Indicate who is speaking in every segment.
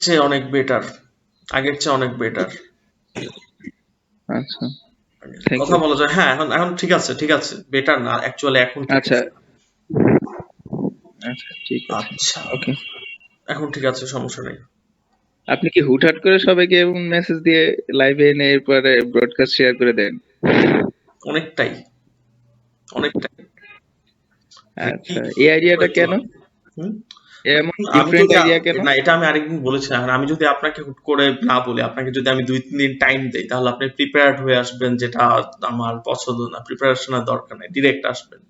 Speaker 1: চেয়ে অনেক বেটার, আগের চেয়ে অনেক বেটার।
Speaker 2: আচ্ছা, থ্যাংক
Speaker 1: কথা
Speaker 2: ইউ।
Speaker 1: বলা যায়, হ্যাঁ এখন এখন ঠিক আছে, ঠিক আছে, বেটার না অ্যাকচুয়ালি, এখন ঠিক
Speaker 2: আচ্ছা,
Speaker 1: আছে।
Speaker 2: আচ্ছা, ঠিক আছে।
Speaker 1: আচ্ছা,
Speaker 2: ওকে।
Speaker 1: এখন ঠিক আছে, সমস্যা নেই।
Speaker 2: আপনি কি হুটহাট করে সবাইকে মেসেজ দিয়ে লাইভে এনে এরপরে ব্রডকাস্ট শেয়ার করে দেন?
Speaker 1: অনেকটাই, অনেকটাই। মানে কি
Speaker 2: আচ্ছা, এই আইডিয়াটা
Speaker 1: হয়তো
Speaker 2: কেন?
Speaker 1: হুম
Speaker 2: এমন
Speaker 1: আমি
Speaker 2: ডিফারেন্ট
Speaker 1: যদি
Speaker 2: আইডিয়া কেন?
Speaker 1: না, এটা আমি আরেকদিন বলেছিলাম, এখন আমি যদি আপনাকে হুট করে না বলি, আপনাকে যদি আমি 2-3 দিন টাইম দেই, তাহলে আপনি প্রিপেয়ার্ড হয়ে আসবেন, যেটা আমার পছন্দ না। প্রিপারেশনের দরকার নেই, ডিরেক্ট আসবেন।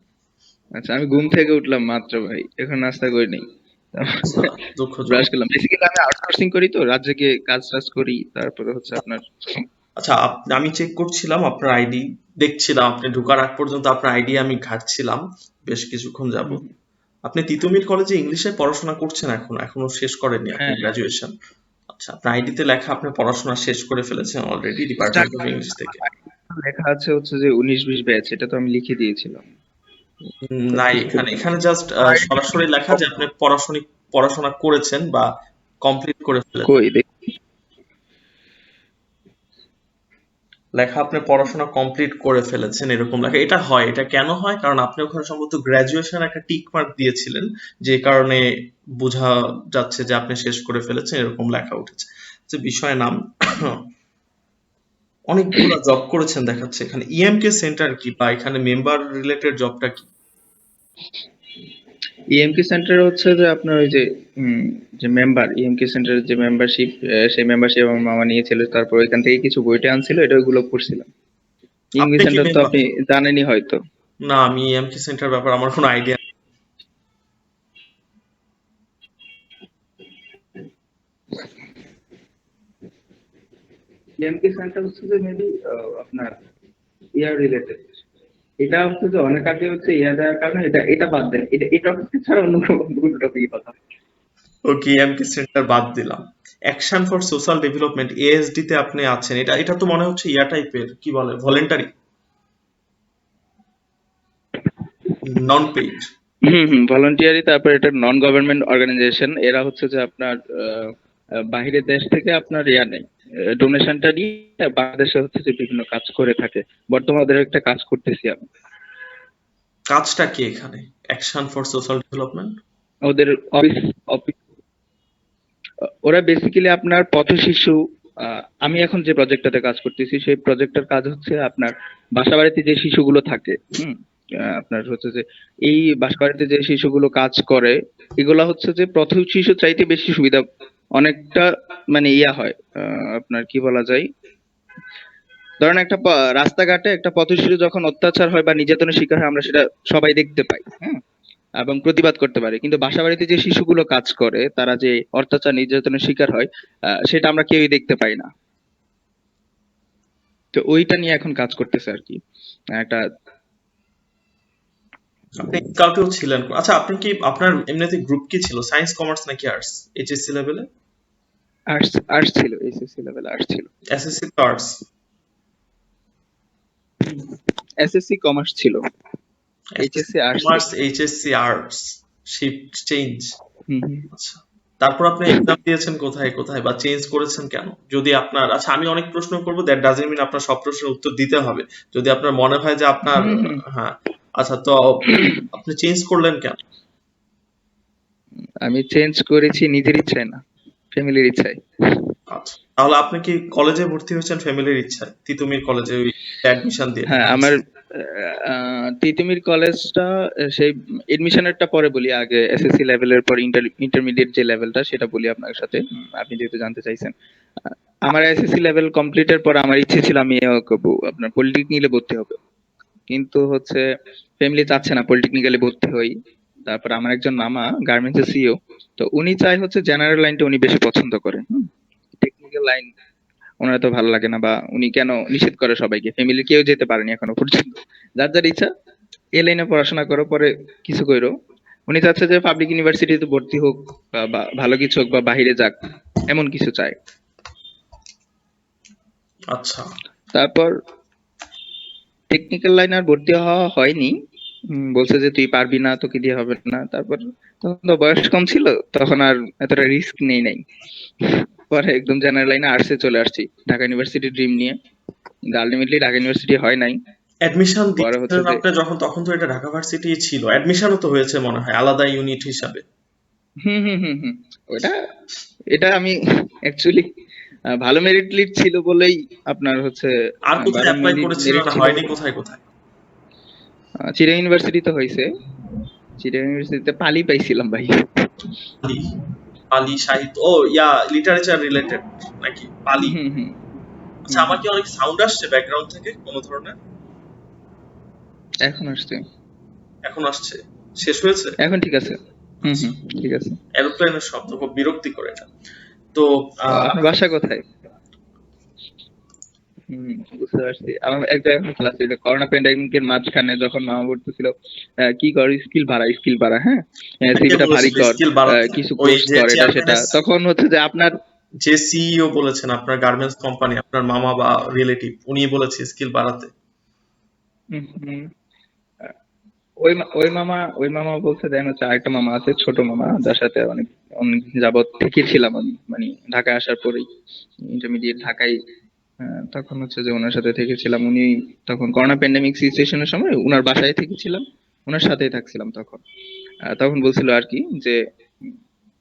Speaker 2: আচ্ছা, আমি ঘুম থেকে উঠলাম মাত্র ভাই, এখন নাস্তা করে নেই,
Speaker 1: আচ্ছা, দুঃখজনক।
Speaker 2: ব্রাশ করলাম। বেসিক্যালি আমি আউটসোর্সিং করি, তো রাত জেগে কাজ টাজ করি, তারপরে হচ্ছে আপনার
Speaker 1: আচ্ছা, আমি চেক করছিলাম আপনার আইডি, দেখছিলাম আপনি ঢোকার আগ পর্যন্ত আপনার আইডি আমি ঘাঁটছিলাম বেশ কিছুক্ষণ যাবত। আপনি তিতুমির কলেজে ইংলিশে পড়াশোনা করছেন, এখনো শেষ করেননি আপনি
Speaker 2: হ্যাঁ,
Speaker 1: গ্রাজুয়েশন? আচ্ছা, আপনার আইডিতে লেখা আপনি পড়াশোনা শেষ করে ফেলেছেন অলরেডি ডিপার্টমেন্ট অফ ইংলিশ থেকে।
Speaker 2: লেখা আছে হচ্ছে যে 19-20 ব্যাচ, এটা তো আমি লিখে দিয়েছিলাম। তো
Speaker 1: নাই,
Speaker 2: কিছু
Speaker 1: এখানে
Speaker 2: করতে
Speaker 1: এখানে জাস্ট সরাসরি লেখা যে আপনি পড়াশোনা করেছেন বা কমপ্লিট করে ফেলেছেন।
Speaker 2: কই দেখ।
Speaker 1: লেখা আপনি পড়াশোনা কমপ্লিট করে ফেলেছেন এরকম লেখা। এটা হয়, এটা কেন হয়, কারণ আপনি ওখানে সম্ভবত গ্রাজুয়েশন একটা টিক মার্ক দিয়েছিলেন, যে কারণে বোঝা যাচ্ছে যে আপনি শেষ করে ফেলেছেন, এরকম লেখা উঠেছে। যে বিষয় নাম অনেকগুলো জব করেছেন দেখাচ্ছে এখানে। ইএমকে সেন্টার কি, বা এখানে মেম্বার রিলেটেড জবটা কি?
Speaker 2: ইএমকে সেন্টার হচ্ছে যে আপনার ওই যে যে মেম্বার, ইএমকে সেন্টারের যে মেম্বারশিপ, সেই মেম্বারশিপ আমার মামা নিয়েছিল, তারপর ওইখান থেকে কিছু বইটা আনছিল, এটা ওইগুলো পড়ছিলাম। ইএমকে
Speaker 1: আপনি কি
Speaker 2: সেন্টার তো
Speaker 1: মেম্বার?
Speaker 2: আপনি জানেনই হয়তো।
Speaker 1: না, আমি ইএমকে সেন্টার ব্যাপারে আমার কোনো আইডিয়া।
Speaker 2: ইএমকে সেন্টার হচ্ছে যে মেবি আপনার ইয়ার রিলেটেড। এটা হচ্ছে যে অনেক আগে হচ্ছে ইয়া দেওয়ার কারণে এটা এটা বাদ দেন, এটা হচ্ছে ছাড়া অন্য কোনো টপিক কথা।
Speaker 1: ওকে, ইএমকে সেন্টার বাদ দিলাম। Action for social development, ASD তে আপনি আছেন। এটা এটা তো মনে হচ্ছে ইয়া টাইপের, কি বলে, ভলেন্টারি, নন পেইড।
Speaker 2: ভলান্টিয়ারি, তারপর এটা নন গভর্নমেন্ট অর্গানাইজেশন। এরা হচ্ছে যে আপনার বাহিরের দেশ থেকে আপনার ইয়া নেই, ডোনেশনটা নিয়ে বাংলাদেশে হচ্ছে যে বিভিন্ন কাজ করে থাকে। বর্তমানে ওদের একটা কাজ করতেছি আমি।
Speaker 1: কাজটা কি এখানে, অ্যাকশন ফর সোশ্যাল ডেভেলপমেন্ট?
Speaker 2: ওদের অফিস অফিস ওরা বেসিক্যালি আপনার পথ শিশু, আমি এখন যে প্রজেক্টটাতে কাজ করতেছি সেই প্রজেক্টের কাজ হচ্ছে আপনার বাসাবাড়িতে যে শিশুগুলো থাকে, আপনার হচ্ছে যে এই বাসাবাড়িতে যে শিশুগুলো কাজ করে, এগুলা হচ্ছে যে পথ শিশু চাইতে বেশি সুবিধা, অনেকটা মানে ইয়া হয়, আপনার কি বলা যায়, ধরেন একটা রাস্তাঘাটে একটা পথ শিশু যখন অত্যাচার হয় বা নির্যাতনের শিকার হয়, আমরা সেটা সবাই দেখতে পাই, এবং প্রতিবাদ করতে পারে। কিন্তু বাসাবাড়িতে যে শিশুগুলো কাজ করে, তারা যে অত্যাচার নির্যাতনের শিকার হয়, সেটা আমরা কেউই দেখতে পাই না। তো ওইটা নিয়ে এখন কাজ করতেছে আর কি একটা।
Speaker 1: আপনি স্কাউটেও ছিলেন? আচ্ছা, আপনি কি, আপনার এমনিতে গ্রুপ কি ছিল, সায়েন্স, কমার্স নাকি আর্টস এইচএসসি লেভেলে?
Speaker 2: আর্টস, আর্টস ছিল, এসএসসি লেভেল আর্টস ছিল।
Speaker 1: এসএসসি তো আর্টস।
Speaker 2: এসএসসি কমার্স ছিল,
Speaker 1: এসএসসি
Speaker 2: এইচএসসি আর্টস ছিল।
Speaker 1: Commerce, HSC arts, shift change.
Speaker 2: Hmm hmm.
Speaker 1: আচ্ছা, তারপর আপনি এক্সাম দিয়েছেন কোথায় কোথায়, বা চেঞ্জ করেছেন কেন? যদি আপনার, আচ্ছা আমি অনেক প্রশ্ন করবো, দ্যাট ডাজন্ট মিন আপনার সব প্রশ্নের উত্তর দিতে হবে। যদি আপনার মনে হয় যে আপনার,
Speaker 2: হুম হুম।
Speaker 1: হ্যাঁ, আচ্ছা তো আপনি চেঞ্জ করলেন কেন?
Speaker 2: আমি চেঞ্জ করেছি নিজের ইচ্ছায় না, ফ্যামিলির ইচ্ছায়।
Speaker 1: আচ্ছা, তাহলে আপনি কি কলেজে ভর্তি হয়েছেন ফ্যামিলির ইচ্ছায়, তিতুমির কলেজে ওই অ্যাডমিশন দিয়ে?
Speaker 2: হ্যাঁ, আমার তিতুমির কলেজটা, সেই এডমিশনেরটা পরে বলি, আগে এসএসসি লেভেলের পর ইন্টারমিডিয়েট যে লেভেলটা সেটা বলি আপনার সাথে, আপনি যেহেতু জানতে চাইছেন। আহ, আমার এসএসসি লেভেল কমপ্লিটের পর আমার ইচ্ছে ছিল আমি আপনার পলিটেকনিকে ভর্তি হবে, কিন্তু হচ্ছে ফ্যামিলি চাচ্ছে না পলিটেকনিক্যালে ভর্তি হই। তারপর আমার একজন মামা গার্মেন্টস এর সিইও, তো উনি চাই হচ্ছে জেনারেল লাইনটা উনি বেশি পছন্দ করেন। টেকনিক্যাল লাইন ওনার তো ভালো লাগে না, বা উনি কেন নিষেধ করে সবাইকে, ফ্যামিলি কেউ যেতে পারেনি এখনো পর্যন্ত। যার যার ইচ্ছা এই লাইনে পড়াশোনা করো, পরে কিছু কইরো। উনি চাচ্ছে যে পাবলিক ইউনিভার্সিটিতে ভর্তি হোক, বা ভালো কিছু হোক, বা বাহিরে যাক, এমন কিছু চায়।
Speaker 1: আচ্ছা।
Speaker 2: তারপর টেকনিক্যাল লাইন আর ভর্তি হওয়া হয়নি। বলছে যে তুই পারবি না, তোকে দিয়ে হবে না। তারপর তখন তো বয়স কম ছিল, তখন আর এতটা রিস্ক নেই নাই। পরে একদম জেনারেল লাইনে আর্টসে চলে আসছি ঢাকা ইউনিভার্সিটি ড্রিম নিয়ে। আলটিমেটলি ঢাকা ইউনিভার্সিটি হয় নাই।
Speaker 1: অ্যাডমিশন
Speaker 2: পরে হচ্ছে
Speaker 1: দিয়েছিলেন
Speaker 2: যে
Speaker 1: আপনি যখন, তখন তো এটা ঢাকা ভার্সিটি ছিল, অ্যাডমিশনও তো হয়েছে মনে হয় আলাদা ইউনিট হিসাবে।
Speaker 2: হুম, ওটা এটা আমি অ্যাকচুয়ালি ভালো মেরিট লিস্ট ছিল বলেই আপনার হচ্ছে
Speaker 1: আর কোথায়
Speaker 2: ভালো
Speaker 1: অ্যাপ্লাই করেছিলেন,
Speaker 2: মেরিট
Speaker 1: না
Speaker 2: ছিল
Speaker 1: হয়নি
Speaker 2: বলে
Speaker 1: কোথায় কোথায়?
Speaker 2: চিটাগং ইউনিভার্সিটি তো হয়েছে। চিটাগং ইউনিভার্সিটিতে পালি পাইছিলাম ভাই।
Speaker 1: পালি, পালি সাহিত্য, ও ইয়া, লিটারেচার রিলেটেড নাকি পালি?
Speaker 2: হুম হুম
Speaker 1: আচ্ছা,
Speaker 2: হুম
Speaker 1: আমার
Speaker 2: হুম।
Speaker 1: কি অনেক সাউন্ড আসছে ব্যাকগ্রাউন্ড থেকে কোনো ধরনের?
Speaker 2: এখন আসছে।
Speaker 1: এখন আসছে? শেষ হয়েছে?
Speaker 2: এখন ঠিক আছে।
Speaker 1: আচ্ছা,
Speaker 2: ঠিক আছে।
Speaker 1: এরোপ্লেনের শব্দ খুব বিরক্তিকর এটা। তো
Speaker 2: আপনার বাসা কোথায়? হুম, বুঝতে পারছি। আমার একটা এখন ক্লাস ছিল করোনা প্যান্ডামিকের মাঝখানে, যখন মামা বলতেছিল কি কর, স্কিল বাড়া, হ্যাঁ
Speaker 1: কে
Speaker 2: সিভিটা ভারী
Speaker 1: বলেছিল
Speaker 2: কর,
Speaker 1: স্কিল বাড়াতে?
Speaker 2: কিছু
Speaker 1: ওই
Speaker 2: কোর্স
Speaker 1: যে
Speaker 2: কর, এটা সেটা।
Speaker 1: চেয়ারম্যানের,
Speaker 2: তখন হচ্ছে যে আপনার
Speaker 1: যে সিইও বলেছেন আপনার গার্মেন্টস কোম্পানি, আপনার মামা বা রিলেটিভ, উনি বলেছে স্কিল বাড়াতে?
Speaker 2: হুম, হুম, ওই মামা বলছে দেন হচ্ছে আরেকটা মামা আছে, ছোট মামা, যার সাথে অনেক অনেক যাবত থেকেছিলাম আমি, মানে ঢাকায় আসার পরেই, ইন্টারমিডিয়েট ঢাকায়। তখন হচ্ছে যে ওনার সাথে থেকেছিলাম। উনি তখন করোনা প্যান্ডেমিক সিচুয়েশনের সময় উনার বাসায় থেকেছিলাম, ওনার সাথেই থাকছিলাম তখন। তখন বলছিল আর কি যে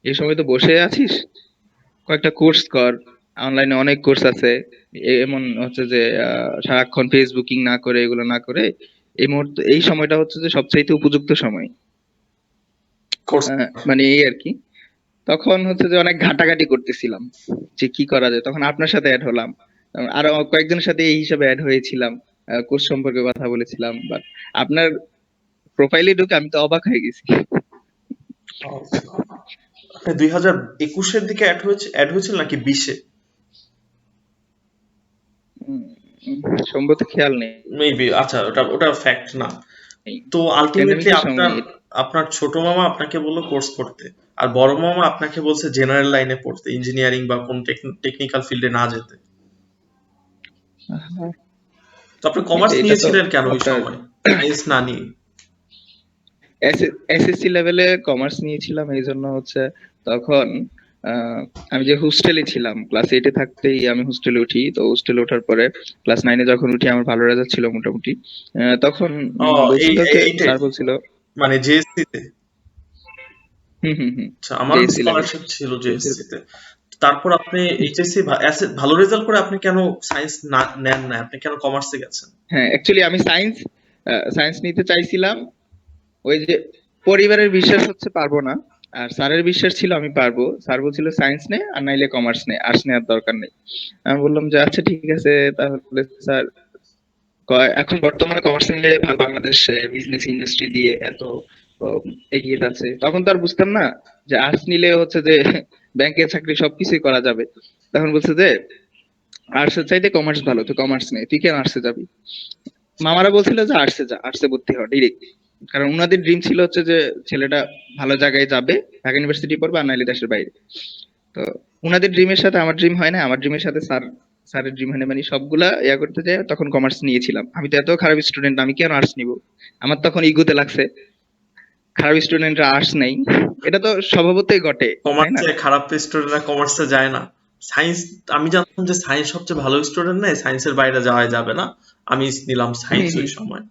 Speaker 2: এই সময় তো বসে আছিস, কয়েকটা কোর্স কর, অনলাইনে অনেক কোর্স আছে। এমন হচ্ছে যে সারাক্ষণ ফেসবুকিং না করে, এগুলো না করে এই মুহূর্তে এই সময়টা হচ্ছে যে সবচাইতে উপযুক্ত সময়।
Speaker 1: কোর্স।
Speaker 2: মানে এই আর কি। তখন হচ্ছে যে অনেক ঘাটাঘাটি করতেছিলাম যে কি করা যায়, তখন আপনার সাথে অ্যাড হলাম। আরো কয়েকজনের সাথে এই হিসাবে অ্যাড হয়েছিলাম, কোর্স সম্পর্কে কথা বলেছিলাম। বাট আপনার প্রোফাইলে ঢুকে আমি তো অবাক হয়ে গেছি।
Speaker 1: আপনি 2021-এর দিকে অ্যাড হয়েছিল নাকি 20-এ?
Speaker 2: উম, সম্ভবত খেয়াল নেই।
Speaker 1: মেবি, আচ্ছা, ওটা ওটা ফ্যাক্ট না। তো আলটিমেটলি
Speaker 2: প্যান্ডামিকের
Speaker 1: আপনার
Speaker 2: সময়।
Speaker 1: আপনার ছোট মামা আপনাকে বললো কোর্স করতে, আর বড় মামা আপনাকে বলছে জেনারেল লাইনে পড়তে, ইঞ্জিনিয়ারিং বা কোন টেকনিক্যাল ফিল্ডে না যেতে।
Speaker 2: আহ,
Speaker 1: তো আপনি কমার্স
Speaker 2: এটা তো
Speaker 1: নিয়েছিলেন কেন ওই
Speaker 2: আপনার
Speaker 1: সময়, সায়েন্স না নিয়ে?
Speaker 2: এসএসসি লেভেলে কমার্স নিয়েছিলাম, এই জন্য হচ্ছে তখন আমি যে হোস্টেলে ছিলাম, ক্লাস এইটে থাকতেই আমি হোস্টেলে উঠি। তো হোস্টেলে ওঠার পরে ক্লাস নাইনে যখন উঠি, আমার ভালো রেজাল্ট ছিল মোটামুটি। তখন
Speaker 1: ও, এই
Speaker 2: বলছিল যে
Speaker 1: এইটে,
Speaker 2: স্যার বলছিল
Speaker 1: মানে জেএসসি তে?
Speaker 2: হুম
Speaker 1: আচ্ছা, আমারও
Speaker 2: জেএসসি লেভেল।
Speaker 1: স্কলারশিপ ছিল জেএসসি তে। তারপর আপনি এইচএসসি ভালো রেজাল্ট করে আপনি কেন সায়েন্স না নেন না, আপনি কেন কমার্সে গেছেন?
Speaker 2: হ্যাঁ, অ্যাকচুয়ালি আমি সায়েন্স সায়েন্স নিতে চাইছিলাম। ওই যে পরিবারের বিশ্বাস হচ্ছে পারবো না, আর স্যারের বিশ্বাস ছিল আমি পারবো। স্যার বলছিল সায়েন্স নে, আর নাইলে কমার্স নে, আর্টস নেওয়ার দরকার নেই। আমি বললাম যে আচ্ছা ঠিক আছে। তাহলে স্যার এখন বর্তমানে কমার্স নিলে বাংলাদেশ বিজনেস ইন্ডাস্ট্রি দিয়ে এত আহ, এগিয়ে যাচ্ছে, তখন তো আর বুঝতাম না যে আর্টস নিলে হচ্ছে যে ব্যাংকের চাকরি সবকিছুই করা যাবে। তখন বলছে যে আর্টস এর চাইতে কমার্স ভালো, তুই কমার্স নে, তুই কেন আর্টসে যাবি। মামারা বলছিল যে আর্টসে যা, আর্টসে ভর্তি হ ডিরেক্ট। কারণ উনাদের ড্রিম ছিল হচ্ছে যে ছেলেটা ভালো জায়গায় যাবে, ঢাকা ইউনিভার্সিটি পড়বে, আর নাইলে দেশের বাইরে। তো উনাদের ড্রিমের সাথে আমার ড্রিম হয় না, আমার ড্রিমের সাথে স্যারের ড্রিম হয় না, মানে সবগুলা ইয়া করতে যায়। তখন কমার্স নিয়েছিলাম। আমি তো এত খারাপ স্টুডেন্ট, আমি কেন আর্টস নিব। আমার তখন ইগোতে লাগছে, খারাপ স্টুডেন্টরা আর্টস নেই, এটা তো স্বভাবতই ঘটে, তাই না?
Speaker 1: কমার্সে খারাপ স্টুডেন্টরা কমার্সে যায় না। সায়েন্স, আমি জানতাম যে সায়েন্স সবচেয়ে ভালো স্টুডেন্ট নেই, সায়েন্সের বাইরে যাওয়া যাবে না। আমি নিলাম সায়েন্স ওই
Speaker 2: হুম।
Speaker 1: সময়।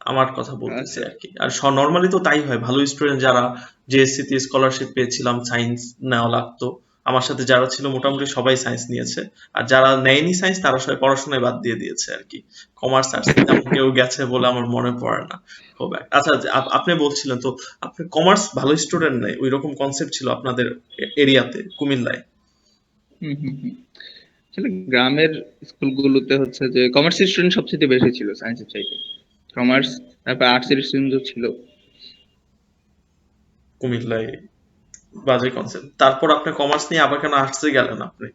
Speaker 1: আমার কথা বলতেছি
Speaker 2: আচ্ছা।
Speaker 1: আর কি। আর নর্মালি তো তাই হয়, ভালো স্টুডেন্ট যারা, জেএসসি তে স্কলারশিপ পেয়েছিলাম, সায়েন্স নেওয়া লাগতো। আমার সাথে যারা ছিল মোটামুটি সবাই সায়েন্স নিয়েছে। আর যারা নেয়নি সায়েন্স, তারা সবাই পড়াশোনায় বাদ দিয়ে দিয়েছে আর কি। কমার্স আর্টস তেমন কেউ গেছে বলে আমার মনে পড়ে না খুব আচ্ছা, আপনি বলছিলেন তো, আপনি কমার্স ভালো স্টুডেন্ট নেই, ওই রকম কনসেপ্ট ছিল আপনাদের এরিয়াতে, কুমিল্লায়?
Speaker 2: হুম। আসলে গ্রামের স্কুলগুলোতে হচ্ছে যে কমার্স স্টুডেন্ট সবচেয়ে বেশি ছিল সায়েন্সের চাইতে। কমার্স, তারপর আর্টস এর স্টুডেন্টও ছিল।
Speaker 1: কুমিল্লায় বাজে কনসেপ্ট। তারপর আপনি কমার্স নিয়ে আবার কেন আর্টসে গেলেন আপনি?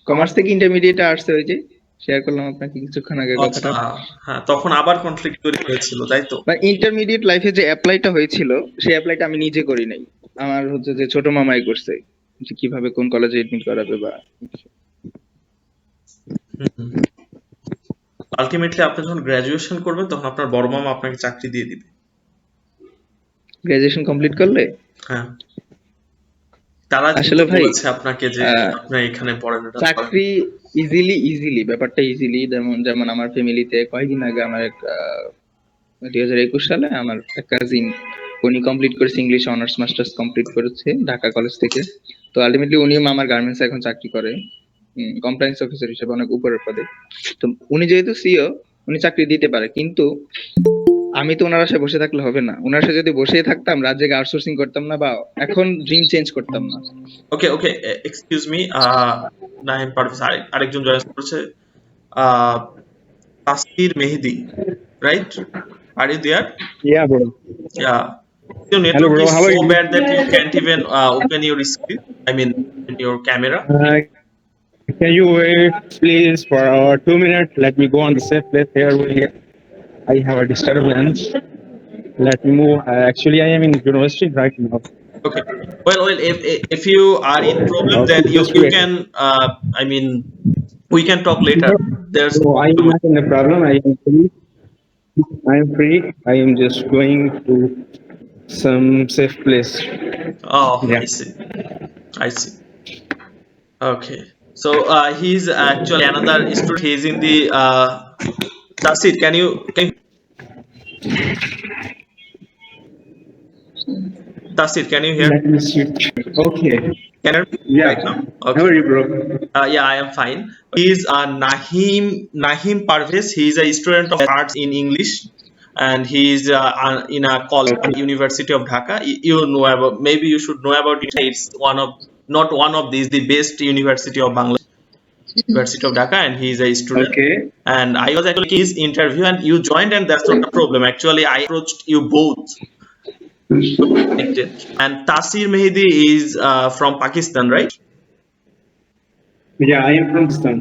Speaker 2: কমার্স থেকে ইন্টারমিডিয়েট আর্টস হয়ে যে শেয়ার করলাম আপনাকে কিছুক্ষণ আগের
Speaker 1: আচ্ছা,
Speaker 2: কথাটা।
Speaker 1: হ্যাঁ, তখন আবার কনফ্লিক্ট তৈরি হয়েছিল, তাই তো?
Speaker 2: বা ইন্টারমিডিয়েট লাইফে যে অ্যাপ্লাইটা হয়েছিল, সেই অ্যাপ্লাইটা আমি নিজে করি নাই, আমার হচ্ছে যে ছোট মামাই করছে, যে কিভাবে কোন কলেজে এডমিট করাবে বা
Speaker 1: হুম। আলটিমেটলি আপনি যখন গ্রাজুয়েশন করবেন তখন আপনার বড় মামা আপনাকে চাকরি দিয়ে দিবে।
Speaker 2: গ্রাজুয়েশন কমপ্লিট করলে?
Speaker 1: হ্যাঁ, তারা
Speaker 2: আসলে
Speaker 1: যেহেতু
Speaker 2: ভাই
Speaker 1: বলেছে আপনাকে যে
Speaker 2: আহ,
Speaker 1: আপনি এখানে পড়েন, এটা করেন।
Speaker 2: চাকরি ইজিলি ব্যাপারটা ইজিলি, যেমন যেমন আমার ফ্যামিলিতে কয়েকদিন আগে আমার এক 2021 সালে আমার এক কাজিন, উনি কমপ্লিট করেছে ইংলিশ অনার্স মাস্টার্স কমপ্লিট করেছে ঢাকা কলেজ থেকে। তো আলটিমেটলি উনিও আমার গার্মেন্টস এখন চাকরি করে, কমপ্লায়েন্স অফিসার হিসেবে অনেক উপরের পদে। তো উনি যেহেতু সিও, উনি চাকরি দিতে পারে, কিন্তু আমি তো ওনার আশায় বসে থাকলে হবে না। ওনার আশায় যদি বসেই থাকতাম, রাজ্যে আউটসোর্সিং করতাম না, বা এখন ড্রিম চেঞ্জ করতাম না।
Speaker 1: Okay okay, excuse me, Nahim Parvez, আরেকজন জয়েন করেছে, ah Taskir Mehedi, right? Are you there?
Speaker 3: Yeah, bro.
Speaker 1: Yeah. Your
Speaker 3: Hello,
Speaker 1: network
Speaker 3: bro.
Speaker 1: is
Speaker 3: How are
Speaker 1: so
Speaker 3: you?
Speaker 1: bad that you can't even open your screen. I mean, your camera.
Speaker 3: Can you wait, please, for 2 minutes? Let me go on the safe place here. I have a disturbance. Let me move. Actually, I am in university right now.
Speaker 1: Okay. Well, if you are in problem,
Speaker 3: Okay,
Speaker 1: then
Speaker 3: just
Speaker 1: you
Speaker 3: wait.
Speaker 1: can. I mean, we can talk later. There's
Speaker 3: So I am not in a problem. I am free. I am free. I am just going to some safe place.
Speaker 1: Oh,
Speaker 3: Yeah.
Speaker 1: I see. I see. Okay. So he's actually another student. He's in the Tasir. Can Tasir, can you hear me?
Speaker 3: Let me switch. Okay.
Speaker 1: Can you hear me
Speaker 3: Yeah.
Speaker 1: right now?
Speaker 3: How
Speaker 1: Okay.
Speaker 3: are you, bro?
Speaker 1: Yeah, I am fine. He's Nahim Parvez. He's a student of arts in English, and he's in a college at University of Dhaka. You know about, maybe you should know about it. It's one of, not one of these, the best university of Bangladesh, University of Dhaka, and he's a student.
Speaker 3: Okay.
Speaker 1: And I was actually his interview, and you joined, and that's not a problem. Actually, I approached you both to be connected. And Tasir Mehdi is from Pakistan, right?
Speaker 3: Yeah, I am from Pakistan.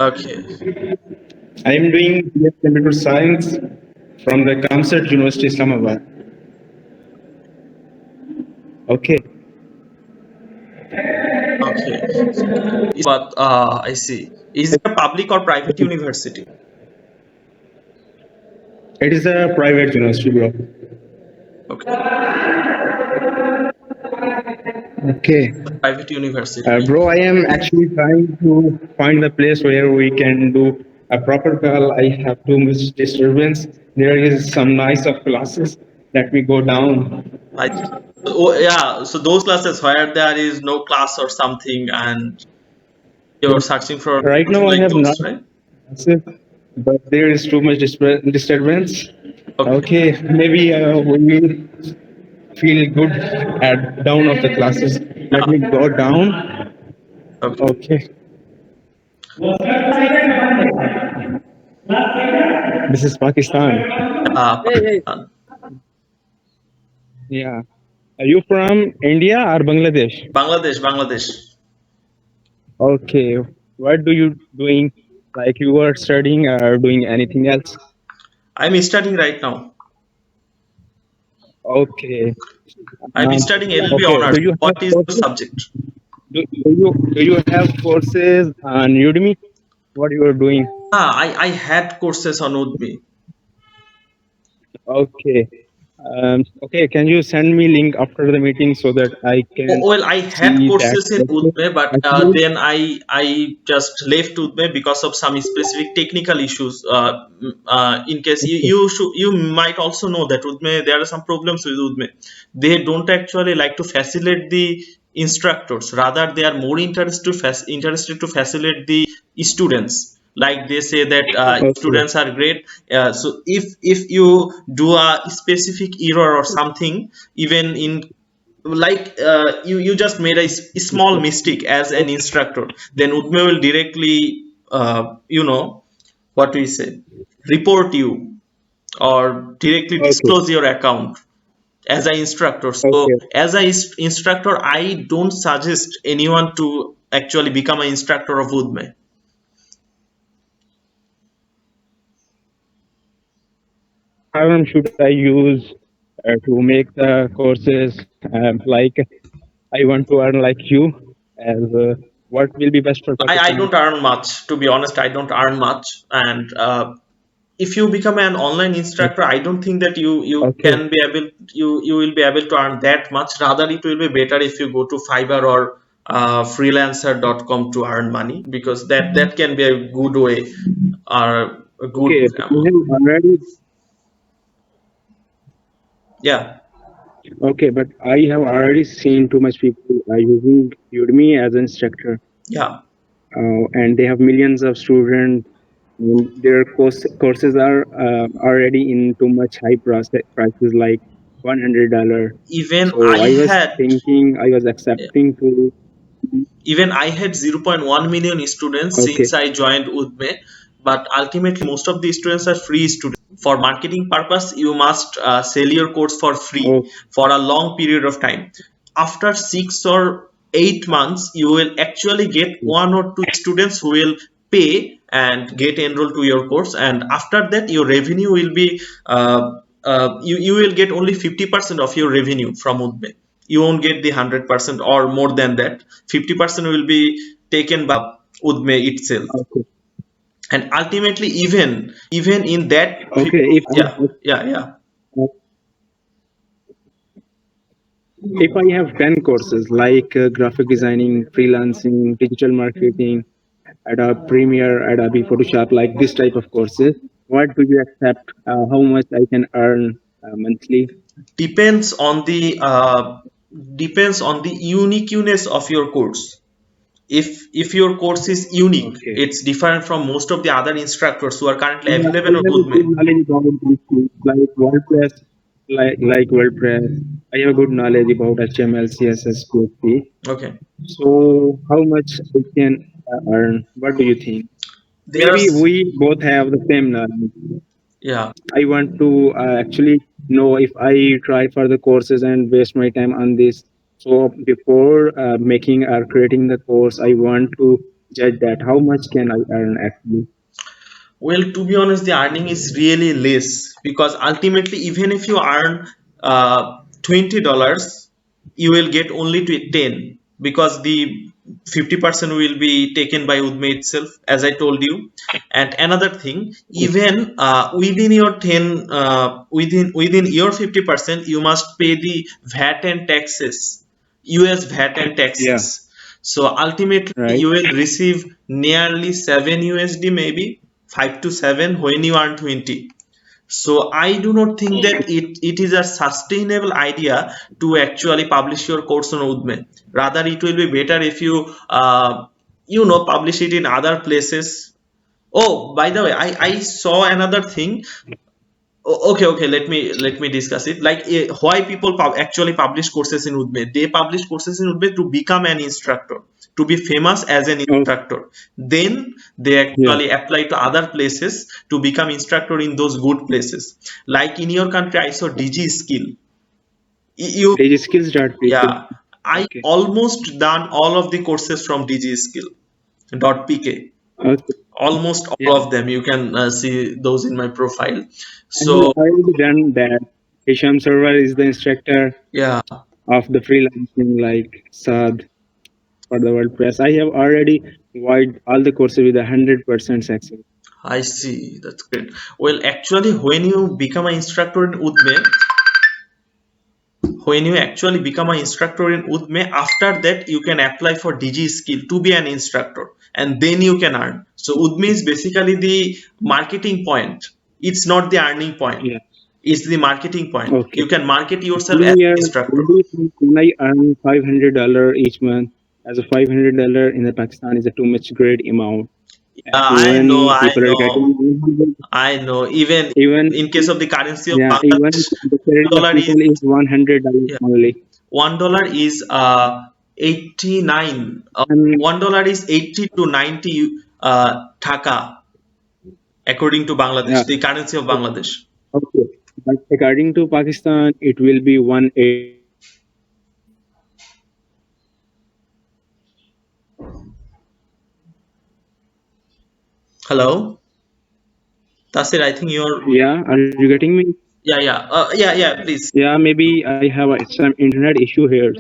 Speaker 1: Okay.
Speaker 3: I am doing computer science from the Comsats University Islamabad. Okay.
Speaker 1: Okay. But I see. Is it a public or private university?
Speaker 3: It is a private university, bro.
Speaker 1: Okay.
Speaker 3: Okay.
Speaker 1: Private university.
Speaker 3: Bro, I am actually trying to find the place where we can do a proper call. I have too much disturbance. There is some nice of classes. Let me go down.
Speaker 1: Oh yeah. So those classes where there is no class or something, and you're searching for
Speaker 3: Right
Speaker 1: something
Speaker 3: now, I
Speaker 1: like
Speaker 3: have not,
Speaker 1: those, right?
Speaker 3: but there is too much disturbance.
Speaker 1: Okay.
Speaker 3: Okay, maybe we will feel good at down of the classes. Let me go down.
Speaker 1: Okay.
Speaker 3: Okay. This is Pakistan.
Speaker 1: Pakistan.
Speaker 3: Yeah. Are you from India or Bangladesh?
Speaker 1: Bangladesh.
Speaker 3: Okay. What do you doing? Like you are studying or doing anything else?
Speaker 1: I'm studying right now.
Speaker 3: Okay.
Speaker 1: I'm studying LLB
Speaker 3: Okay.
Speaker 1: honors.
Speaker 3: Do you have
Speaker 1: What is the
Speaker 3: courses?
Speaker 1: subject?
Speaker 3: Do you have courses on Udemy? What you are doing?
Speaker 1: I had courses on Udemy.
Speaker 3: Okay. Okay. Can you send me link after the meeting so that I can
Speaker 1: Well, I had
Speaker 3: see that
Speaker 1: courses in
Speaker 3: courses?
Speaker 1: Udemy, but
Speaker 3: Actually,
Speaker 1: then I just left Udemy because of some specific technical issues. In case you might also know that Udemy, there are some problems with Udemy. They don't actually like to facilitate the instructors. Rather, they are more interested to facilitate the students. Like they say that
Speaker 3: okay.
Speaker 1: students are great. So if you do a specific error or something, even in like you just made a small mistake as an instructor, then Udme will directly what we say, report you or directly
Speaker 3: Okay.
Speaker 1: disclose your account as an instructor. So
Speaker 3: Okay.
Speaker 1: as an instructor, I don't suggest anyone to actually become an instructor of Udme.
Speaker 3: How should I use to make the courses? Like I want to earn like you. As what will be best for
Speaker 1: I
Speaker 3: Pakistan?
Speaker 1: don't earn much, to be honest. I don't earn much, and if you become an online instructor, I don't think that you
Speaker 3: Okay.
Speaker 1: can be able you will be able to earn that much. Rather, it will be better if you go to Fiverr or freelancer.com to earn money, because that can be a good way or a good
Speaker 3: Okay, but I have already
Speaker 1: yeah.
Speaker 3: okay, but I have already seen too much people using Udemy as an instructor,
Speaker 1: Yeah,
Speaker 3: and they have millions of students. And their courses are already in too much high prices, like $100.
Speaker 1: even
Speaker 3: So
Speaker 1: I
Speaker 3: I was
Speaker 1: had
Speaker 3: thinking, I was accepting to.
Speaker 1: even I had 0.1 million students
Speaker 3: Okay,
Speaker 1: since I joined Udme, but ultimately most of the students are free students. For marketing purpose, you must sell your course for free
Speaker 3: oh,
Speaker 1: for a long period of time. After 6 or 8 months, you will actually get one or two students who will pay and get enrolled to your course, and after that your revenue will be you will get only 50% of your revenue from Udme. You won't get the 100% or more than that. 50% will be taken by Udme itself,
Speaker 3: okay,
Speaker 1: and ultimately even in that
Speaker 3: okay.
Speaker 1: yeah, yeah.
Speaker 3: If I have 10 courses like graphic designing, freelancing, digital marketing, Adobe Premiere, Adobe Photoshop, like this type of courses, what do you accept? How much I can earn monthly?
Speaker 1: depends on the depends on the uniqueness of your course. If your course is unique,
Speaker 3: Okay.
Speaker 1: it's different from most of the other instructors who are currently
Speaker 3: Yeah, I
Speaker 1: available on
Speaker 3: have a good
Speaker 1: Udme.
Speaker 3: knowledge about these tools, like WordPress, like WordPress. I have a good knowledge about HTML, CSS, PHP.
Speaker 1: Okay,
Speaker 3: So how much I can earn? What do you think? Maybe
Speaker 1: there's
Speaker 3: we both have the same knowledge.
Speaker 1: yeah.
Speaker 3: I want to actually know if I try for the courses and waste my time on this. So before making or creating the course, I want to judge that how much can I earn actually.
Speaker 1: Well, to be honest, the earning is really less, because ultimately, even if you earn $20, you will get only to 10, because the 50% will be taken by Udme itself, as I told you. And another thing, even within your within your 50%, you must pay the VAT and taxes, US VAT and
Speaker 3: Yeah,
Speaker 1: taxes. So ultimately,
Speaker 3: right.
Speaker 1: you will receive nearly 7 USD, maybe 5 to 7 when you earn 20. So I do not think that it is a sustainable idea to actually publish your course on Udme. Rather, it will be better if you publish it in other places. Oh, by the way, I saw another thing. Okay, let me discuss it. Like why people actually publish courses in Udme? They publish courses in Udme to become an instructor, to be famous as an
Speaker 3: Oh,
Speaker 1: instructor. Then they
Speaker 3: yeah.
Speaker 1: actually apply to other places to become instructor in those good places. Like in your country, I saw DG Skill. You
Speaker 3: Skills.pk.
Speaker 1: Yeah, I
Speaker 3: Okay.
Speaker 1: almost done all of the courses from DG Skill .pk.
Speaker 3: Okay.
Speaker 1: Almost
Speaker 3: Yeah.
Speaker 1: all of them. You can see those in my profile.
Speaker 3: I have
Speaker 1: So
Speaker 3: already done that. Hisham Server is the instructor
Speaker 1: yeah.
Speaker 3: of the freelancing like Saad for the WordPress. I have already void all the courses with 100% success.
Speaker 1: I see. That's great. Well, actually, when you actually become an instructor in Udme, after that you can apply for DG skill to be an instructor, and then you can earn. So Udme is basically the marketing point. It's not the earning point.
Speaker 3: Yeah.
Speaker 1: It's the marketing point.
Speaker 3: Okay.
Speaker 1: You can market yourself as
Speaker 3: When
Speaker 1: an
Speaker 3: you're
Speaker 1: instructor.
Speaker 3: what do you think when I earn $500 each month? As a $500 in the Pakistan is a too much great amount. And
Speaker 1: I know,
Speaker 3: when
Speaker 1: I
Speaker 3: people are
Speaker 1: know,
Speaker 3: getting 100,
Speaker 1: I know. Even
Speaker 3: even
Speaker 1: in case of the currency of
Speaker 3: yeah, even
Speaker 1: Bangladesh,
Speaker 3: the salary of
Speaker 1: dollar is
Speaker 3: people is $100
Speaker 1: yeah,
Speaker 3: only.
Speaker 1: $1 is 89.
Speaker 3: And
Speaker 1: $1 is 80 to 90 Dhaka, according to
Speaker 3: yeah,
Speaker 1: Bangladesh, the currency of Bangladesh.
Speaker 3: okay. But according to Pakistan, it will be 180.
Speaker 1: Hello, Tasir. I think you're
Speaker 3: Yeah, are you getting me?
Speaker 1: yeah. Please,
Speaker 3: Yeah, maybe I have some internet issue here.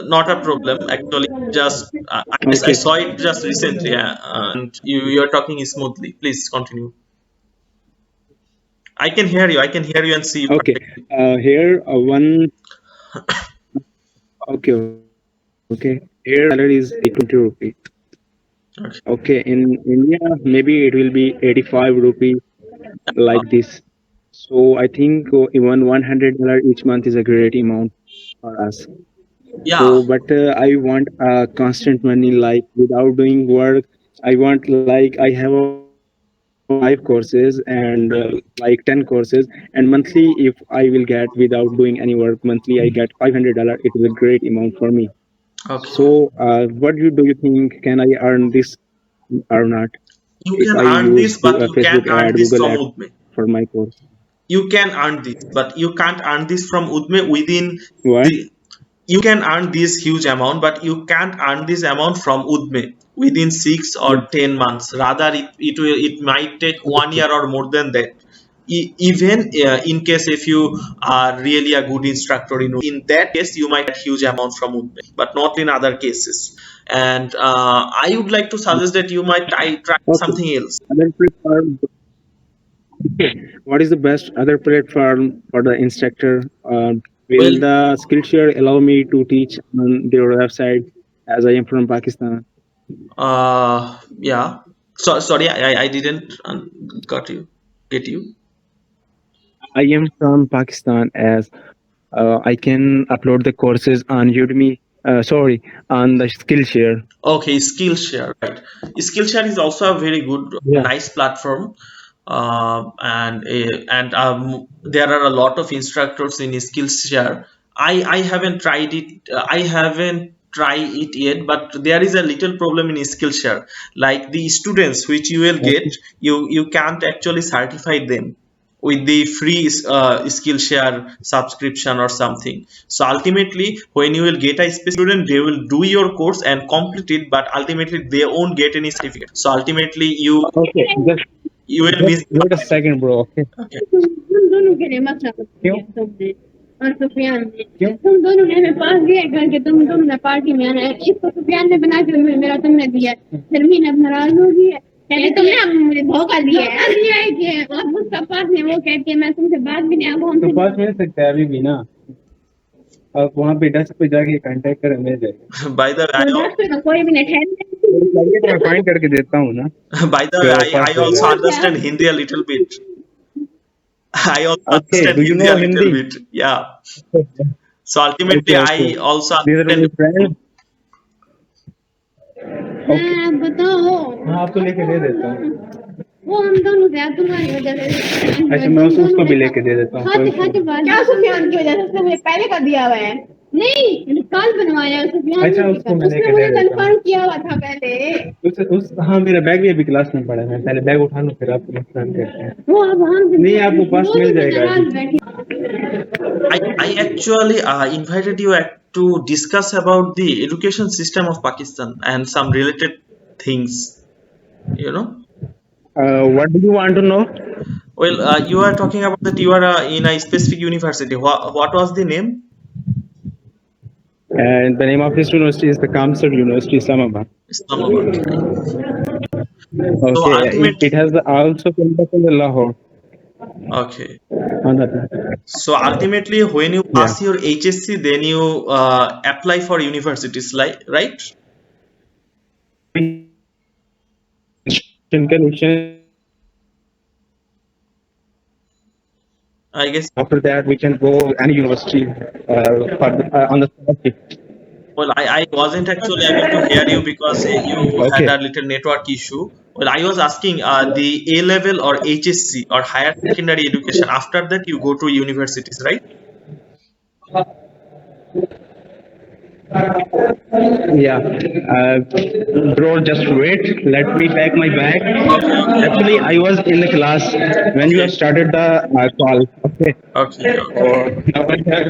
Speaker 1: not a problem. Actually, just I
Speaker 3: Okay.
Speaker 1: saw it just recently, and you're talking smoothly. Please continue. I can hear you. I can hear you and see you.
Speaker 3: Okay.
Speaker 1: perfectly.
Speaker 3: Here one. Okay. Okay. Here salary is 20 rupee.
Speaker 1: Okay.
Speaker 3: Okay. In India, maybe it will be 85 rupee, like this. So I think even $100 each month is a great amount for us.
Speaker 1: Yeah.
Speaker 3: So, but I want constant money, like without doing work. I want, like, I have 5 courses and like 10 courses, and monthly, if I will get without doing any work, monthly I get $500. It is a great amount for me.
Speaker 1: Okay.
Speaker 3: So, what do you think? Can I earn this or not?
Speaker 1: You
Speaker 3: If
Speaker 1: can
Speaker 3: I
Speaker 1: earn
Speaker 3: use
Speaker 1: this, but you
Speaker 3: Facebook
Speaker 1: can't earn
Speaker 3: ad,
Speaker 1: this
Speaker 3: Google
Speaker 1: from
Speaker 3: ad
Speaker 1: Udme.
Speaker 3: for my course?
Speaker 1: You can earn this, but you can't earn this from Udme within
Speaker 3: What?
Speaker 1: the. You can earn this huge amount, but you can't earn this amount from Udme within 6 or
Speaker 3: Yeah.
Speaker 1: 10 months. Rather, it might take 1 year or more than that. Even in case if you are really a good instructor in that case, you might get huge amount from Udme, but not in other cases. And I would like to suggest that you might try
Speaker 3: Okay.
Speaker 1: something else.
Speaker 3: Other platform. What is the best other platform for the instructor?
Speaker 1: Well,
Speaker 3: Will the Skillshare allow me to teach on their website, as I am from Pakistan?
Speaker 1: yeah. So sorry, I didn't get you.
Speaker 3: I am from Pakistan, as I can upload the courses on Udemy. On the Skillshare.
Speaker 1: Okay, Skillshare, right? Skillshare is also a very good,
Speaker 3: Yeah.
Speaker 1: nice platform, and there are a lot of instructors in Skillshare. I haven't tried it. I haven't tried it yet, but there is a little problem in Skillshare. Like the students which you will get, you can't actually certify them with the free Skillshare subscription or something. So ultimately, when you will get a special student, they will do your course and complete it, but ultimately they won't get any certificate. So ultimately,
Speaker 3: Okay.
Speaker 1: you will miss.
Speaker 3: Wait a second, bro. Okay.
Speaker 1: Okay.
Speaker 4: तुम दोनों के लिए मतलब
Speaker 3: क्यों?
Speaker 4: तुमने और सुफियान ने
Speaker 3: क्यों?
Speaker 4: तुम दोनों ने हमें पास दिया करके तुमने पार्टी में आना है इसको सुफियान ने बना के मेरा तुमने दिया शर्मीन अब नाराज होगी है पहले तुमने अब मुझे धोखा दिया है कि अब उसका पास ने वो कहती है मैं तुमसे बात भी नहीं अब
Speaker 3: तो
Speaker 4: हमसे
Speaker 3: पास मिल सकता है अभी भी ना। आप वहाँ पे डेस्क पे जाके कांटेक्ट करें, मिल जाएगा।
Speaker 1: By the way,
Speaker 4: तो दस पे तो कोई भी नहीं
Speaker 3: चाहिए तो मैं फाइंड करके देता हूँ ना।
Speaker 1: by the way, I also understand Hindi a little bit. I also
Speaker 3: Okay.
Speaker 1: understand
Speaker 3: Do you
Speaker 1: Hindi
Speaker 3: know
Speaker 1: a little
Speaker 3: Hindi?
Speaker 1: bit. Yeah. So ultimately,
Speaker 3: Okay.
Speaker 1: I also
Speaker 3: These are my
Speaker 1: understand.
Speaker 3: friends. Okay.
Speaker 4: हाँ बताओ
Speaker 3: हाँ, आपको लेके दे देता हूँ।
Speaker 4: वो हम दोनों से तुम्हारी वजह से
Speaker 3: अच्छा, मैं उसको भी लेके दे देता हूँ।
Speaker 4: खाते खाते क्या सुफियान की वजह से उसने मुझे पहले का दिया हुआ है नहीं कल बनवाया है सुफियान
Speaker 3: अच्छा,
Speaker 4: ने
Speaker 3: उसको मैं
Speaker 4: उसने
Speaker 3: लेके
Speaker 4: मुझे
Speaker 3: दे देता हूँ।
Speaker 4: कंफर्म किया हुआ था पहले
Speaker 3: हाँ, मेरा बैग भी अभी क्लास में पड़ा है। मैं पहले बैग उठा लूँ, फिर आपको नुकसान करते हैं।
Speaker 4: वो अब हम
Speaker 3: नहीं, आपको पास
Speaker 4: वो
Speaker 3: मिल
Speaker 4: भी
Speaker 3: जाएगा
Speaker 4: नाराज
Speaker 3: अभी।
Speaker 4: बैठी
Speaker 1: I actually invited you to discuss about the education system of Pakistan and some related things. You know.
Speaker 3: What do you want to know?
Speaker 1: Well, you are talking about that you are in a specific university. What was the name?
Speaker 3: And the name of this university is the Comsats University Islamabad.
Speaker 1: Islamabad. So
Speaker 3: Okay,
Speaker 1: ultimately,
Speaker 3: it has also campus in the Lahore.
Speaker 1: okay.
Speaker 3: On that.
Speaker 1: So ultimately, when you
Speaker 3: Yeah.
Speaker 1: pass your HSC, then you apply for universities, like right? I guess.
Speaker 3: After that, we can go any university on the scholarship.
Speaker 1: Well, I wasn't actually able to hear you because you had
Speaker 3: Okay.
Speaker 1: a little network issue. Well, I was asking the A level or HSC or higher secondary education. After that, you go to universities, right?
Speaker 3: Yeah. Bro, just wait. Let me pack my bag.
Speaker 1: Okay, okay,
Speaker 3: Actually, I was in the class when you
Speaker 1: okay,
Speaker 3: have started the call. Okay.
Speaker 1: okay, okay.
Speaker 3: Now I have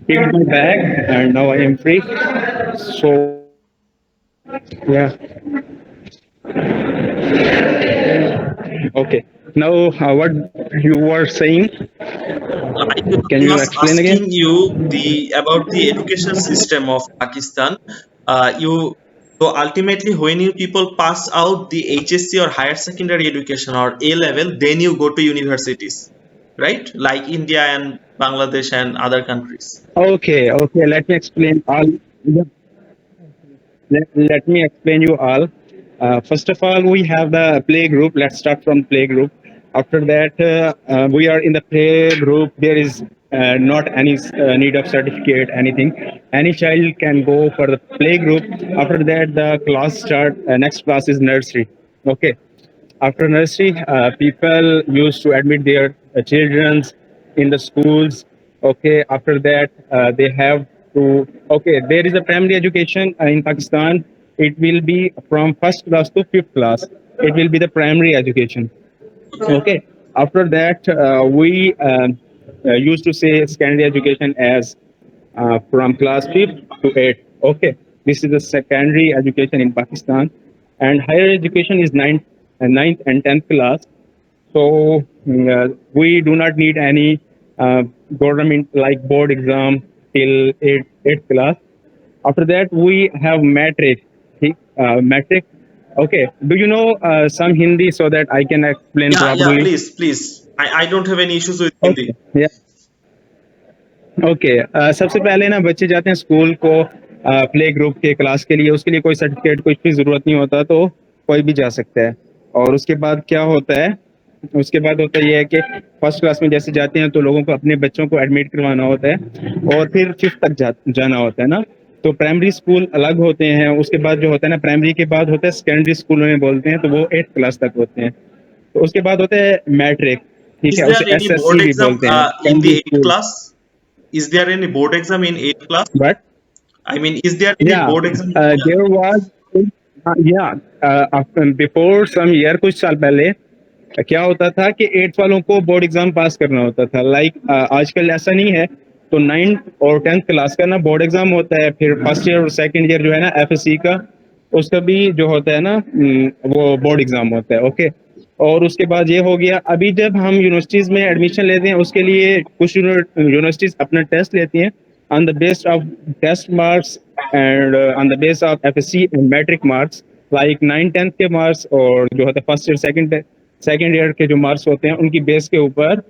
Speaker 3: picked my bag and now I am free. So, yeah. Okay. Now, what you were saying? Can
Speaker 1: I
Speaker 3: you
Speaker 1: was
Speaker 3: explain
Speaker 1: asking
Speaker 3: again?
Speaker 1: you about the education system of Pakistan. You So ultimately, when you people pass out the HSC or higher secondary education or A level, then you go to universities, right? Like India and Bangladesh and other countries.
Speaker 3: Okay, okay. Let me explain all. Let me explain you all. First of all, we have the play group. Let's start from play group. After that, we are in the play group. There is not any need of certificate, anything. Any child can go for the play group. After that, the class start. Next class is nursery. Okay. After nursery, people used to admit their children in the schools. Okay. After that, they have to. Okay, there is a primary education in Pakistan. It will be from first class to fifth class. It will be the primary education. Okay. After that, we used to say secondary education as from class 5th to 8th. Okay. This is the secondary education in Pakistan. And higher education is 9th and 10th class. So we do not need any government like board exam till 8th class. After that, we have matric. Matric. Okay. Do you know some Hindi so that I can explain
Speaker 1: Yeah,
Speaker 3: properly?
Speaker 1: please. I don't have any issues with Hindi.
Speaker 3: Okay. Yeah. Okay सबसे पहले ना बच्चे जाते हैं school को play group के class के लिए उसके लिए कोई सर्टिफिकेट कुछ भी जरूरत नहीं होता तो कोई भी जा सकता है और उसके बाद क्या होता है उसके बाद होता है ये है कि फर्स्ट क्लास में जैसे जाते हैं तो लोगों को अपने बच्चों को एडमिट करवाना होता है और फिर फिफ्थ तक जाना होता है ना तो प्राइमरी स्कूल अलग होते हैं उसके बाद जो होता है ना प्राइमरी के बाद होता है सेकेंडरी स्कूल में बोलते हैं तो वो 8th क्लास तक होते हैं तो उसके बाद होता है मैट्रिक ठीक
Speaker 1: Is
Speaker 3: है
Speaker 1: there
Speaker 3: उसे
Speaker 1: any board
Speaker 3: एसएससी भी
Speaker 1: exam
Speaker 3: बोलते हैं
Speaker 1: in the
Speaker 3: secondary
Speaker 1: 8th
Speaker 3: school
Speaker 1: class? Is there any board exam in 8th class?
Speaker 3: but
Speaker 1: I mean, is there any
Speaker 3: yeah
Speaker 1: board exam? in
Speaker 3: there was before some year कुछ साल पहले क्या होता था कि 8th वालों को बोर्ड एग्जाम पास करना होता था लाइक आजकल ऐसा नहीं है तो 9th और 10th क्लास का ना बोर्ड एग्जाम होता है फिर फर्स्ट ईयर और सेकंड ईयर जो है ना एफएससी का उसका भी जो होता है ना वो बोर्ड एग्जाम होता है ओके और उसके बाद ये हो गया अभी जब हम यूनिवर्सिटीज में एडमिशन लेते हैं उसके लिए कुछ यूनिवर्सिटीज अपना टेस्ट लेती हैं on the base of test marks and on the base of FSC and metric marks like 9th-10th के marks और जो होता है फर्स्ट ईयर सेकंड ईयर के जो मार्क्स होते हैं उनकी बेस के ऊपर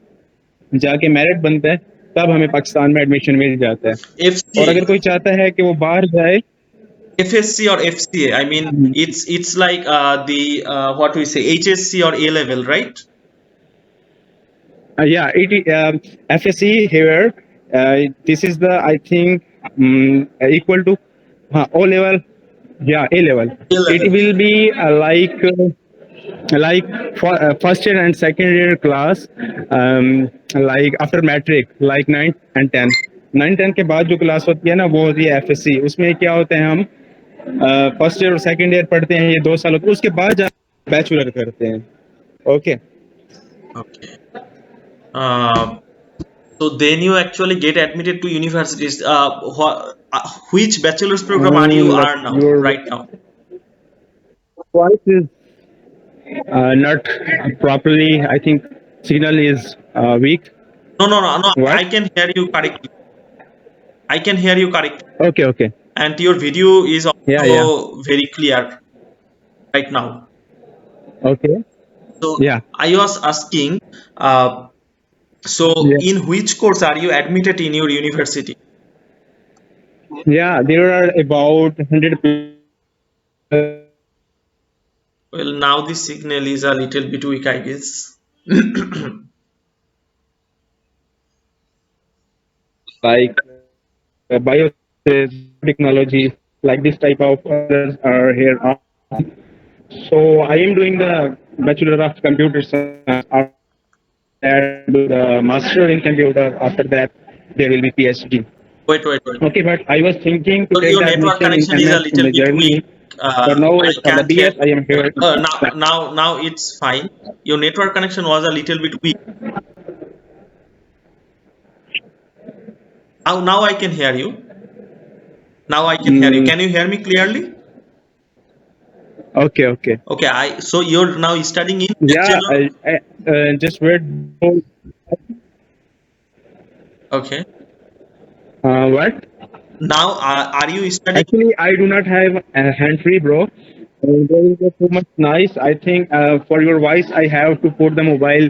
Speaker 3: जाके मेरिट बनता है तब हमें पाकिस्तान में एडमिशन मिल जाता है और अगर
Speaker 1: FCA,
Speaker 3: कोई चाहता है कि वो बाहर जाए
Speaker 1: FSC or FCA? I mean, it's like the what we say HSC or A level, right?
Speaker 3: yeah FSC here this is the I think equal to O level yeah A level
Speaker 1: A
Speaker 3: it
Speaker 1: level.
Speaker 3: will be like for, first year and second year class like after matric like 9th and 10th के बाद जो class होती है ना वो होती है FSc उसमें क्या होते हैं हम फर्स्ट ईयर और सेकंड ईयर पढ़ते हैं ये 2 साल होते हैं उसके बाद बैचलर करते हैं okay
Speaker 1: Okay. So then you actually get admitted to universities. Which bachelor's program are you are now, right now?
Speaker 3: voice is not properly I think signal is weak
Speaker 1: No.
Speaker 3: What?
Speaker 1: I can hear you correctly. I can hear you correctly,
Speaker 3: okay
Speaker 1: and your video is also
Speaker 3: Yeah.
Speaker 1: very clear right now.
Speaker 3: okay
Speaker 1: So
Speaker 3: Yeah.
Speaker 1: I was asking, so
Speaker 3: Yeah.
Speaker 1: in which course are you admitted in your university?
Speaker 3: yeah there are about 100
Speaker 1: Well, now the signal is a little bit weak, I guess.
Speaker 3: like biotechnology, like this type of others are here. So I am doing the Bachelor of Computer Science. After that, do the Master in Computer. After that, there will be PhD.
Speaker 1: Wait.
Speaker 3: Okay, but I was thinking to
Speaker 1: So
Speaker 3: take
Speaker 1: your
Speaker 3: the
Speaker 1: network
Speaker 3: admission
Speaker 1: connection
Speaker 3: in
Speaker 1: is a
Speaker 3: MS in
Speaker 1: little
Speaker 3: the
Speaker 1: bit
Speaker 3: journey.
Speaker 1: weak.
Speaker 3: But now
Speaker 1: I
Speaker 3: for the
Speaker 1: can't hear.
Speaker 3: BS, I am here.
Speaker 1: Now it's fine. Your network connection was a little bit weak. Now I can hear you. Now I can hear you. Can you hear me clearly?
Speaker 3: Okay.
Speaker 1: Okay. So you're now studying in
Speaker 3: Yeah,
Speaker 1: Bachelor.
Speaker 3: I just read.
Speaker 1: Okay.
Speaker 3: What?
Speaker 1: Now, are you studying?
Speaker 3: Actually, I do not have a hand free, bro. There is too much noise. I think for your voice, I have to put the mobile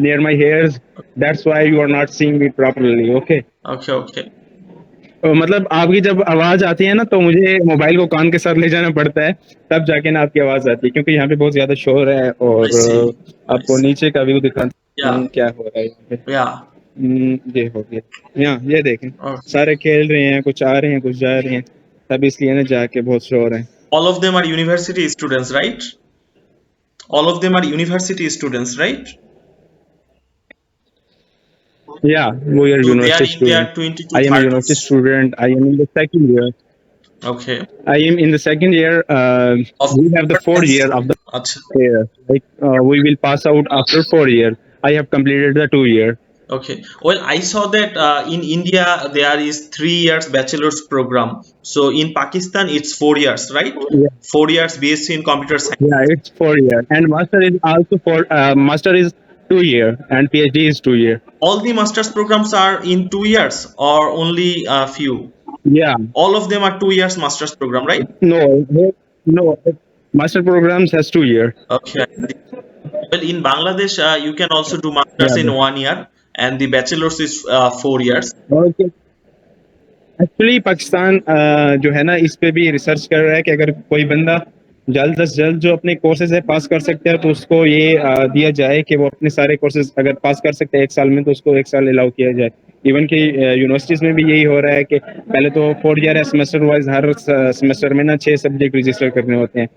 Speaker 3: near my ears. That's why you are not seeing me properly. Okay.
Speaker 1: Okay, okay.
Speaker 3: तो मतलब आपकी जब आवाज आती है ना तो मुझे मोबाइल को कान के साथ ले जाना पड़ता है, तब जाके ना आपकी आवाज आती है, क्योंकि यहाँ पे बहुत ज्यादा शोर है और
Speaker 1: I see.
Speaker 3: आपको नीचे का व्यू दिखाता
Speaker 1: Yeah,
Speaker 3: हूँ क्या हो रहा है यहाँ पे।
Speaker 1: yeah.
Speaker 3: ये हो गया, यहाँ ये देखें,
Speaker 1: Okay.
Speaker 3: सारे खेल रहे हैं, कुछ आ रहे हैं कुछ जा रहे हैं, तब इसलिए ना जाके बहुत शोर है।
Speaker 1: All of them are university students, right? All of them are university students, right?
Speaker 3: Yeah, we are
Speaker 1: So they are
Speaker 3: university
Speaker 1: in their
Speaker 3: student.
Speaker 1: 20 to
Speaker 3: I am a
Speaker 1: 30s.
Speaker 3: university student. I am in the second year.
Speaker 1: Okay.
Speaker 3: I am in the second year.
Speaker 1: Of
Speaker 3: We have the 4th year of the
Speaker 1: Acha.
Speaker 3: year. Like we will pass out after 4 years. I have completed the 2 year.
Speaker 1: Okay. Well, I saw that in India there is 3 years bachelor's program. So in Pakistan it's 4 years, right?
Speaker 3: Yeah,
Speaker 1: 4 years BSc in computer science.
Speaker 3: yeah, it's 4 year, and master is also master is 2 year, and PhD is 2 year.
Speaker 1: All the master's programs are in 2 years or only a few?
Speaker 3: Yeah,
Speaker 1: All of them are 2 years master's program, right?
Speaker 3: no, master programs has 2 year.
Speaker 1: Okay. Well, in Bangladesh, you can also do masters
Speaker 3: Yeah,
Speaker 1: in 1 year, and the bachelor's is 4 years.
Speaker 3: okay. Actually Pakistan जो है ना इस पे भी research कर रहा है कि अगर कोई बंदा जल्द से जल्द जो अपने कोर्सेज है पास कर सकता है तो उसको ये दिया जाए कि वो अपने सारे कोर्सेज अगर पास कर सकते हैं 1 साल में तो उसको 1 साल अलाउ किया जाए। इवन कि यूनिवर्सिटीज में भी यही हो रहा है कि पहले तो 4 ईयर है, सेमेस्टर वाइज हर सेमेस्टर में ना 6 सब्जेक्ट रजिस्टर करने होते हैं।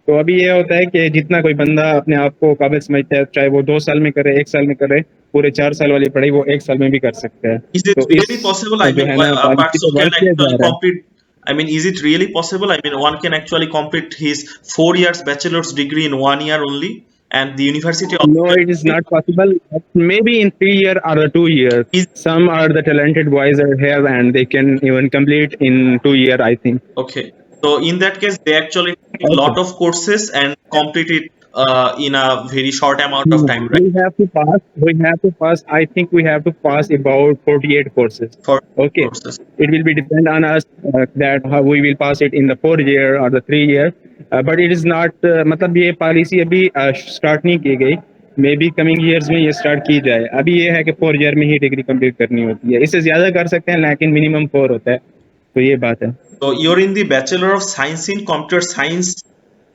Speaker 3: तो अभी ये होता है कि जितना कोई बंदा अपने आप को काबिल समझता है, चाहे वो 2 साल में करे 1 साल में करे, पूरे 4 साल वाली पढ़ाई वो 1 साल में भी कर सकता है।
Speaker 1: Is it
Speaker 3: तो
Speaker 1: really possible? I
Speaker 3: जो
Speaker 1: mean,
Speaker 3: है ना
Speaker 1: a
Speaker 3: पॉलिसी
Speaker 1: person
Speaker 3: पे
Speaker 1: can
Speaker 3: वर्क किया जा
Speaker 1: actually
Speaker 3: रहा है।
Speaker 1: complete. I mean, is it really possible? I mean, one can actually complete his 4 years bachelor's degree in 1 year only, and the university also
Speaker 3: No, it is not possible. Maybe in 3 year or 2 years.
Speaker 1: is
Speaker 3: Some are the talented boys are here and they can even complete in 2 year, I think.
Speaker 1: okay. So in that case, they actually take a lot of courses and complete it in a very short amount of time, right?
Speaker 3: We have to pass. We have to pass. I think we have to pass about 48 courses.
Speaker 1: For
Speaker 3: Okay.
Speaker 1: courses.
Speaker 3: It will be depend on us that how we will pass it in the 4 year or the 3 year. But it is not. मतलब ये policy अभी start नहीं की गई। May be coming years में ये start की जाए। अभी ये है कि 4 ईयर में ही डिग्री कंप्लीट करनी होती है। इससे ज्यादा कर सकते हैं लेकिन मिनिमम 4 होता है। तो ये बात है।
Speaker 1: So you're in the Bachelor of Science in Computer Science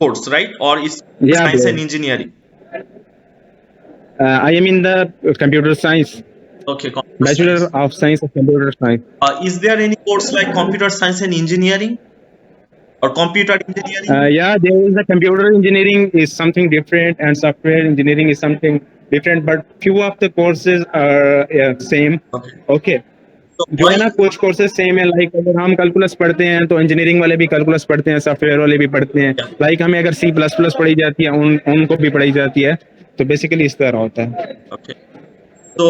Speaker 1: course, right? Or is
Speaker 3: Yeah,
Speaker 1: Science
Speaker 3: bro.
Speaker 1: and Engineering?
Speaker 3: I am in the computer science,
Speaker 1: Okay, computer
Speaker 3: Bachelor
Speaker 1: science.
Speaker 3: of Science of Computer Science.
Speaker 1: Is there any course like Computer Science and Engineering or Computer Engineering?
Speaker 3: Yeah, there is a computer engineering is something different and software engineering is something different, but few of the courses are same.
Speaker 1: Okay.
Speaker 3: Okay.
Speaker 1: So
Speaker 3: जो है
Speaker 1: why?
Speaker 3: ना कुछ courses same है, like अगर हम calculus पढ़ते हैं तो इंजीनियरिंग वाले भी कैलकुलस पढ़ते हैं, सॉफ्टवेयर वाले भी पढ़ते हैं।
Speaker 1: Yeah.
Speaker 3: लाइक हमें अगर C++ पढ़ी जाती है उनको भी पढ़ाई जाती है, तो बेसिकली इस तरह होता है।
Speaker 1: Okay. So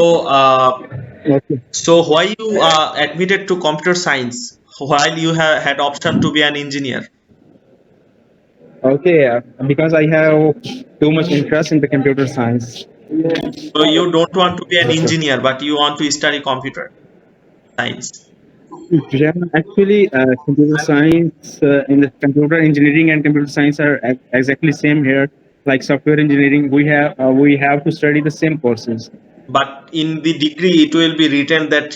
Speaker 3: Okay.
Speaker 1: so why you admitted to computer science while you had option to be an engineer?
Speaker 3: Okay, because I have too much interest in the computer science.
Speaker 1: So you don't want to be an engineer, but you want to study computer science.
Speaker 3: Yeah, actually, computer science in the computer engineering and computer science are exactly same here. Like software engineering, we have to study the same courses.
Speaker 1: But in the degree, it will be written that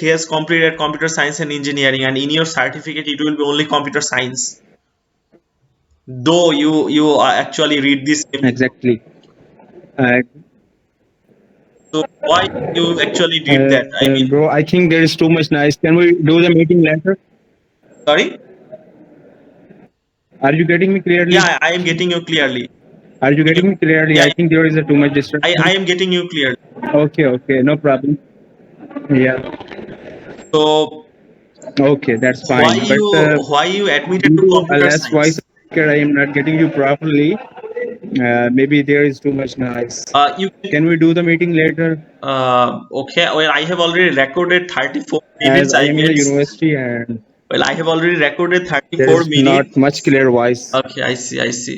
Speaker 1: he has completed computer science and engineering, and in your certificate, it will be only computer science. Though you actually read this.
Speaker 3: Exactly.
Speaker 1: So why you actually did that? I mean,
Speaker 3: Bro, I think there is too much noise. Can we do the meeting later?
Speaker 1: sorry.
Speaker 3: Are you getting me clearly?
Speaker 1: Yeah, I am getting you clearly.
Speaker 3: Are you getting me clearly?
Speaker 1: Yeah.
Speaker 3: I think there is a too much distraction.
Speaker 1: I am getting you clearly.
Speaker 3: Okay, no problem. Yeah.
Speaker 1: So
Speaker 3: Okay, that's fine.
Speaker 1: why you admitted to
Speaker 3: due to a
Speaker 1: computer
Speaker 3: less voice,
Speaker 1: science?
Speaker 3: I am not getting you properly. Maybe there is too much noise.
Speaker 1: You
Speaker 3: Can we do the meeting later?
Speaker 1: Okay. Well, I have already recorded 34
Speaker 3: As
Speaker 1: minutes.
Speaker 3: I am in the
Speaker 1: guess.
Speaker 3: university and
Speaker 1: Well, I have already recorded
Speaker 3: there
Speaker 1: 34
Speaker 3: is
Speaker 1: minutes.
Speaker 3: not much clear voice.
Speaker 1: Okay, I see.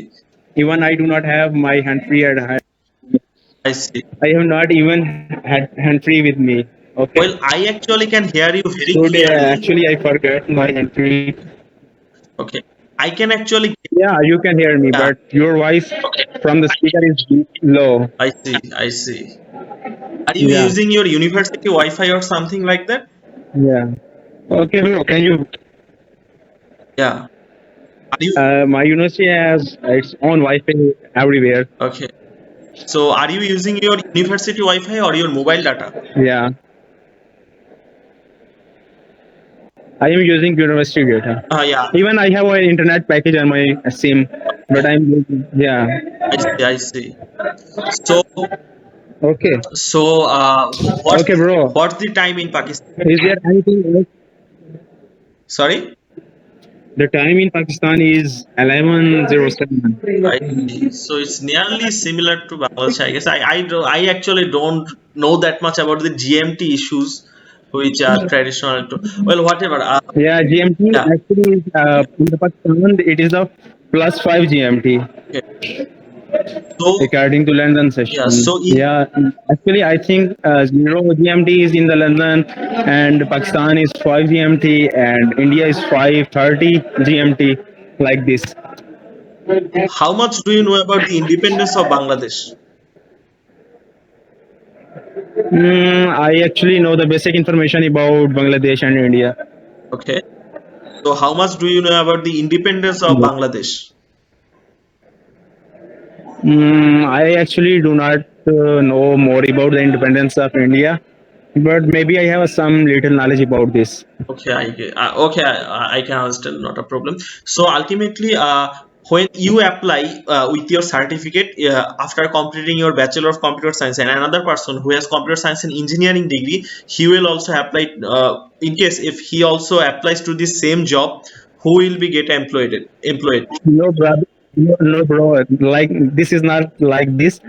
Speaker 3: Even I do not have my hand free at hand.
Speaker 1: I see.
Speaker 3: I have not even had hand free with me. Okay.
Speaker 1: Well, I actually can hear you very
Speaker 3: So
Speaker 1: clearly.
Speaker 3: actually, I forgot my entry.
Speaker 1: Okay, I can actually.
Speaker 3: Yeah, you can hear me,
Speaker 1: Yeah.
Speaker 3: but your voice from the speaker is low.
Speaker 1: I see. I see. Are you
Speaker 3: Yeah.
Speaker 1: using your university Wi-Fi or something like that?
Speaker 3: Yeah. Okay, bro. Can you?
Speaker 1: Yeah. Are you
Speaker 3: My university has its own Wi-Fi everywhere.
Speaker 1: okay? So, are you using your university Wi-Fi or your mobile data?
Speaker 3: Yeah. I am using university data.
Speaker 1: Yeah.
Speaker 3: Even I have an internet package on my SIM, but I'm using, yeah.
Speaker 1: I see. I see. So,
Speaker 3: Okay.
Speaker 1: what's
Speaker 3: Okay, bro.
Speaker 1: what's the time in Pakistan?
Speaker 3: Is there anything else?
Speaker 1: Sorry.
Speaker 3: The time in Pakistan is 11:07.
Speaker 1: I see. So it's nearly similar to Bangladesh, I guess. I actually don't know that much about the GMT issues, which are traditional. Well, whatever.
Speaker 3: Yeah, GMT
Speaker 1: Yeah.
Speaker 3: actually is in the Pakistan it is the +5 GMT
Speaker 1: Okay. So
Speaker 3: according to London session.
Speaker 1: yeah. So
Speaker 3: Actually I think 0 GMT is in the London and Pakistan is 5 GMT and India is 5:30 GMT like this.
Speaker 1: how much do you know about the independence of Bangladesh?
Speaker 3: I actually know the basic information about Bangladesh and India.
Speaker 1: Okay. So how much do you know about the independence of Bangladesh?
Speaker 3: I actually do not know more about the independence of India, but maybe I have some little knowledge about this.
Speaker 1: Okay, I can understand, not a problem. So ultimately, when you apply with your certificate after completing your Bachelor of Computer Science, and another person who has Computer Science and Engineering degree, he will also apply. In case if he also applies to the same job, who will be get employed?
Speaker 3: No, brother. No, bro. Like this is not like this.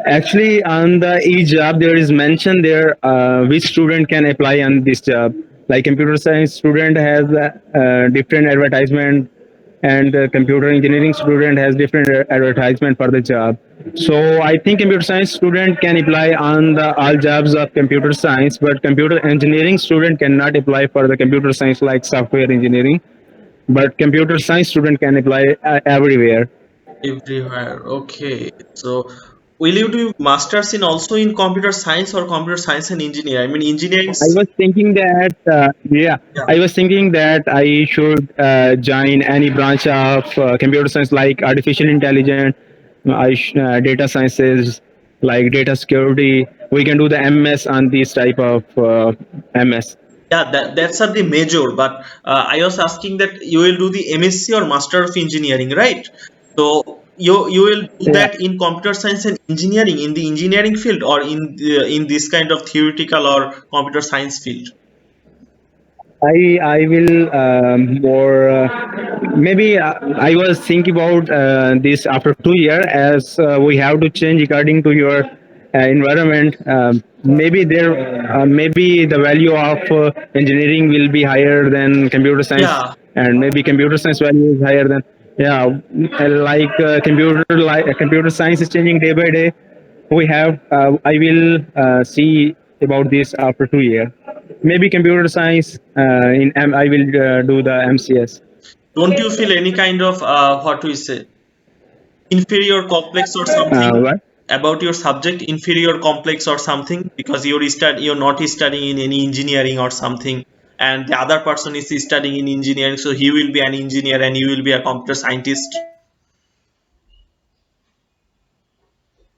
Speaker 3: Actually, on the each job there is mentioned there which student can apply on this job. Like computer science student has different advertisement, and computer engineering student has different advertisement for the job. So I think computer science student can apply on the all jobs of computer science, but computer engineering student cannot apply for the computer science like software engineering. But computer science student can apply everywhere.
Speaker 1: Everywhere. Okay. So will you do masters in also in computer science or computer science and engineering? I mean engineering.
Speaker 3: I was thinking that, I was thinking that I should join any branch of computer science like artificial intelligence, data sciences, like data security. We can do the MS on this type of MS.
Speaker 1: Yeah, that's are the major, but I was asking that you will do the MSc or Master of Engineering, right? So you will do that in computer science and engineering in the engineering field, or in this kind of theoretical or computer science field?
Speaker 3: I will more maybe I was thinking about this after 2 years, as we have to change according to your environment. Maybe the value of engineering will be higher than computer science.
Speaker 1: Yeah.
Speaker 3: And maybe computer science value is higher than computer science is changing day by day. We have I will see about this after 2 years. Maybe computer science I will do the MCS.
Speaker 1: Don't you feel any kind of what we say inferior complex or something
Speaker 3: What?
Speaker 1: about your subject, inferior complex or something, because you're not studying in any engineering or something, and the other person is studying in engineering, so he will be an engineer and you will be a computer scientist?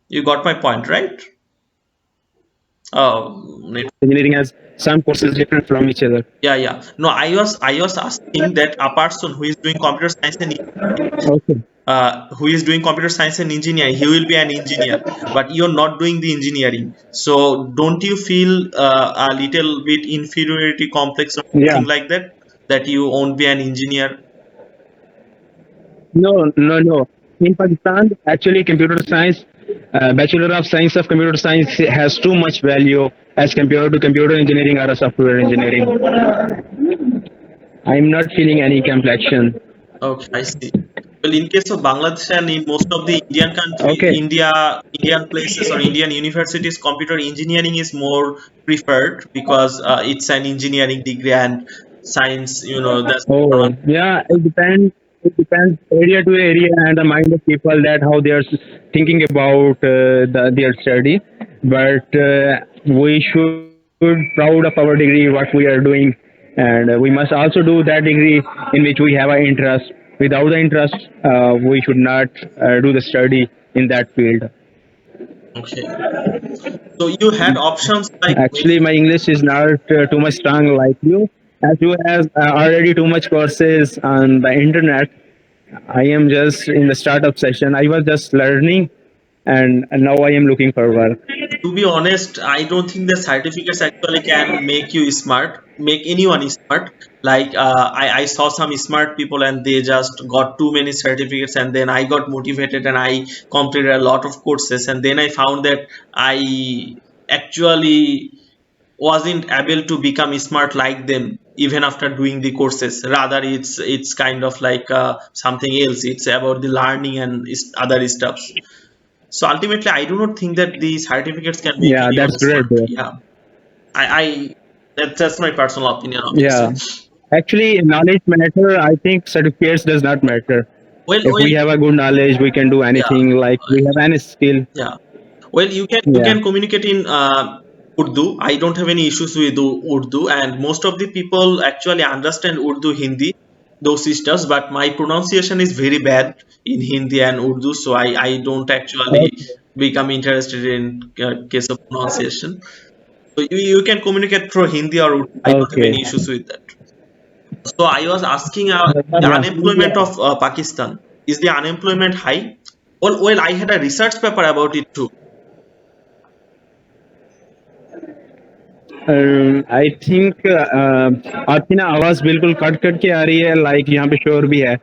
Speaker 1: You got my point, right?
Speaker 3: Engineering has some courses different from each other.
Speaker 1: Yeah. No, I was asking that a person who is doing computer science and
Speaker 3: Okay.
Speaker 1: who is doing computer science and engineering, he will be an engineer, but you're not doing the engineering. So don't you feel a little bit inferiority complex or something like that you won't be an engineer?
Speaker 3: No. In Pakistan, actually, computer science, Bachelor of Science of Computer Science has too much value as compared to computer engineering or software engineering. I'm not feeling any complexion.
Speaker 1: Okay, I see. Well, in case of Bangladesh and in most of the Indian country,
Speaker 3: Okay.
Speaker 1: Indian places or Indian universities, computer engineering is more preferred because it's an engineering degree and science, that's
Speaker 3: Oh, yeah, it depends. It depends area to area and the mind of people that how they are thinking about their study. But we should proud of our degree, what we are doing, and we must also do that degree in which we have an interest. Without the interest, we should not do the study in that field.
Speaker 1: Okay. So you had options like
Speaker 3: Actually, my English is not too much strong like you. As you have already too much courses on the internet, I am just in the startup session. I was just learning, and now I am looking for work.
Speaker 1: to be honest, I don't think the certificates actually can make you smart, make anyone smart. Like I saw some smart people and they just got too many certificates, and then I got motivated and I completed a lot of courses, and then I found that I actually wasn't able to become smart like them even after doing the courses. Rather, it's kind of like something else. It's about the learning and other stuffs. So ultimately, I do not think that the certificates can make
Speaker 3: Yeah,
Speaker 1: anyone
Speaker 3: that's great,
Speaker 1: smart.
Speaker 3: bro.
Speaker 1: Yeah, I that's my personal opinion, obviously.
Speaker 3: Yeah, actually, knowledge matter. I think certificates does not matter.
Speaker 1: Well,
Speaker 3: If we have a good knowledge, we can do anything. Like we have any skill.
Speaker 1: yeah. Well, you
Speaker 3: Yeah.
Speaker 1: can communicate in Urdu. I don't have any issues with Urdu, and most of the people actually understand Urdu, Hindi, those stuffs. But my pronunciation is very bad in Hindi and Urdu, so I don't actually become interested in case of pronunciation. So you can communicate through Hindi or Urdu. I don't have
Speaker 3: Okay.
Speaker 1: any issues with that. So I was asking the
Speaker 3: Yeah.
Speaker 1: unemployment of Pakistan. Is the unemployment high? Well, I had a research paper about it too.
Speaker 3: I think आपकी ना आवाज बिल्कुल cut cut के आ रही है, like यहाँ पे शोर भी है,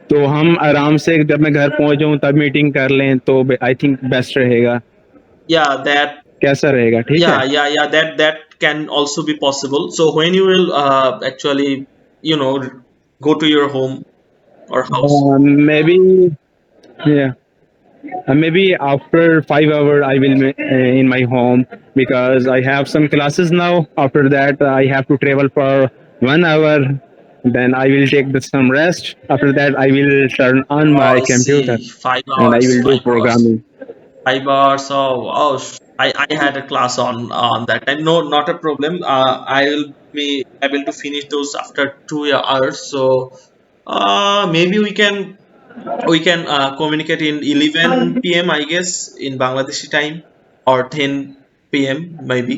Speaker 3: तो हम आराम से जब मैं घर पहुंच जाऊँ तब मीटिंग कर लें तो आई थिंक बेस्ट रहेगा.
Speaker 1: Yeah, that
Speaker 3: कैसा रहेगा? ठीक है.
Speaker 1: yeah, that can also be possible. So when you will actually go to your home or house?
Speaker 3: Maybe, yeah. Maybe after 5 hours I will be in my home because I have some classes now. After that I have to travel for 1 hour. Then I will take some rest. After that I will turn on my
Speaker 1: I
Speaker 3: computer
Speaker 1: see. 5
Speaker 3: and I
Speaker 1: hours.
Speaker 3: will do
Speaker 1: 5 hours.
Speaker 3: programming.
Speaker 1: 5 hours. Oh, I had a class on that time. No, not a problem. I will be able to finish those after 2 hours. So maybe we can communicate in 11 p.m. I guess in Bangladeshi time, or 10 p.m. maybe.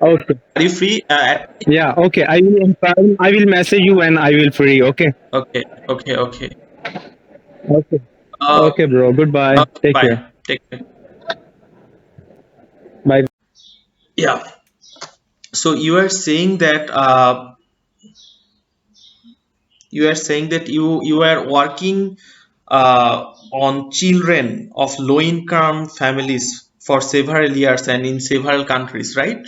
Speaker 3: Okay.
Speaker 1: Are you free at?
Speaker 3: Yeah. Okay. I will message you when I will free. Okay.
Speaker 1: Okay.
Speaker 3: Okay.
Speaker 1: Uh,
Speaker 3: Okay, bro. Goodbye. Take
Speaker 1: bye.
Speaker 3: care.
Speaker 1: Take care.
Speaker 3: Bye.
Speaker 1: Yeah. So you are saying that you are working on children of low income families for several years and in several countries, right?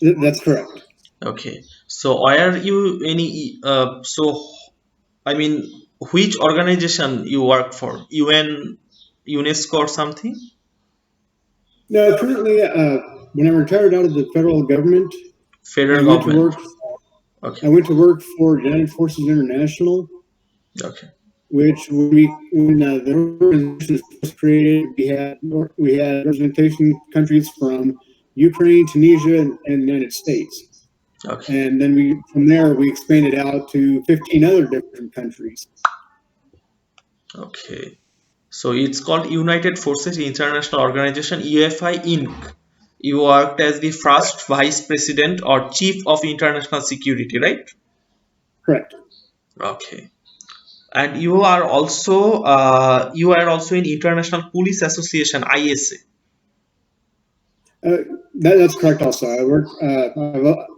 Speaker 5: That's correct.
Speaker 1: Okay. So why are you so I mean, which organization you work for? UN, UNESCO or something?
Speaker 5: No, currently, when I retired out of the federal government,
Speaker 1: Federal
Speaker 5: I went to
Speaker 1: government.
Speaker 5: work.
Speaker 1: Okay.
Speaker 5: I went to work for United Forces International,
Speaker 1: Okay.
Speaker 5: which when the organization was created, we had representation countries from Ukraine, Tunisia, and the United States.
Speaker 1: Okay.
Speaker 5: And then from there we expanded out to 15 other different countries.
Speaker 1: Okay. So it's called United Forces International Organization, UFI Inc. You worked as the first vice president or chief of international security, right?
Speaker 5: Correct.
Speaker 1: Okay. And you are also in International Police Association IAC.
Speaker 5: That's correct. Also, I work.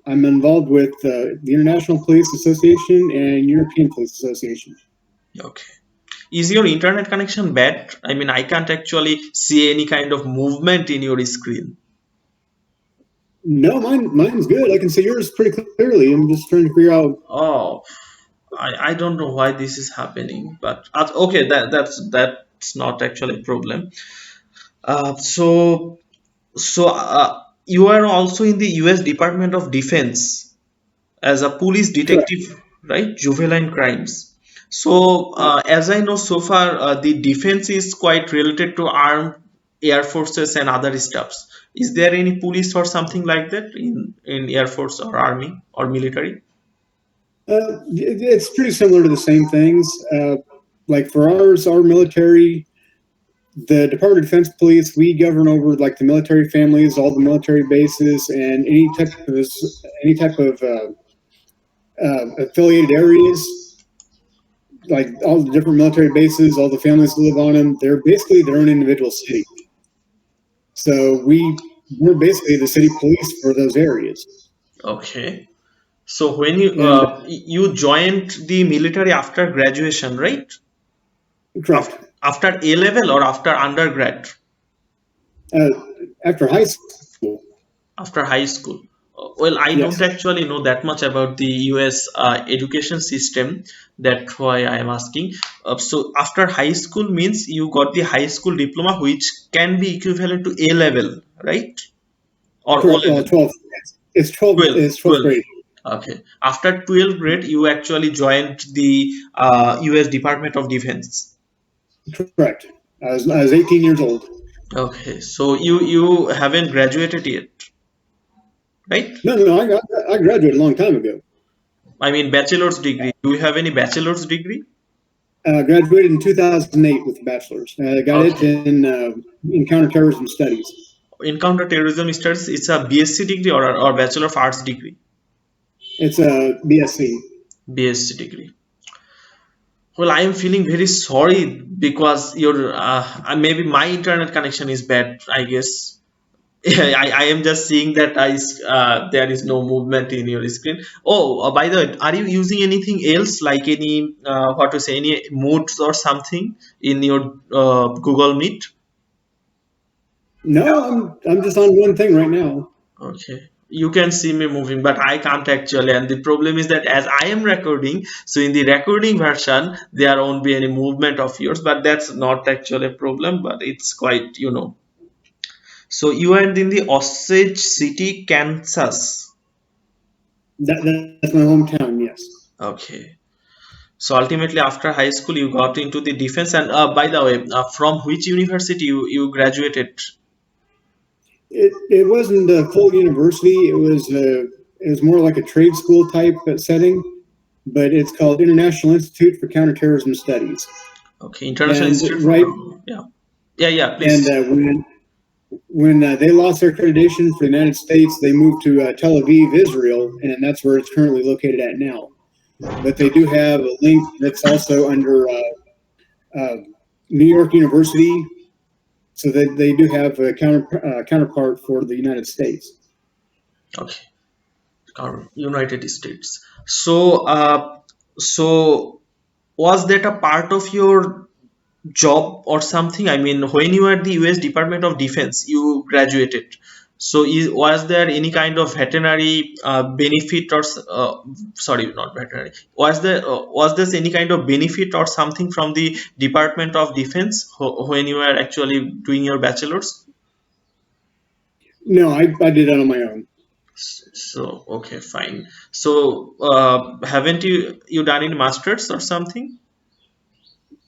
Speaker 5: I'm involved with the International Police Association and European Police Association.
Speaker 1: Okay. Is your internet connection bad? I mean, I can't actually see any kind of movement in your screen.
Speaker 5: No, mine's good. I can see yours pretty clearly. I'm just trying to figure out.
Speaker 1: Oh, I don't know why this is happening, but okay, that's not actually a problem. So you are also in the U.S. Department of Defense as a police
Speaker 5: Correct.
Speaker 1: detective, right? Juvenile crimes. So, as I know so far, the defense is quite related to armed air forces and other stuffs. Is there any police or something like that in air force or army or military?
Speaker 5: It's pretty similar to the same things. Like for our military, the Department of Defense Police, we govern over like the military families, all the military bases, and any type of affiliated areas, like all the different military bases, all the families that live on them. They're basically their own individual city. So we're basically the city police for those areas.
Speaker 1: Okay. So when you
Speaker 5: And
Speaker 1: you joined the military after graduation, right?
Speaker 5: correct.
Speaker 1: After A level or after undergrad?
Speaker 5: After high school.
Speaker 1: After high school. Well, I
Speaker 5: Yes.
Speaker 1: don't actually know that much about the US education system. That's why I am asking. So after high school means you got the high school diploma, which can be equivalent to A level, right? Or O
Speaker 5: Correct.
Speaker 1: level?
Speaker 5: 12th. It's 12.
Speaker 1: 12.
Speaker 5: It's 12th grade.
Speaker 1: Okay. After 12th grade, you actually joined the US Department of Defense.
Speaker 5: Correct. I was 18 years old.
Speaker 1: Okay. So you haven't graduated yet, right?
Speaker 5: No. I graduated a long time ago.
Speaker 1: I mean, bachelor's degree. Do you have any bachelor's degree?
Speaker 5: Graduated in 2008 with a bachelor's. I got it in counterterrorism studies.
Speaker 1: In counterterrorism studies, it's a BSc degree or Bachelor of Arts degree?
Speaker 5: It's a BSc.
Speaker 1: BSc degree. Well, I am feeling very sorry because your maybe my internet connection is bad, I guess. I am just seeing that there is no movement in your screen. Oh, by the way, are you using anything else like any any modes or something in your Google Meet?
Speaker 5: No, I'm just on one thing right now.
Speaker 1: Okay. You can see me moving, but I can't actually. And the problem is that as I am recording, so in the recording version, there won't be any movement of yours, but that's not actually a problem, but it's quite, So you are in the Osage City, Kansas.
Speaker 5: That's my hometown, yes.
Speaker 1: Okay. So ultimately, after high school, you got into the defense. And by the way, from which university you graduated?
Speaker 5: It wasn't a full university. It was more like a trade school type setting, but it's called International Institute for Counterterrorism Studies.
Speaker 1: Okay, International
Speaker 5: And,
Speaker 1: Institute.
Speaker 5: right.
Speaker 1: Yeah. Please.
Speaker 5: And when they lost their accreditation for the United States, they moved to Tel Aviv, Israel, and that's where it's currently located at now. But they do have a link that's also under New York University. So they do have a counterpart for the United States.
Speaker 1: Okay, United States. So, was that a part of your job or something? I mean, when you were at the US Department of Defense, you graduated. So, was there any kind of veterinary benefit or sorry, not veterinary? Was there any kind of benefit or something from the Department of Defense when you were actually doing your bachelor's?
Speaker 5: No, I did that on my own.
Speaker 1: So okay, fine. So haven't you done any masters or something?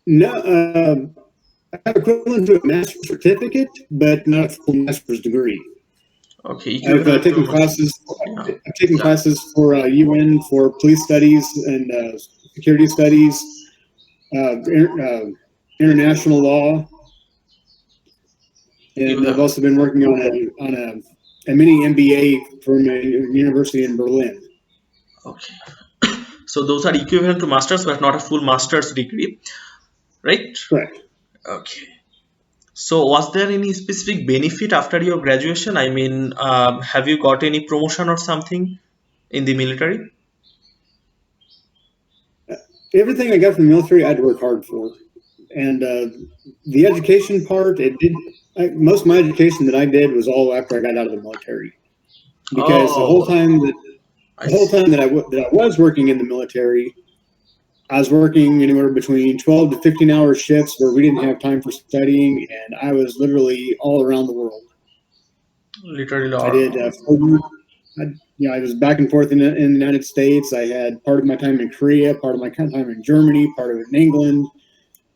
Speaker 5: No, I have equivalent to a master's certificate, but not a full master's degree.
Speaker 1: Okay,
Speaker 5: I've taken classes. I've taken classes for UN for police studies and security studies, international law, and I've also been working on a mini MBA from a university in Berlin.
Speaker 1: Okay, so those are equivalent to masters, but not a full master's degree, right?
Speaker 5: Correct.
Speaker 1: Okay. So was there any specific benefit after your graduation? I mean, have you got any promotion or something in the military?
Speaker 5: Everything I got from the military, I had to work hard for, and the education part, most of my education that I did was all after I got out of the military, because the whole time that I was working in the military, I was working anywhere between 12 to 15-hour shifts where we didn't have time for studying, and I was literally all around the world.
Speaker 1: Literally,
Speaker 5: I did. I was back and forth in the United States. I had part of my time in Korea, part of my time in Germany, part of it in England.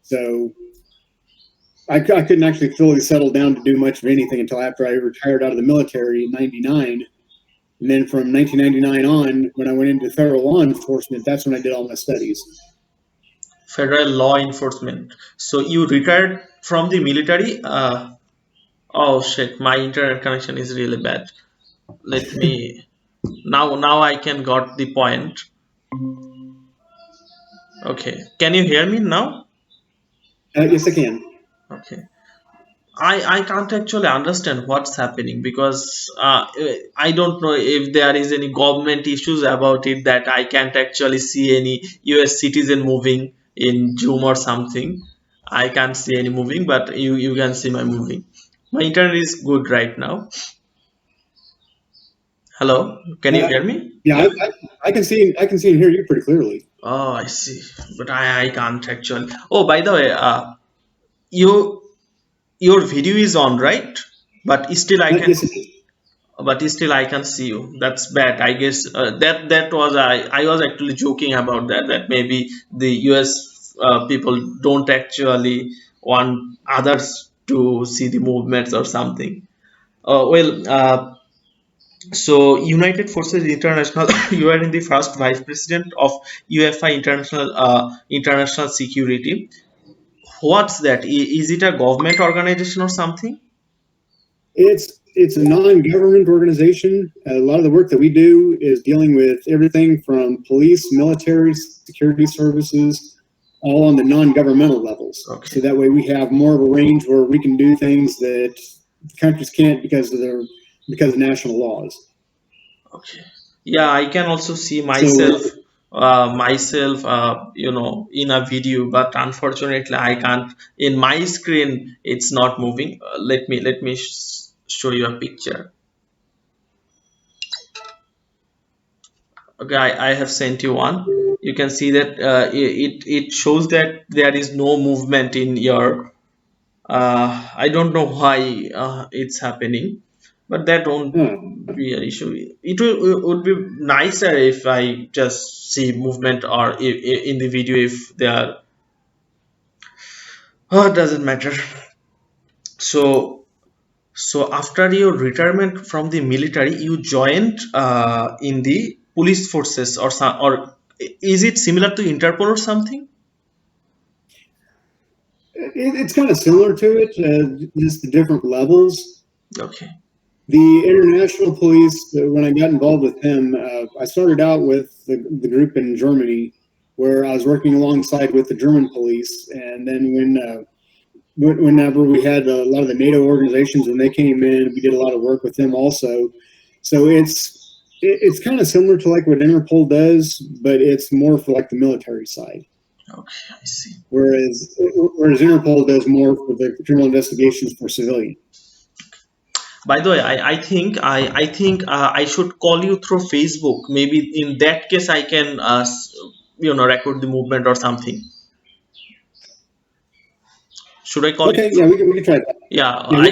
Speaker 5: So I couldn't actually fully settle down to do much of anything until after I retired out of the military in '99. And then from 1999 on, when I went into federal law enforcement, that's when I did all my studies.
Speaker 1: Federal law enforcement. So you retired from the military. Oh shit, my internet connection is really bad. Let me now I can got the point. Okay, can you hear me now?
Speaker 5: Yes, I can.
Speaker 1: Okay. I can't actually understand what's happening because I don't know if there is any government issues about it that I can't actually see any US citizen moving in Zoom or something. I can't see any moving, but you can see my moving. My internet is good right now. Hello, can you hear me?
Speaker 5: Yeah, I can see and hear you pretty clearly.
Speaker 1: Oh, I see, but I can't actually. Oh, by the way, your video is on, right? But still I can.
Speaker 5: Yes, it is.
Speaker 1: But still I can see you. That's bad, I guess. That was I was actually joking about that maybe the US people don't actually want others to see the movements or something. So United Forces International, you are in the first vice president of UFI International Security. What's that? Is it a government organization or something?
Speaker 5: It's a non-government organization. A lot of the work that we do is dealing with everything from police, military, security services, all on the non-governmental levels.
Speaker 1: Okay.
Speaker 5: So that way we have more of a range where we can do things that countries can't because of national laws.
Speaker 1: Okay. Yeah, I can also see myself in a video, but unfortunately I can't. In my screen it's not moving. Let me show you a picture. Okay, I have sent you one. You can see that it shows that there is no movement in your I don't know why it's happening, but that won't be an issue. It would be nicer if I just see movement or in the video if they are. Oh, it doesn't matter. So after your retirement from the military, you joined in the police forces or is it similar to Interpol or something?
Speaker 5: It's kind of similar to it, just the different levels.
Speaker 1: Okay.
Speaker 5: The international police, when I got involved with them, I started out with the group in Germany, where I was working alongside with the German police. And then whenever we had a lot of the NATO organizations, when they came in, we did a lot of work with them also. So it's kind of similar to like what Interpol does, but it's more for like the military side.
Speaker 1: Okay, I see.
Speaker 5: Whereas Interpol does more for the criminal investigations for civilian.
Speaker 1: By the way, I think I should call you through Facebook. Maybe in that case I can record the movement or something. Should I call
Speaker 5: Okay,
Speaker 1: you?
Speaker 5: yeah, we can try that.
Speaker 1: Yeah, I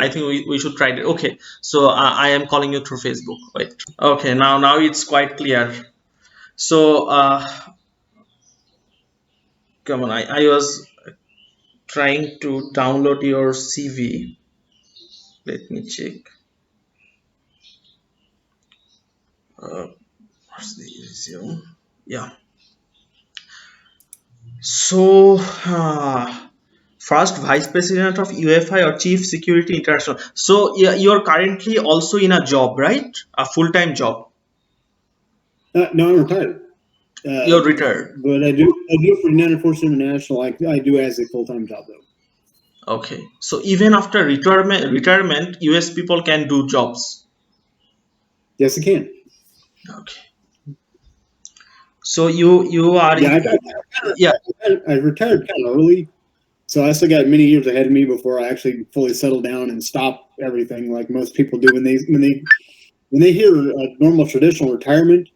Speaker 1: think we should try it. Okay, so I am calling you through Facebook. Wait. Okay, now it's quite clear. So come on, I was trying to download your CV. Let me check. What's the resume? Yeah. So first vice president of UFI or chief security international. So you're currently also in a job, right? A full-time job.
Speaker 5: No, I'm retired.
Speaker 1: You're retired.
Speaker 5: But I do for United Forces International. I do as a full-time job though.
Speaker 1: Okay. So even after retirement, US people can do jobs.
Speaker 5: Yes, I can.
Speaker 1: Okay. So you are.
Speaker 5: Yeah, I retired kind of early, so I still got many years ahead of me before I actually fully settle down and stop everything like most people do when they hear a normal traditional retirement.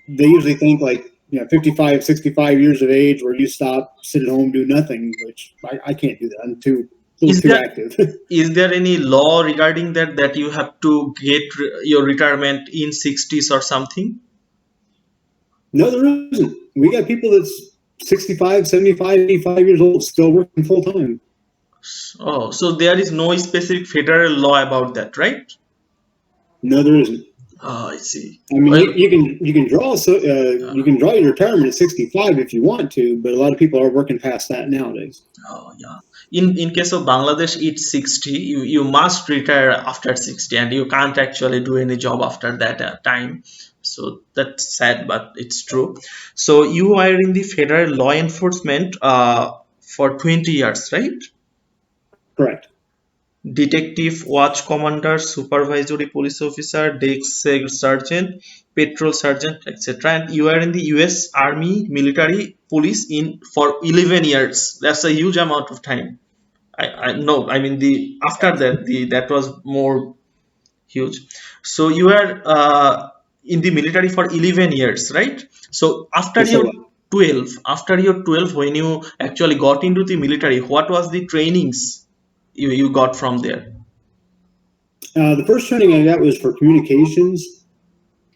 Speaker 5: They usually think like 55, 65 years of age where you stop, sit at home, do nothing, which I can't do that. I'm too active.
Speaker 1: Is there any law regarding that you have to get your retirement in 60s or something?
Speaker 5: No, there isn't. We got people that's 65, 75, 85 years old still working full time.
Speaker 1: Oh, so there is no specific federal law about that, right?
Speaker 5: No, there isn't.
Speaker 1: Oh, I see.
Speaker 5: I mean,
Speaker 1: Well,
Speaker 5: you can draw you can draw your retirement at 65 if you want to, but a lot of people are working past that nowadays.
Speaker 1: oh yeah. In case of Bangladesh, it's 60. You must retire after 60, and you can't actually do any job after that time. So that's sad, but it's true. So you are in the federal law enforcement for 20 years, right?
Speaker 5: Correct.
Speaker 1: Detective, watch commander, supervisory police officer, desk sergeant, patrol sergeant, etc. And you are in the US Army military police for 11 years. That's a huge amount of time. I know. I mean, after that that was more huge. So you are in the military for 11 years, right? So after
Speaker 5: Yes, sir.
Speaker 1: your 12, when you actually got into the military, what was the trainings you got from there?
Speaker 5: The first training I got was for communications,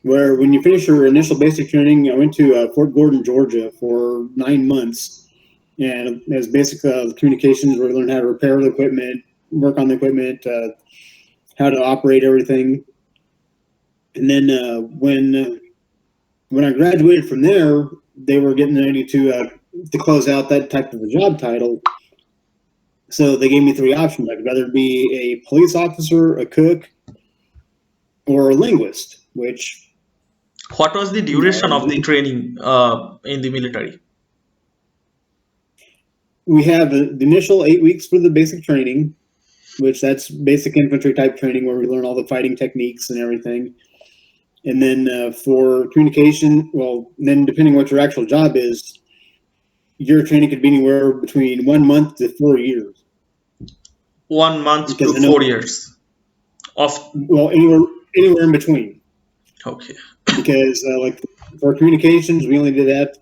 Speaker 5: where when you finish your initial basic training, I went to Fort Gordon, Georgia for 9 months. And it was basic communications where we learned how to repair the equipment, work on the equipment, how to operate everything. And then when I graduated from there, they were getting ready to close out that type of a job title. So they gave me 3 options. I could either be a police officer, a cook, or a linguist, which...
Speaker 1: What was the duration of the training in the military?
Speaker 5: We have the initial 8 weeks for the basic training, which that's basic infantry type training where we learn all the fighting techniques and everything. And then for communication, well, then depending what your actual job is, your training could be anywhere between 1 month to 4 years.
Speaker 1: 1 month
Speaker 5: Because
Speaker 1: to 4 years of
Speaker 5: Well, anywhere in between.
Speaker 1: okay.
Speaker 5: Because like for communications, we only did that.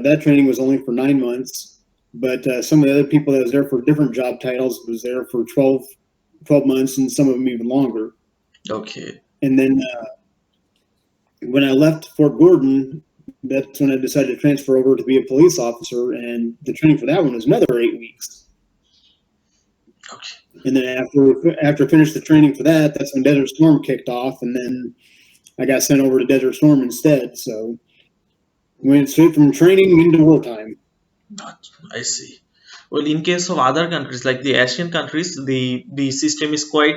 Speaker 5: That training was only for 9 months. But some of the other people that was there for different job titles was there for 12 months, and some of them even longer.
Speaker 1: Okay.
Speaker 5: And then when I left Fort Gordon, that's when I decided to transfer over to be a police officer, and the training for that one was another 8 weeks.
Speaker 1: Okay.
Speaker 5: And then after I finished the training for that, that's when Desert Storm kicked off, and then I got sent over to Desert Storm instead. So went straight from training into wartime.
Speaker 1: I see. Well, in case of other countries like the Asian countries, the system is quite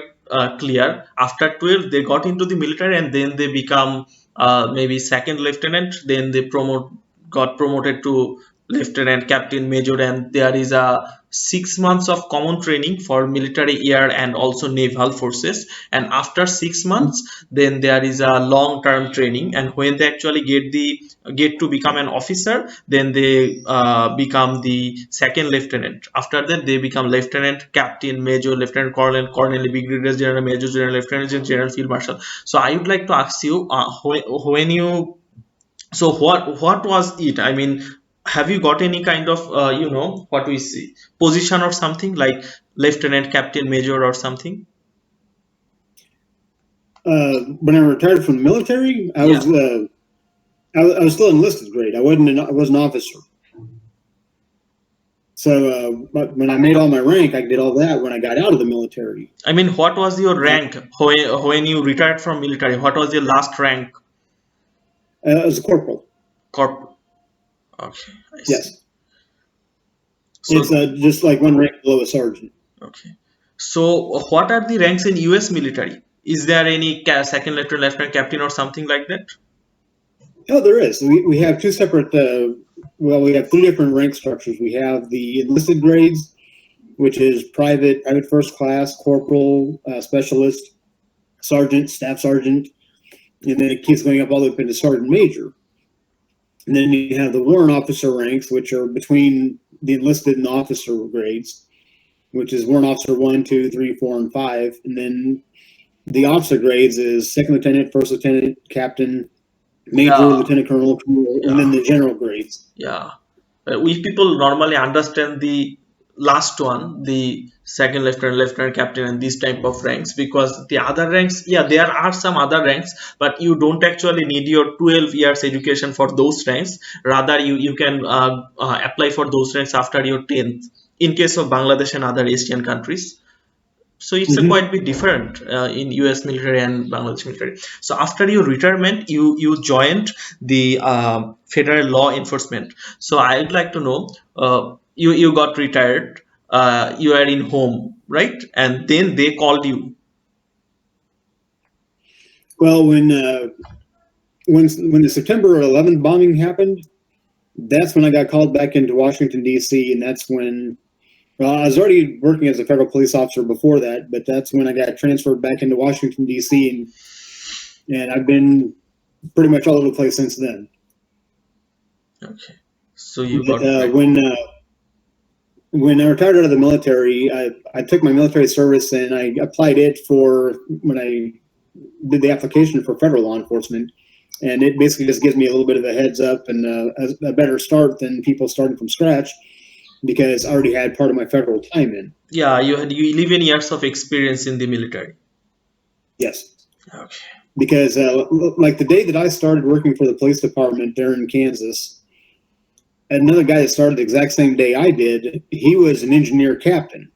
Speaker 1: clear. After 12, they got into the military, and then they become maybe second lieutenant. Then they got promoted to lieutenant, captain, major, and there is a 6 months of common training for military, air, and also naval forces. And after 6 months, then there is a long-term training. And when they actually get to become an officer, then they become the second lieutenant. After that, they become lieutenant, captain, major, lieutenant colonel, colonel, brigadier general, major general, lieutenant general, field marshal. So I would like to ask you, when you, so what was it? I mean, have you got any kind of what we see, position or something like lieutenant, captain, major, or something?
Speaker 5: When I retired from the military, I was still enlisted grade. I was an officer. So but when I made all my rank, I did all that when I got out of the military.
Speaker 1: I mean, what was your rank when you retired from military? What was your last rank?
Speaker 5: As a corporal.
Speaker 1: Corporal. Okay. I see.
Speaker 5: Yes.
Speaker 1: So,
Speaker 5: It's just like one rank below a sergeant.
Speaker 1: okay. So what are the ranks in US military? Is there any second lieutenant, captain, or something like that?
Speaker 5: Oh, there is. We have 2 separate, we have 3 different rank structures. We have the enlisted grades, which is private first class, corporal, specialist, sergeant, staff sergeant, and then it keeps going up all the way up into sergeant major. And then you have the warrant officer ranks, which are between the enlisted and the officer grades, which is warrant officer 1, 2, 3, 4, and 5. And then the officer grades is second lieutenant, first lieutenant, captain, major,
Speaker 1: Yeah.
Speaker 5: lieutenant colonel, and then the general grades.
Speaker 1: Yeah. We people normally understand the last one, the second lieutenant, lieutenant captain, and these type of ranks, because the other ranks, yeah, there are some other ranks, but you don't actually need your 12 years education for those ranks. Rather, you can apply for those ranks after your 10th, in case of Bangladesh and other Asian countries. So it's a
Speaker 5: Mhm.
Speaker 1: quite bit different in US military and Bangladesh military. So after your retirement, you joined the federal law enforcement. So I'd like to know, you got retired, you are in home, right? And then they called you.
Speaker 5: Well, when the September 11th bombing happened, that's when I got called back into Washington D.C., and that's when. Well, I was already working as a federal police officer before that, but that's when I got transferred back into Washington D.C. and I've been pretty much all over the place since then.
Speaker 1: Okay. So you got back.
Speaker 5: When I retired out of the military, I took my military service and I applied it for when I did the application for federal law enforcement, and it basically just gives me a little bit of a heads up and a better start than people starting from scratch, because I already had part of my federal time in.
Speaker 1: Yeah, you had 11 years of experience in the military.
Speaker 5: Yes.
Speaker 1: Okay.
Speaker 5: Because like the day that I started working for the police department there in Kansas, another guy that started the exact same day I did, he was an engineer captain.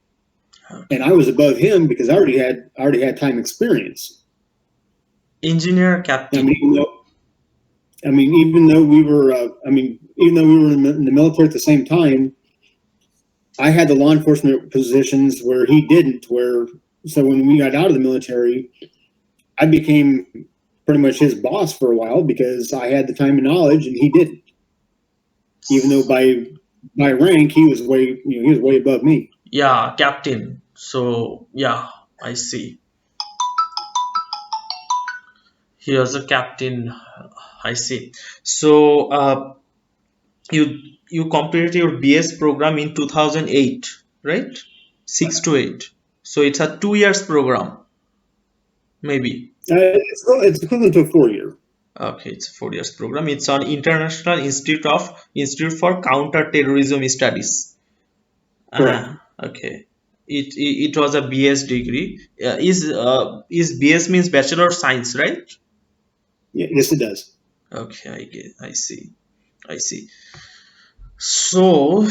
Speaker 1: Okay.
Speaker 5: And I was above him because I already had time experience.
Speaker 1: Engineer captain.
Speaker 5: Even though we were in the military at the same time, I had the law enforcement positions where he didn't. So when we got out of the military, I became pretty much his boss for a while because I had the time and knowledge and he didn't. Even though by rank he was way above me.
Speaker 1: Yeah, captain. So yeah, I see. He was a captain. I see. So you completed your BS program in 2008, right? 6 to 8. So it's a 2 years program, maybe.
Speaker 5: It's equivalent to a 4-year.
Speaker 1: Okay, it's a 4 years program. It's on International Institute for Counter-Terrorism Studies.
Speaker 5: Correct.
Speaker 1: Okay. It was a BS degree. Is BS means Bachelor of Science, right?
Speaker 5: Yeah, yes, it does.
Speaker 1: Okay, I see. So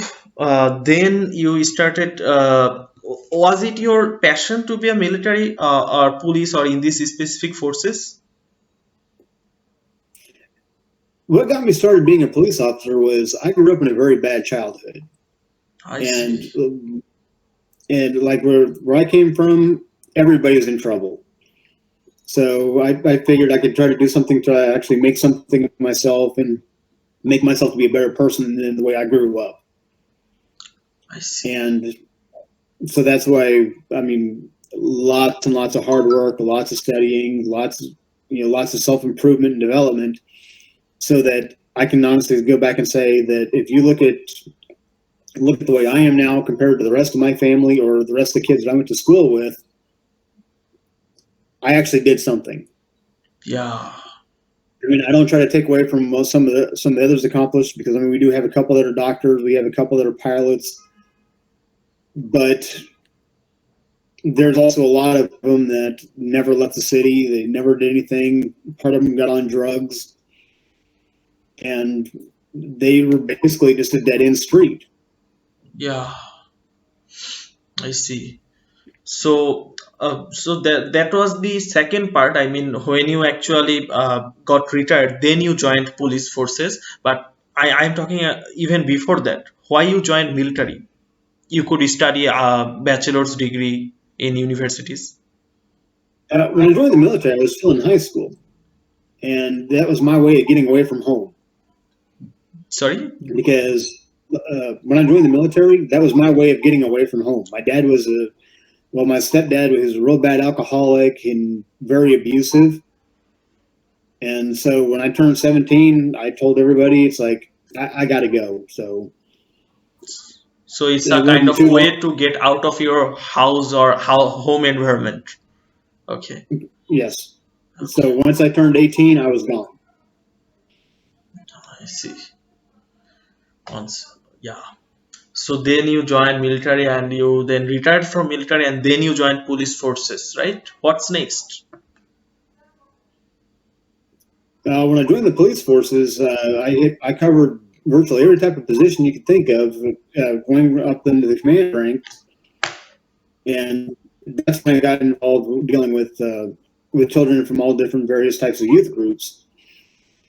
Speaker 1: then you started. Was it your passion to be a military or police or in these specific forces?
Speaker 5: What got me started being a police officer was I grew up in a very bad childhood.
Speaker 1: I see.
Speaker 5: And like where I came from, everybody's in trouble. So I figured I could try to do something to actually make something of myself and make myself to be a better person than the way I grew up.
Speaker 1: I see.
Speaker 5: And so that's why, lots and lots of hard work, lots of studying, lots of self-improvement and development, so that I can honestly go back and say that if you look at the way I am now compared to the rest of my family or the rest of the kids that I went to school with, I actually did something.
Speaker 1: Yeah.
Speaker 5: I don't try to take away from some of the others accomplished, because we do have a couple that are doctors, we have a couple that are pilots, but there's also a lot of them that never left the city. They never did anything. Part of them got on drugs, and they were basically just a dead end street.
Speaker 1: Yeah, I see. So that was the second part. When you actually got retired, then you joined police forces. But I'm talking even before that. Why you joined military? You could study a bachelor's degree in universities.
Speaker 5: When I joined the military, I was still in high school, and that was my way of getting away from home.
Speaker 1: Sorry?
Speaker 5: Because when I joined the military, that was my way of getting away from home. My dad was my stepdad was a real bad alcoholic and very abusive. And so when I turned 17, I told everybody, it's like, I got to go. So
Speaker 1: it's a kind of way to get out of your house or home environment. Okay.
Speaker 5: Yes. So once I turned 18, I was gone.
Speaker 1: I see. Once, yeah. So then you joined military and you then retired from military and then you joined police forces, right? What's next?
Speaker 5: When I joined the police forces, I covered virtually every type of position you could think of, going up into the command ranks, and that's when I got involved dealing with children from all different various types of youth groups.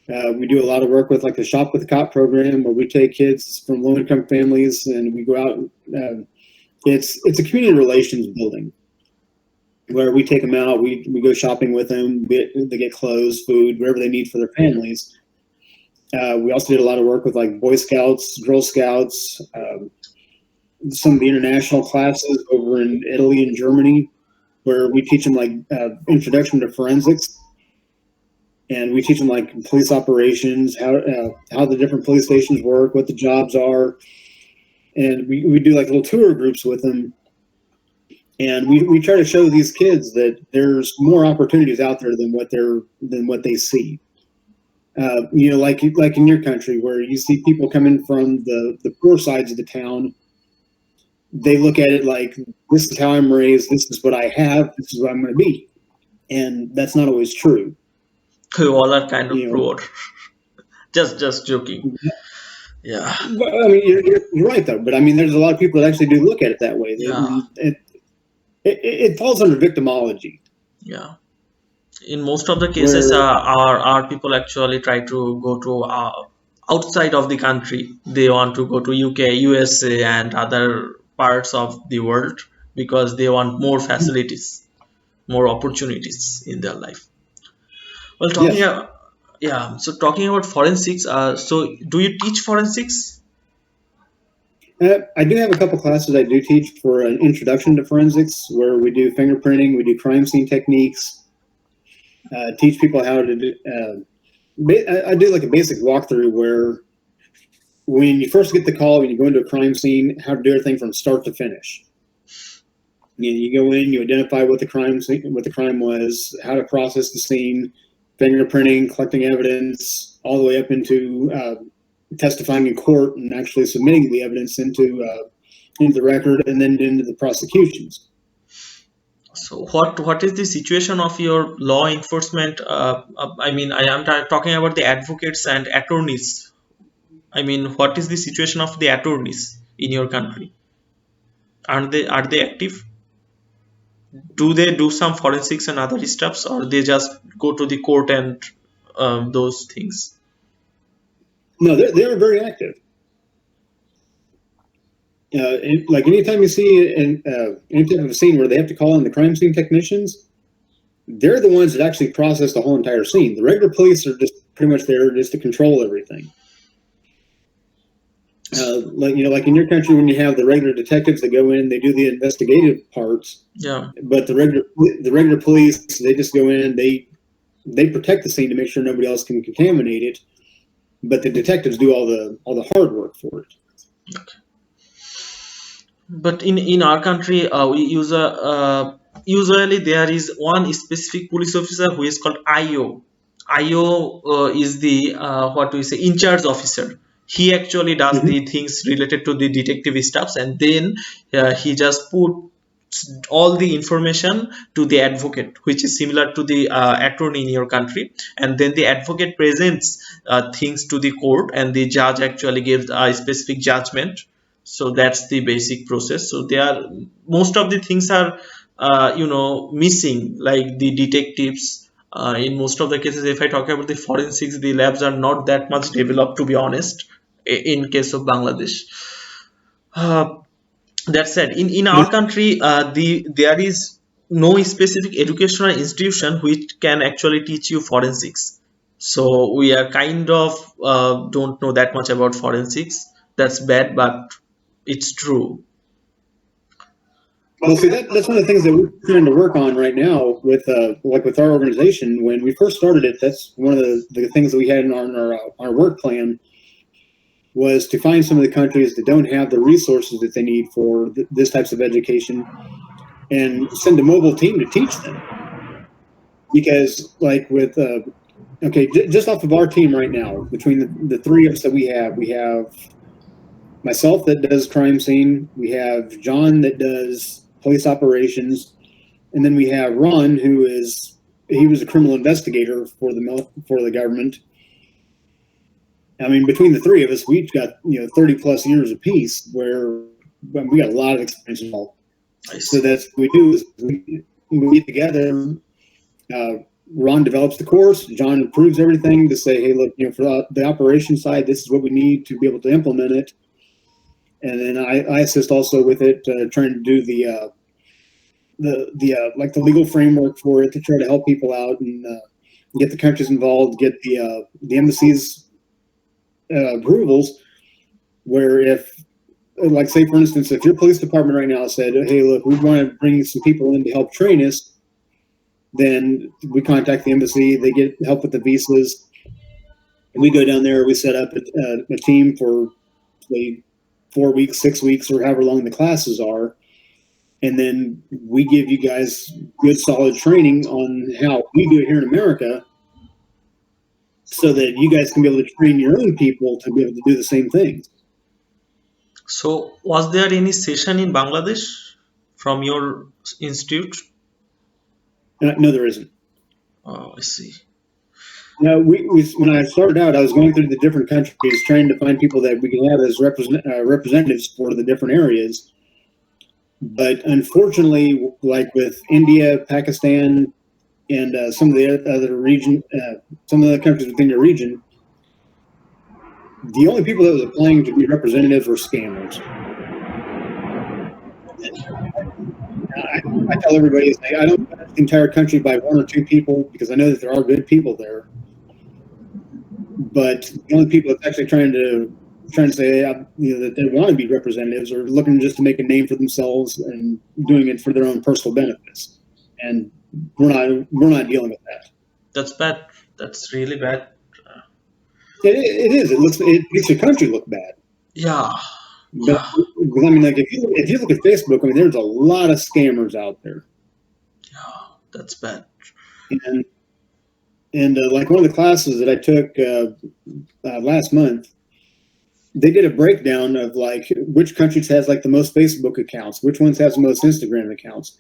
Speaker 5: We do a lot of work with like the Shop with a Cop program, where we take kids from low-income families and we go out. It's a community relations building where we take them out. We go shopping with them. They get clothes, food, whatever they need for their families. We also did a lot of work with like Boy Scouts, Girl Scouts, some of the international classes over in Italy and Germany, where we teach them like introduction to forensics. And we teach them like police operations, how the different police stations work, what the jobs are, and we do like little tour groups with them, and we try to show these kids that there's more opportunities out there than what they see. Like in your country, where you see people coming from the poor sides of the town, they look at it like, this is how I'm raised, this is what I have, this is what I'm going to be, and that's not always true.
Speaker 1: We all are kind of poor. Just joking. Yeah.
Speaker 5: But, I mean, you're right though. But I mean, there's a lot of people that actually do look at it that way.
Speaker 1: Yeah.
Speaker 5: It falls under victimology.
Speaker 1: Yeah. In most of the cases, our people actually try to go to outside of the country. They want to go to UK, USA, and other parts of the world because they want more facilities, more opportunities in their life. Well, so talking about forensics, so do you teach forensics?
Speaker 5: I do have a couple classes I do teach for an introduction to forensics, where we do fingerprinting, we do crime scene techniques, teach people how to do. I do like a basic walkthrough where, when you first get the call, when you go into a crime scene, how to do everything from start to finish. You go in, you identify what the crime was, how to process the scene, fingerprinting, collecting evidence, all the way up into testifying in court and actually submitting the evidence into the record and then into the prosecutions.
Speaker 1: So what is the situation of your law enforcement? I mean, I am talking about the advocates and attorneys. I mean, what is the situation of the attorneys in your country? Are they active? Do they do some forensics and other stuffs, or they just go to the court and those things?
Speaker 5: No, they're very active. Like anytime you see any type of a scene where they have to call in the crime scene technicians, they're the ones that actually process the whole entire scene. The regular police are just pretty much there just to control everything. Like in your country, when you have the regular detectives that go in, they do the investigative parts. Yeah. But the regular police, they just go in, they protect the scene to make sure nobody else can contaminate it. But the detectives do all the hard work for it.
Speaker 1: Okay. But in our country, we use usually there is one specific police officer who is called IO. IO is the in charge officer. He actually does the things related to the detective stuffs, and then he just put all the information to the advocate, which is similar to the attorney in your country, and then the advocate presents things to the court, and the judge actually gives a specific judgment. So that's the basic process. So most of the things are missing, like the detectives. In most of the cases, if I talk about the forensics, the labs are not that much developed, to be honest, in case of Bangladesh. That said, in our country, there is no specific educational institution which can actually teach you forensics. So we are kind of don't know that much about forensics. That's bad, but it's true.
Speaker 5: Well, see, that's one of the things that we're trying to work on right now with our organization. When we first started it, that's one of the things that we had in our work plan, was to find some of the countries that don't have the resources that they need for this types of education, and send a mobile team to teach them. Because like with Okay, just off of our team right now, between the three of us that we have myself that does crime scene, we have John that does police operations, and then we have Ron, he was a criminal investigator for the government. I mean, between the three of us, we've got 30 plus years apiece, where we got a lot of experience involved. So that's what we do is we get together. Ron develops the course. John improves everything to say, hey, look, for the operation side, this is what we need to be able to implement it. And then I assist also with it, trying to do the legal framework for it to try to help people out and get the countries involved, get the embassies approvals. Where if, like, say for instance, if your police department right now said, hey, look, we want to bring some people in to help train us, then we contact the embassy. They get help with the visas. And we go down there. We set up a team for, say, 4 weeks, 6 weeks, or however long the classes are. And then we give you guys good, solid training on how we do it here in America, so that you guys can be able to train your own people to be able to do the same things.
Speaker 1: So, was there any session in Bangladesh from your institute?
Speaker 5: No, there isn't.
Speaker 1: Oh, I see.
Speaker 5: No, we when I started out, I was going through the different countries, trying to find people that we can have as representatives for the different areas. But unfortunately, like with India, Pakistan, and some of the other region, some of the countries within your region, the only people that was applying to be representatives were scammers. I tell everybody, I don't judge the entire country by one or two people, because I know that there are good people there. But the only people that's actually trying to say that they want to be representatives are looking just to make a name for themselves and doing it for their own personal benefits. And we're not dealing with that.
Speaker 1: That's bad. That's really bad.
Speaker 5: It is. It makes your country look bad.
Speaker 1: Yeah.
Speaker 5: But, I mean, like, if you look at Facebook, I mean, there's a lot of scammers out there.
Speaker 1: Yeah, that's bad.
Speaker 5: And like one of the classes that I took last month, they did a breakdown of like which countries has like the most Facebook accounts, which ones has the most Instagram accounts.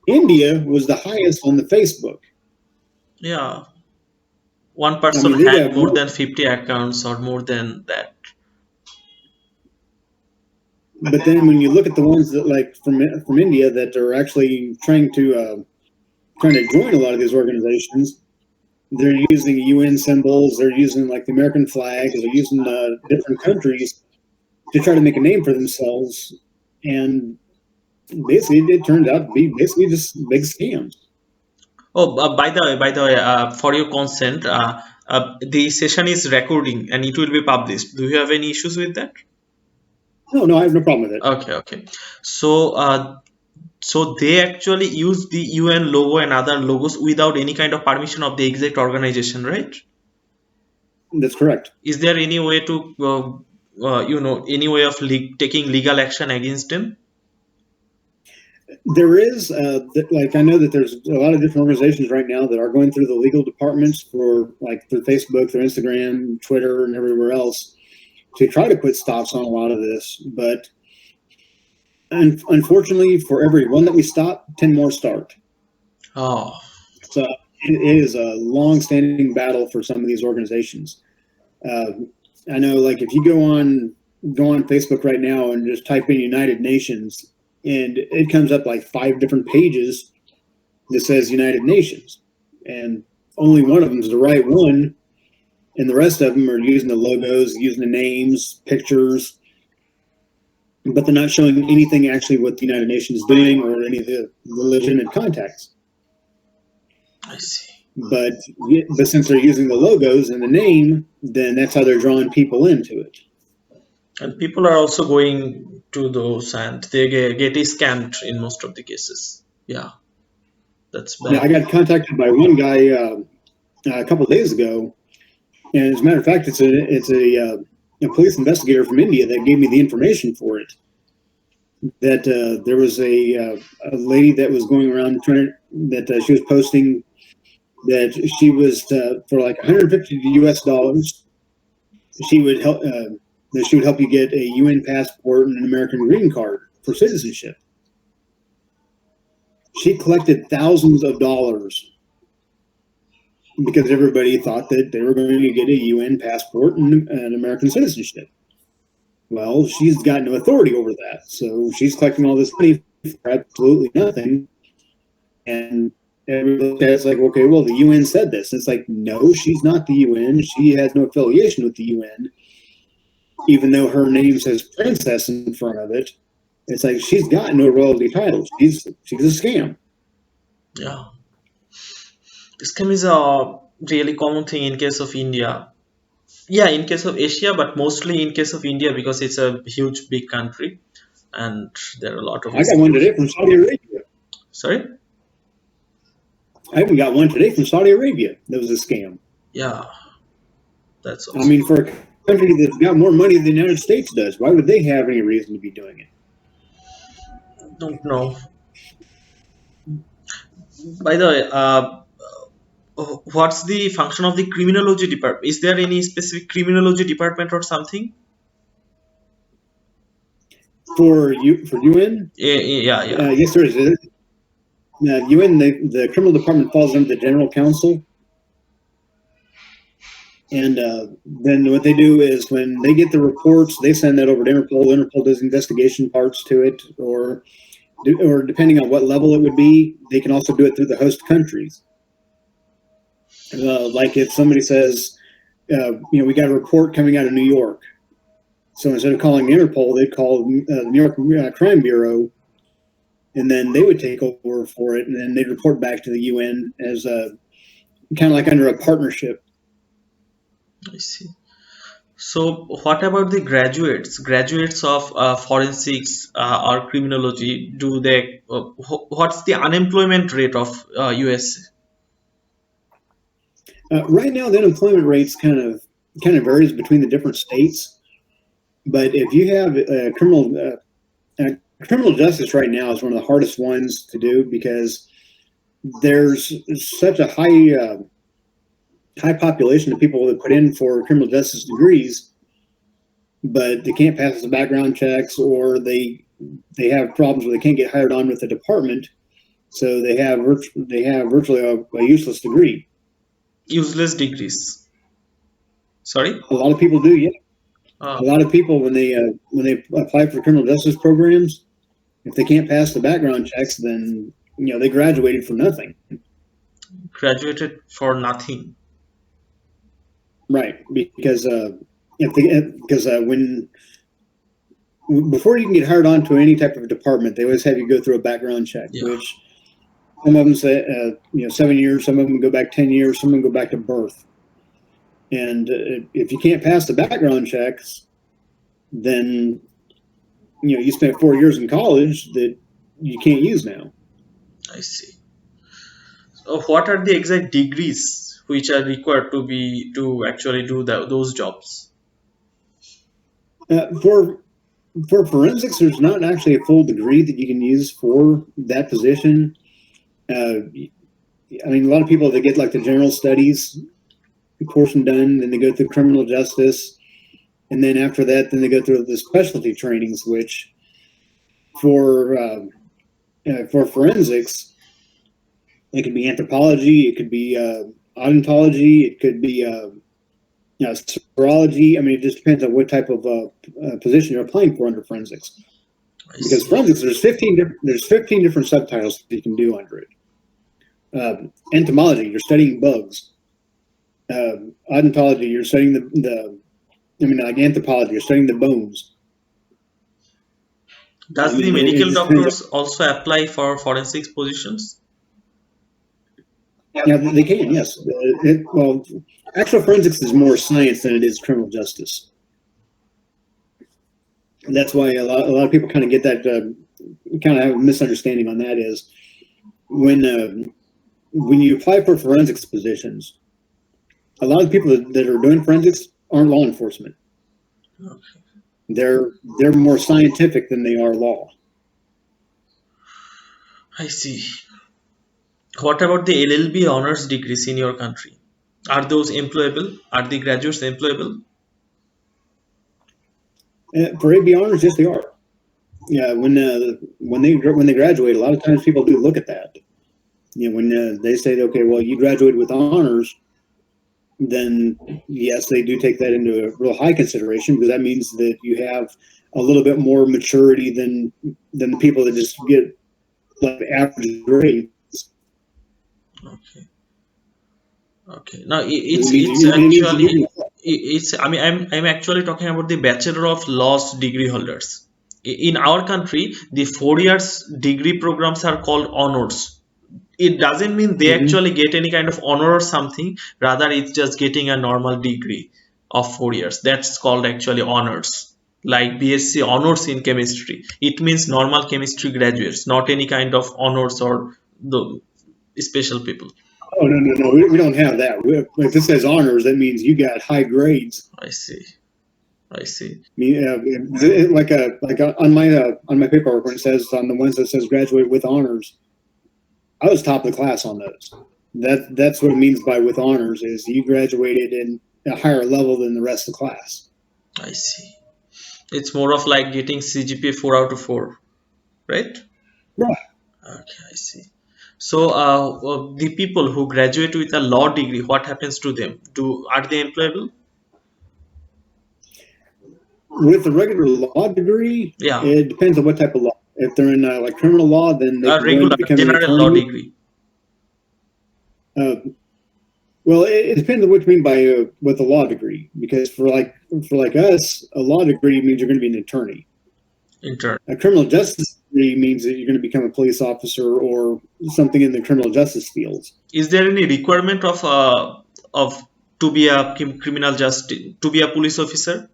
Speaker 5: India was the highest on the Facebook.
Speaker 1: Yeah. One person had more than 50 accounts or more than that.
Speaker 5: But then when you look at the ones that like from India that are actually trying to join a lot of these organizations, they're using UN symbols, they're using like the American flag, they're using different countries to try to make a name for themselves, and basically it turned out to be basically just big scams.
Speaker 1: Oh, by the way, for your consent, the session is recording and it will be published. Do you have any issues with that?
Speaker 5: No, I have no problem with it.
Speaker 1: Okay. So they actually use the UN logo and other logos without any kind of permission of the exact organization, right?
Speaker 5: That's correct.
Speaker 1: Is there any way to, any way of taking legal action against them?
Speaker 5: There is, like, I know that there's a lot of different organizations right now that are going through the legal departments for like their Facebook, their Instagram, Twitter, and everywhere else to try to put stops on a lot of this. But unfortunately, for every one that we stop, 10 more start.
Speaker 1: Oh.
Speaker 5: So it is a long-standing battle for some of these organizations. I know, like, if you go on Facebook right now and just type in United Nations, and it comes up like 5 different pages that says United Nations, and only one of them is the right one, and the rest of them are using the logos, using the names, pictures, but they're not showing anything actually what the United Nations is doing or any of the legitimate contacts.
Speaker 1: I see.
Speaker 5: But since they're using the logos and the name, then that's how they're drawing people into it.
Speaker 1: And people are also going to those and they get scammed in most of the cases. Yeah, that's bad.
Speaker 5: Yeah, I got contacted by one guy a couple of days ago, and as a matter of fact, it's a police investigator from India that gave me the information for it. That there was a lady that was going around she was posting that she was for like $150 US, she would help. That she would help you get a UN passport and an American green card for citizenship. She collected thousands of dollars because everybody thought that they were going to get a UN passport and an American citizenship. Well, she's got no authority over that, so she's collecting all this money for absolutely nothing. And everybody's like, okay, well, the UN said this. And it's like, no, she's not the UN. She has no affiliation with the UN. Even though her name says princess in front of it, it's like she's got no royalty title. She's a scam.
Speaker 1: Yeah. Scam is a really common thing in case of India. Yeah, in case of Asia, but mostly in case of India because it's a huge, big country, and there are a lot of.
Speaker 5: I got one today from Saudi Arabia.
Speaker 1: Sorry?
Speaker 5: I even got one today from Saudi Arabia. That was a scam.
Speaker 1: Yeah, that's awesome.
Speaker 5: I mean, for a country that's got more money than the United States does, why would they have any reason to be doing it?
Speaker 1: Don't know. By the way, what's the function of the criminology department? Is there any specific criminology department or something?
Speaker 5: For UN?
Speaker 1: Yeah.
Speaker 5: Yes, there is. UN, the criminal department falls under the General Counsel. And then what they do is when they get the reports, they send that over to Interpol. Interpol does investigation parts to it, or depending on what level it would be, they can also do it through the host countries. Like if somebody says, we got a report coming out of New York. So instead of calling Interpol, they'd call the New York Crime Bureau, and then they would take over for it, and then they'd report back to the UN as kind of like under a partnership.
Speaker 1: I see. So what about the graduates of forensics or criminology? Do they what's the unemployment rate of USA?
Speaker 5: Right now, the unemployment rates kind of varies between the different states. But if you have criminal justice right now is one of the hardest ones to do because there's such a high population of people that put in for criminal justice degrees, but they can't pass the background checks, or they have problems where they can't get hired on with the department, so they have virtually a useless degree.
Speaker 1: Useless degrees. Sorry?
Speaker 5: A lot of people do, yeah. A lot of people when they apply for criminal justice programs, if they can't pass the background checks, then they graduated for nothing.
Speaker 1: Graduated for nothing.
Speaker 5: Right, because when before you can get hired on to any type of department, they always have you go through a background check, which some of them say 7 years, some of them go back 10 years, some of them go back to birth. And if you can't pass the background checks, then you spent 4 years in college that you can't use now. I
Speaker 1: see. So what are the exact degrees which are required to actually do those jobs?
Speaker 5: For forensics, there's not actually a full degree that you can use for that position. I mean, a lot of people that get like the general studies portion done, then they go through criminal justice, and then after that, then they go through the specialty trainings, which for forensics, it could be anthropology, it could be odontology, it could be serology. I mean, it just depends on what type of position you're applying for under forensics. Because forensics, there's 15 different subtitles that you can do under it. Entomology, you're studying bugs. Odontology, you're studying like anthropology, you're studying the bones.
Speaker 1: Does the medical doctors also apply for forensics positions?
Speaker 5: Yeah, they can, yes. Well, actual forensics is more science than it is criminal justice. And that's why a lot of people kind of get that, kind of have a misunderstanding on that is when you apply for forensics positions, a lot of people that are doing forensics aren't law enforcement. Okay. They're more scientific than they are law.
Speaker 1: I see. What about the LLB honors degrees in your country? Are those employable? Are the graduates employable?
Speaker 5: For AB honors, yes, they are. Yeah, when they graduate, a lot of times people do look at that. You know, when they say, okay, well, you graduated with honors, then yes, they do take that into a real high consideration, because that means that you have a little bit more maturity than the people that just get like average grades.
Speaker 1: Okay. Okay. Now it's I mean I'm actually talking about the Bachelor of Laws degree holders. In our country, the 4 years degree programs are called honors. It doesn't mean they actually get any kind of honor or something. Rather, it's just getting a normal degree of 4 years. That's called actually honors. Like BSc honors in chemistry. It means normal chemistry graduates, not any kind of honors or the special people.
Speaker 5: Oh, no. We don't have that. If this says honors, that means you got high grades.
Speaker 1: I see.
Speaker 5: I mean, like on my paperwork, when it says on the ones that says graduate with honors, I was top of the class on those. That's what it means by with honors, is you graduated in a higher level than the rest of the class.
Speaker 1: I see. It's more of like getting CGPA 4 out of 4, right?
Speaker 5: Right.
Speaker 1: Okay, I see. So the people who graduate with a law degree, what happens to them? Are they employable?
Speaker 5: With a regular law degree,
Speaker 1: Yeah.
Speaker 5: it depends on what type of law. If they're in like criminal law, then they
Speaker 1: A
Speaker 5: can
Speaker 1: regular
Speaker 5: become
Speaker 1: general
Speaker 5: an
Speaker 1: law
Speaker 5: attorney.
Speaker 1: degree.
Speaker 5: Well, it depends on what you mean by with a law degree, because for us, a law degree means you're going to be an attorney.
Speaker 1: Intern.
Speaker 5: A criminal justice degree means that you're going to become a police officer or something in the criminal justice fields.
Speaker 1: Is there any requirement of to be a to be a police officer?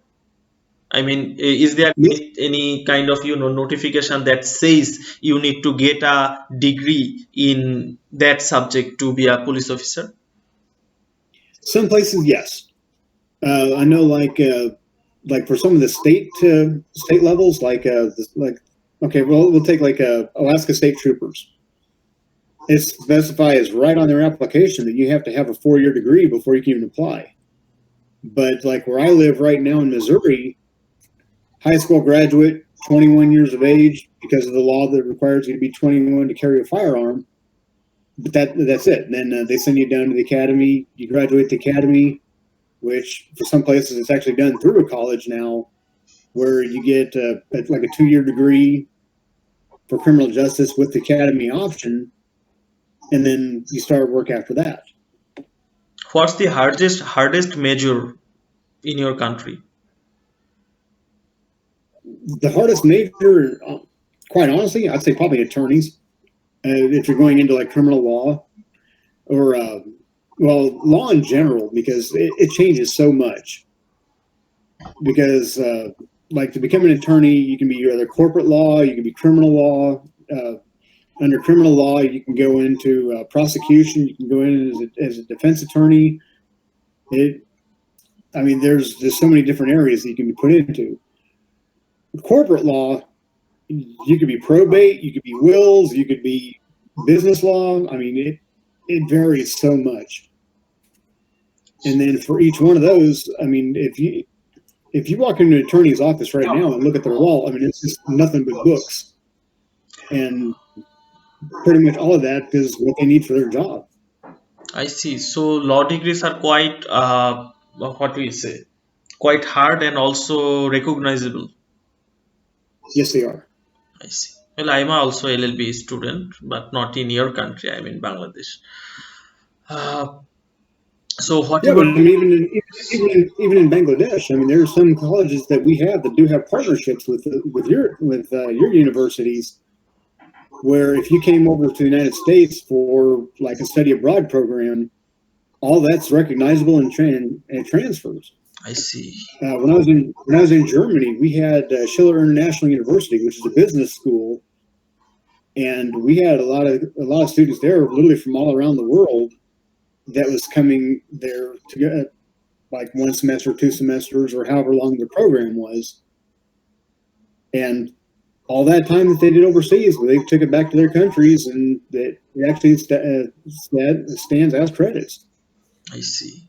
Speaker 1: I mean, is there any kind of notification that says you need to get a degree in that subject to be a police officer?
Speaker 5: Some places, yes. I know, like for some of the state levels, okay, well, we'll take like Alaska State Troopers. It specifies right on their application that you have to have a 4-year degree before you can even apply. But like where I live right now in Missouri, high school graduate, 21 years of age, because of the law that requires you to be 21 to carry a firearm. But that's it. And then they send you down to the academy. You graduate the academy, which for some places it's actually done through a college now, where you get like a 2-year degree for criminal justice with the academy option, and then you start work after that.
Speaker 1: What's the hardest major in your country?
Speaker 5: The hardest major, quite honestly, I'd say probably attorneys. If you're going into like criminal law or law in general, because it changes so much. Because like to become an attorney, you can be either corporate law, you can be criminal law. Under criminal law, you can go into prosecution, you can go in as a defense attorney. There's so many different areas that you can be put into. Corporate law, you could be probate, you could be wills, you could be business law. I mean, it varies so much. And then for each one of those, I mean, if you walk into an attorney's office right now and look at their wall, I mean, it's just nothing but books. And pretty much all of that is what they need for their job.
Speaker 1: I see. So law degrees are quite, what do we say, quite hard and also recognizable.
Speaker 5: Yes, they are.
Speaker 1: I see. Well, I'm also LLB student, but not in your country. I'm in Bangladesh. So what?
Speaker 5: Yeah, but I mean, even in Bangladesh, I mean, there are some colleges that we have that do have partnerships with your universities, where if you came over to the United States for like a study abroad program, all that's recognizable and transfers.
Speaker 1: I see.
Speaker 5: When I was in Germany, we had Schiller International University, which is a business school, and we had a lot of students there, literally from all around the world, that was coming there to get like 1 semester, 2 semesters, or however long the program was. And all that time that they did overseas, where they took it back to their countries, and that it actually stands as credits.
Speaker 1: I see.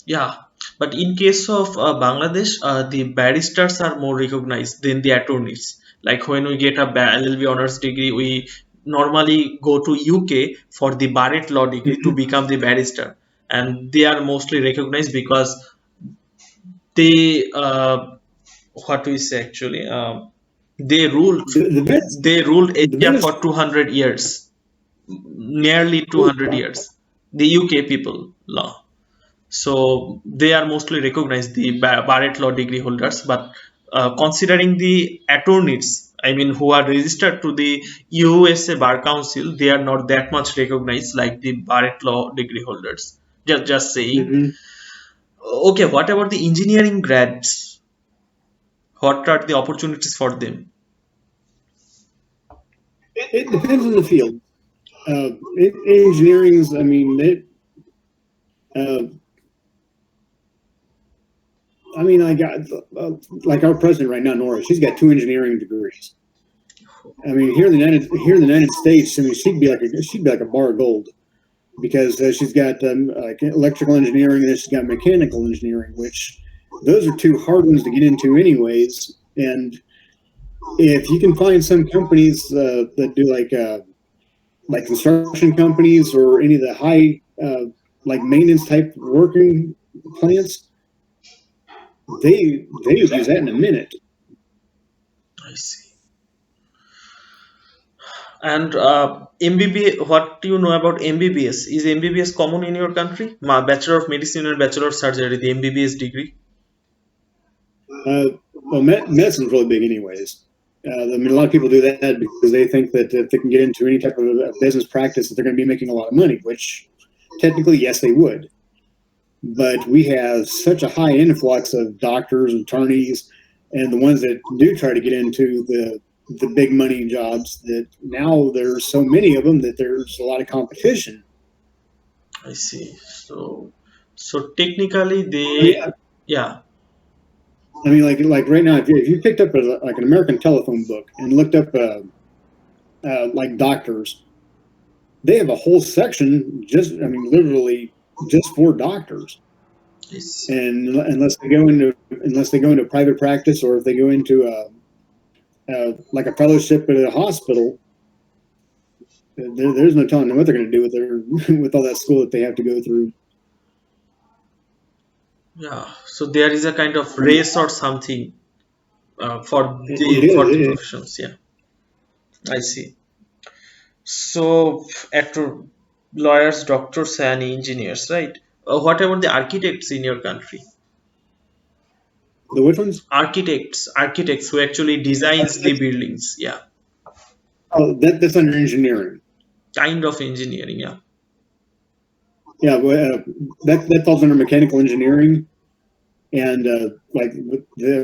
Speaker 1: Yeah, but in case of Bangladesh, the barristers are more recognized than the attorneys. Like when we get a LLB honors degree, we normally go to UK for the Barrett law degree to become the barrister, and they are mostly recognized because they what we say actually they ruled Asia for 200 years, nearly 200 years. The UK people law. So they are mostly recognized, the Barrett law degree holders, but considering the attorneys, I mean, who are registered to the USA Bar Council, they are not that much recognized like the Barrett law degree holders. Just saying. Okay, what about the engineering grads? What are the opportunities for them?
Speaker 5: It depends on the field. Engineering's, I mean, I got like our president right now, Nora. She's got 2 engineering degrees. I mean, here in the United States, I mean, she'd be like a bar of gold, because she's got like electrical engineering, and then she's got mechanical engineering, which those are 2 hard ones to get into, anyways. And if you can find some companies that do like construction companies or any of the high like maintenance type working plants, they use that in a minute.
Speaker 1: I see. And MBBS, what do you know about MBBS? Is MBBS common in your country? Bachelor of Medicine and Bachelor of Surgery, the MBBS degree?
Speaker 5: Well, medicine's really big anyways. I mean, a lot of people do that because they think that if they can get into any type of business practice, that they're going to be making a lot of money, which technically, yes, they would. But we have such a high influx of doctors and attorneys, and the ones that do try to get into the big money jobs, that now there's so many of them that there's a lot of competition.
Speaker 1: I see. So technically yeah.
Speaker 5: I mean, like right now, if you picked up like an American telephone book and looked up like doctors, they have a whole section literally just for doctors.
Speaker 1: Yes.
Speaker 5: And unless they go into private practice, or if they go into like a fellowship at a hospital, there's no telling them what they're going to do with all that school that they have to go through.
Speaker 1: Yeah, so there is a kind of race or something for the professions. Yeah, I see. So actor, lawyers, doctors, and engineers, right? What about the architects in your country?
Speaker 5: The which ones?
Speaker 1: Architects who actually designs the buildings. Yeah.
Speaker 5: Oh, that's under engineering.
Speaker 1: Kind of engineering, yeah.
Speaker 5: Yeah, well, that falls under mechanical engineering, and like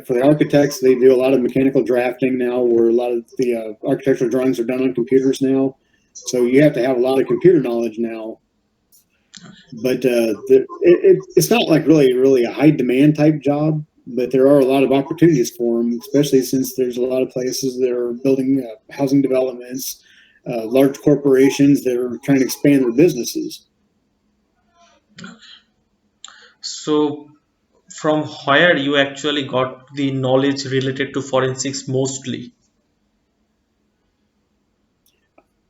Speaker 5: for the architects, they do a lot of mechanical drafting now, where a lot of the architectural drawings are done on computers now. So you have to have a lot of computer knowledge now. But it's not like really a high demand type job, but there are a lot of opportunities for them, especially since there's a lot of places that are building housing developments, large corporations that are trying to expand their businesses.
Speaker 1: So from where you actually got the knowledge related to forensics mostly?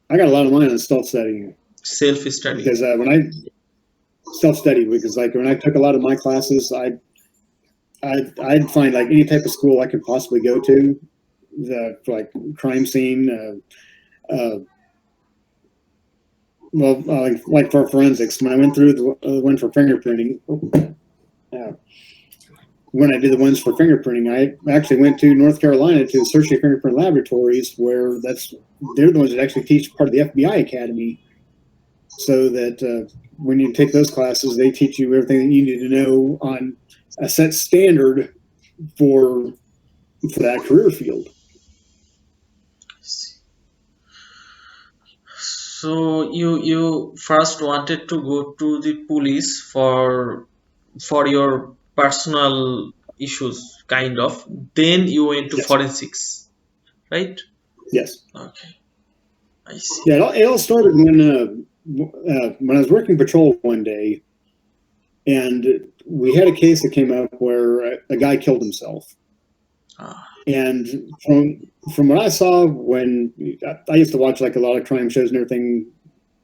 Speaker 5: I got a lot of mine on self-studying.
Speaker 1: Self-study.
Speaker 5: Because when I self-study, because like when I took a lot of my classes, I'd find like any type of school I could possibly go to, for like crime scene, like for forensics. When I went through the one for fingerprinting, when I did the ones for fingerprinting, I actually went to North Carolina to Associate Fingerprint Laboratories, where they're the ones that actually teach part of the FBI Academy, so that when you take those classes, they teach you everything that you need to know on a set standard for that career field.
Speaker 1: So you first wanted to go to the police for your personal issues, kind of. Then you went to
Speaker 5: Yes.
Speaker 1: forensics. right?
Speaker 5: Yes.
Speaker 1: Okay, I see.
Speaker 5: Yeah, it all started when I was working patrol one day, and we had a case that came up where a guy killed himself.
Speaker 1: Ah,
Speaker 5: And from what I saw, when I used to watch like a lot of crime shows and everything,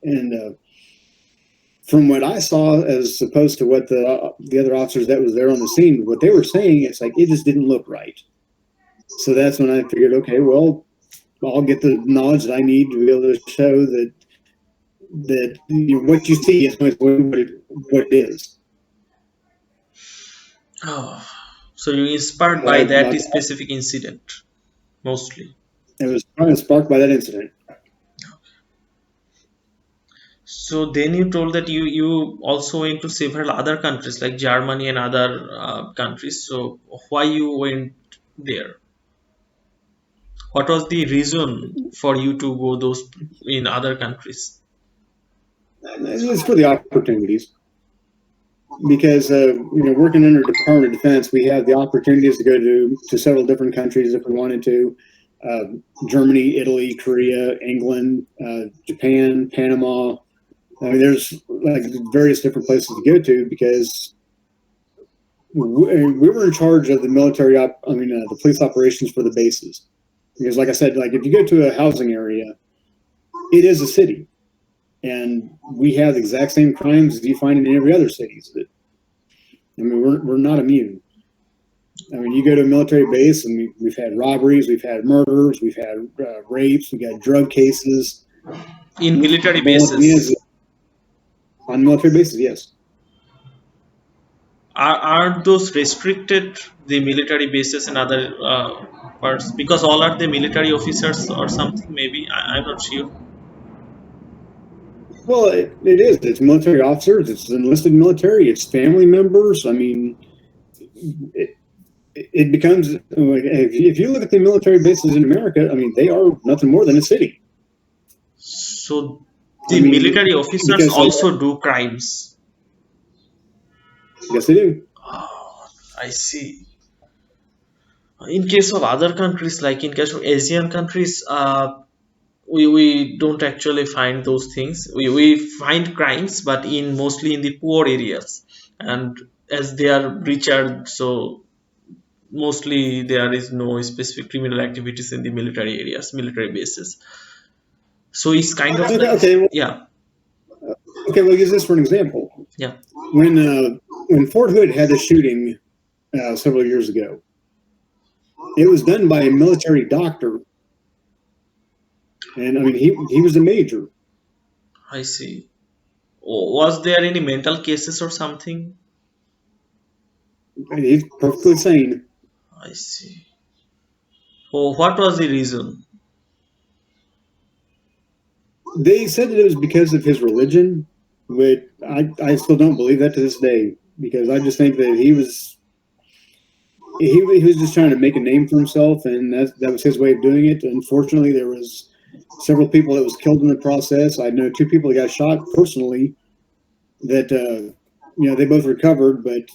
Speaker 5: and from what I saw, as opposed to what the other officers that was there on the scene, what they were saying, it's like it just didn't look right. So that's when I figured, okay, well, I'll get the knowledge that I need to be able to show that what you see is what it is.
Speaker 1: oh, so you're inspired by that specific incident, mostly.
Speaker 5: It was kind of sparked by that incident.
Speaker 1: So then you told that you also went to several other countries like Germany and other countries. So why you went there? What was the reason for you to go those in other countries?
Speaker 5: It's for the opportunities. Because working under Department of Defense, we have the opportunities to go to several different countries if we wanted to. Germany, Italy, Korea, England, Japan, Panama. I mean, there's like various different places to go to because we were in charge of the the police operations for the bases. Because like I said, like if you go to a housing area, it is a city. And we have the exact same crimes as you find in every other cities. But, I mean, we're not immune. I mean, you go to a military base and we've had robberies, we've had murders, we've had rapes, we've got drug cases.
Speaker 1: In military bases?
Speaker 5: On military bases, yes.
Speaker 1: Are those restricted, the military bases and other parts? Because all are the military officers or something, maybe? I'm not sure.
Speaker 5: Well, it is. It's military officers. It's enlisted military. It's family members. I mean, it becomes if you look at the military bases in America, I mean, they are nothing more than a city.
Speaker 1: So the military officers also do crimes.
Speaker 5: Yes, they do.
Speaker 1: Oh, I see. In case of other countries, like in case of Asian countries, we don't actually find those things. We find crimes, but mostly in the poor areas, and as they are richer, so mostly there is no specific criminal activities in the military areas, military bases. So it's kind of like, yeah.
Speaker 5: Okay, we'll use this for an example.
Speaker 1: Yeah.
Speaker 5: When Fort Hood had the shooting several years ago, it was done by a military doctor. And I mean, he was a major.
Speaker 1: I see. Was there any mental cases or something?
Speaker 5: He's perfectly sane.
Speaker 1: I see. Oh, what was the reason?
Speaker 5: They said that it was because of his religion, but I still don't believe that to this day, because I just think that he was just trying to make a name for himself, and that was his way of doing it. Unfortunately, there was several people that was killed in the process. I know 2 people that got shot personally that, they both recovered, but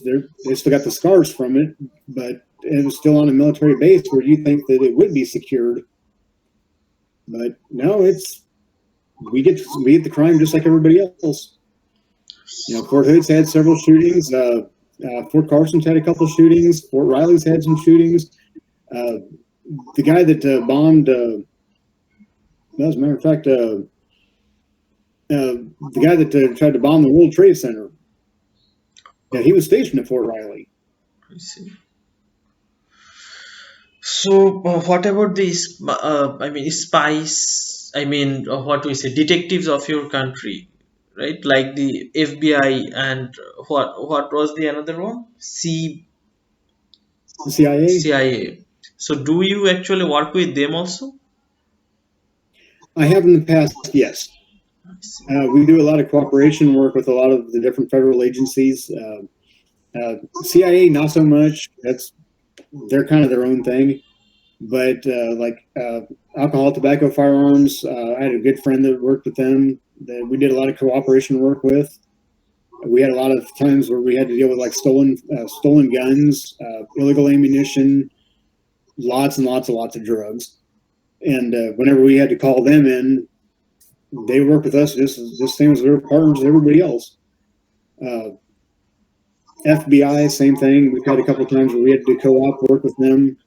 Speaker 5: they still got the scars from it, but it was still on a military base where you think that it would be secured. But no, we get the crime just like everybody else. Fort Hood's had several shootings. Fort Carson's had a couple of shootings. Fort Riley's had some shootings. The guy that bombed, as a matter of fact, the guy that tried to bomb the World Trade Center, he was stationed at Fort Riley.
Speaker 1: I see. So, what about these? Spies. What we say, detectives of your country, right? Like the FBI and what was the another one? CIA. CIA. So, do you actually work with them also?
Speaker 5: I have in the past, yes. We do a lot of cooperation work with a lot of the different federal agencies. CIA, not so much. They're kind of their own thing. But alcohol, tobacco, firearms, I had a good friend that worked with them that we did a lot of cooperation work with. We had a lot of times where we had to deal with like stolen guns, illegal ammunition, lots and lots of drugs. And whenever we had to call them in, they worked with us just the same as we were partners with everybody else. FBI, same thing. We've had a couple of times where we had to co-op work with them.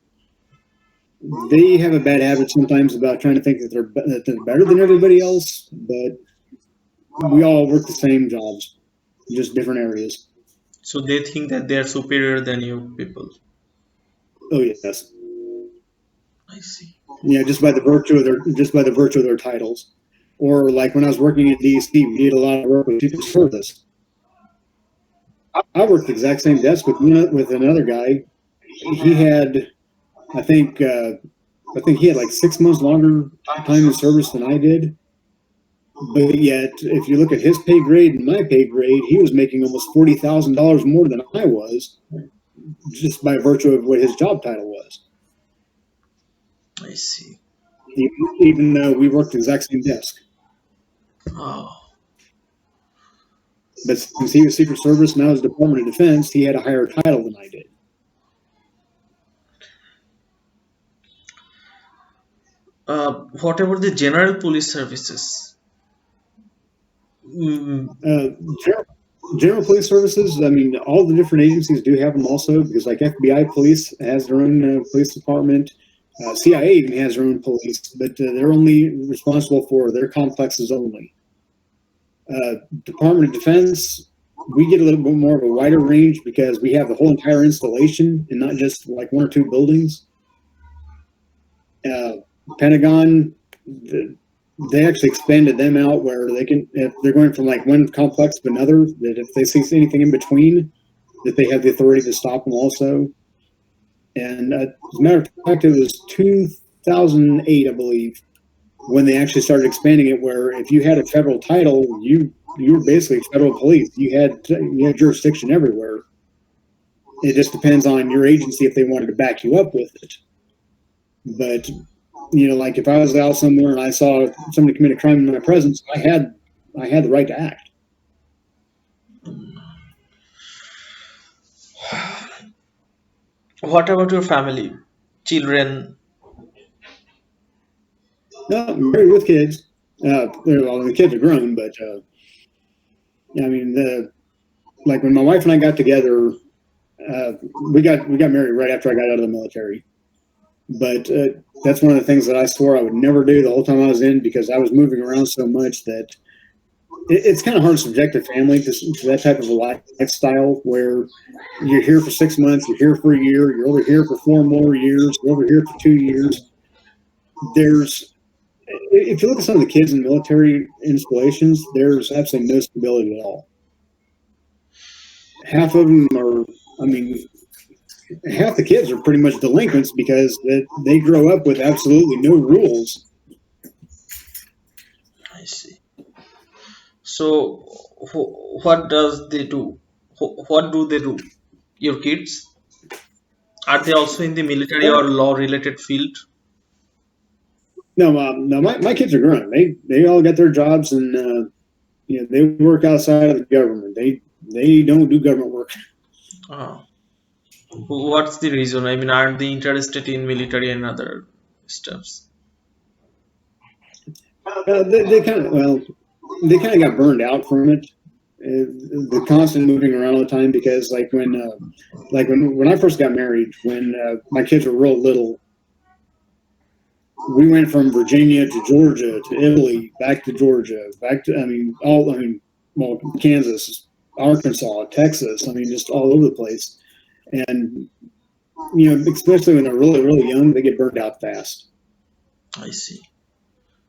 Speaker 5: They have a bad habit sometimes about trying to think that they're better than everybody else, but we all work the same jobs, just different areas.
Speaker 1: So they think that they are superior than you people.
Speaker 5: Oh yes.
Speaker 1: I see.
Speaker 5: Yeah, just by the virtue of their titles. Or like when I was working at DC, we did a lot of work with Secret Service. I worked the exact same desk with another guy. He had, I think he had like 6 months longer time in service than I did. But yet, if you look at his pay grade and my pay grade, he was making almost $40,000 more than I was, just by virtue of what his job title was.
Speaker 1: I see.
Speaker 5: Even though we worked the exact same desk.
Speaker 1: Oh.
Speaker 5: But since he was Secret Service and I was Department of Defense, he had a higher title than I did.
Speaker 1: What about the general police services?
Speaker 5: General police services, I mean, all the different agencies do have them also, because like FBI police has their own police department. CIA even has their own police, but they're only responsible for their complexes only. Department of Defense, we get a little bit more of a wider range because we have the whole entire installation and not just like one or two buildings. Pentagon, they actually expanded them out where they can, if they're going from like one complex to another, that if they see anything in between, that they have the authority to stop them also. And as a matter of fact, it was 2008, I believe, when they actually started expanding it, where if you had a federal title, you were basically federal police. You had jurisdiction everywhere. It just depends on your agency if they wanted to back you up with it. But you know, like if I was out somewhere and I saw somebody commit a crime in my presence, I had the right to act.
Speaker 1: What about your family, children?
Speaker 5: No, I'm married with kids. The kids are grown, but I mean, like when my wife and I got together, we got married right after I got out of the military. But that's one of the things that I swore I would never do the whole time I was in, because I was moving around so much that it's kind of hard to subject a family to that type of a lifestyle where you're here for 6 months, you're here for a year, you're over here for 4 more years, you're over here for 2 years. If you look at some of the kids in military installations, there's absolutely no stability at all. Half of them are, I mean, half the kids are pretty much delinquents because they grow up with absolutely no rules.
Speaker 1: I see. So, what does they do? What do they do? Your kids? Are they also in the military or law-related field?
Speaker 5: No, my kids are grown. They all got their jobs, and they work outside of the government. They don't do government work.
Speaker 1: Oh. What's the reason? I mean, aren't they interested in military and other stuffs?
Speaker 5: They kind of got burned out from it. The constant moving around all the time, because like when I first got married, when my kids were real little, we went from Virginia to Georgia to Italy, back to Georgia, Kansas, Arkansas, Texas. Just all over the place. And especially when they're really, really young, they get burned out fast.
Speaker 1: I see.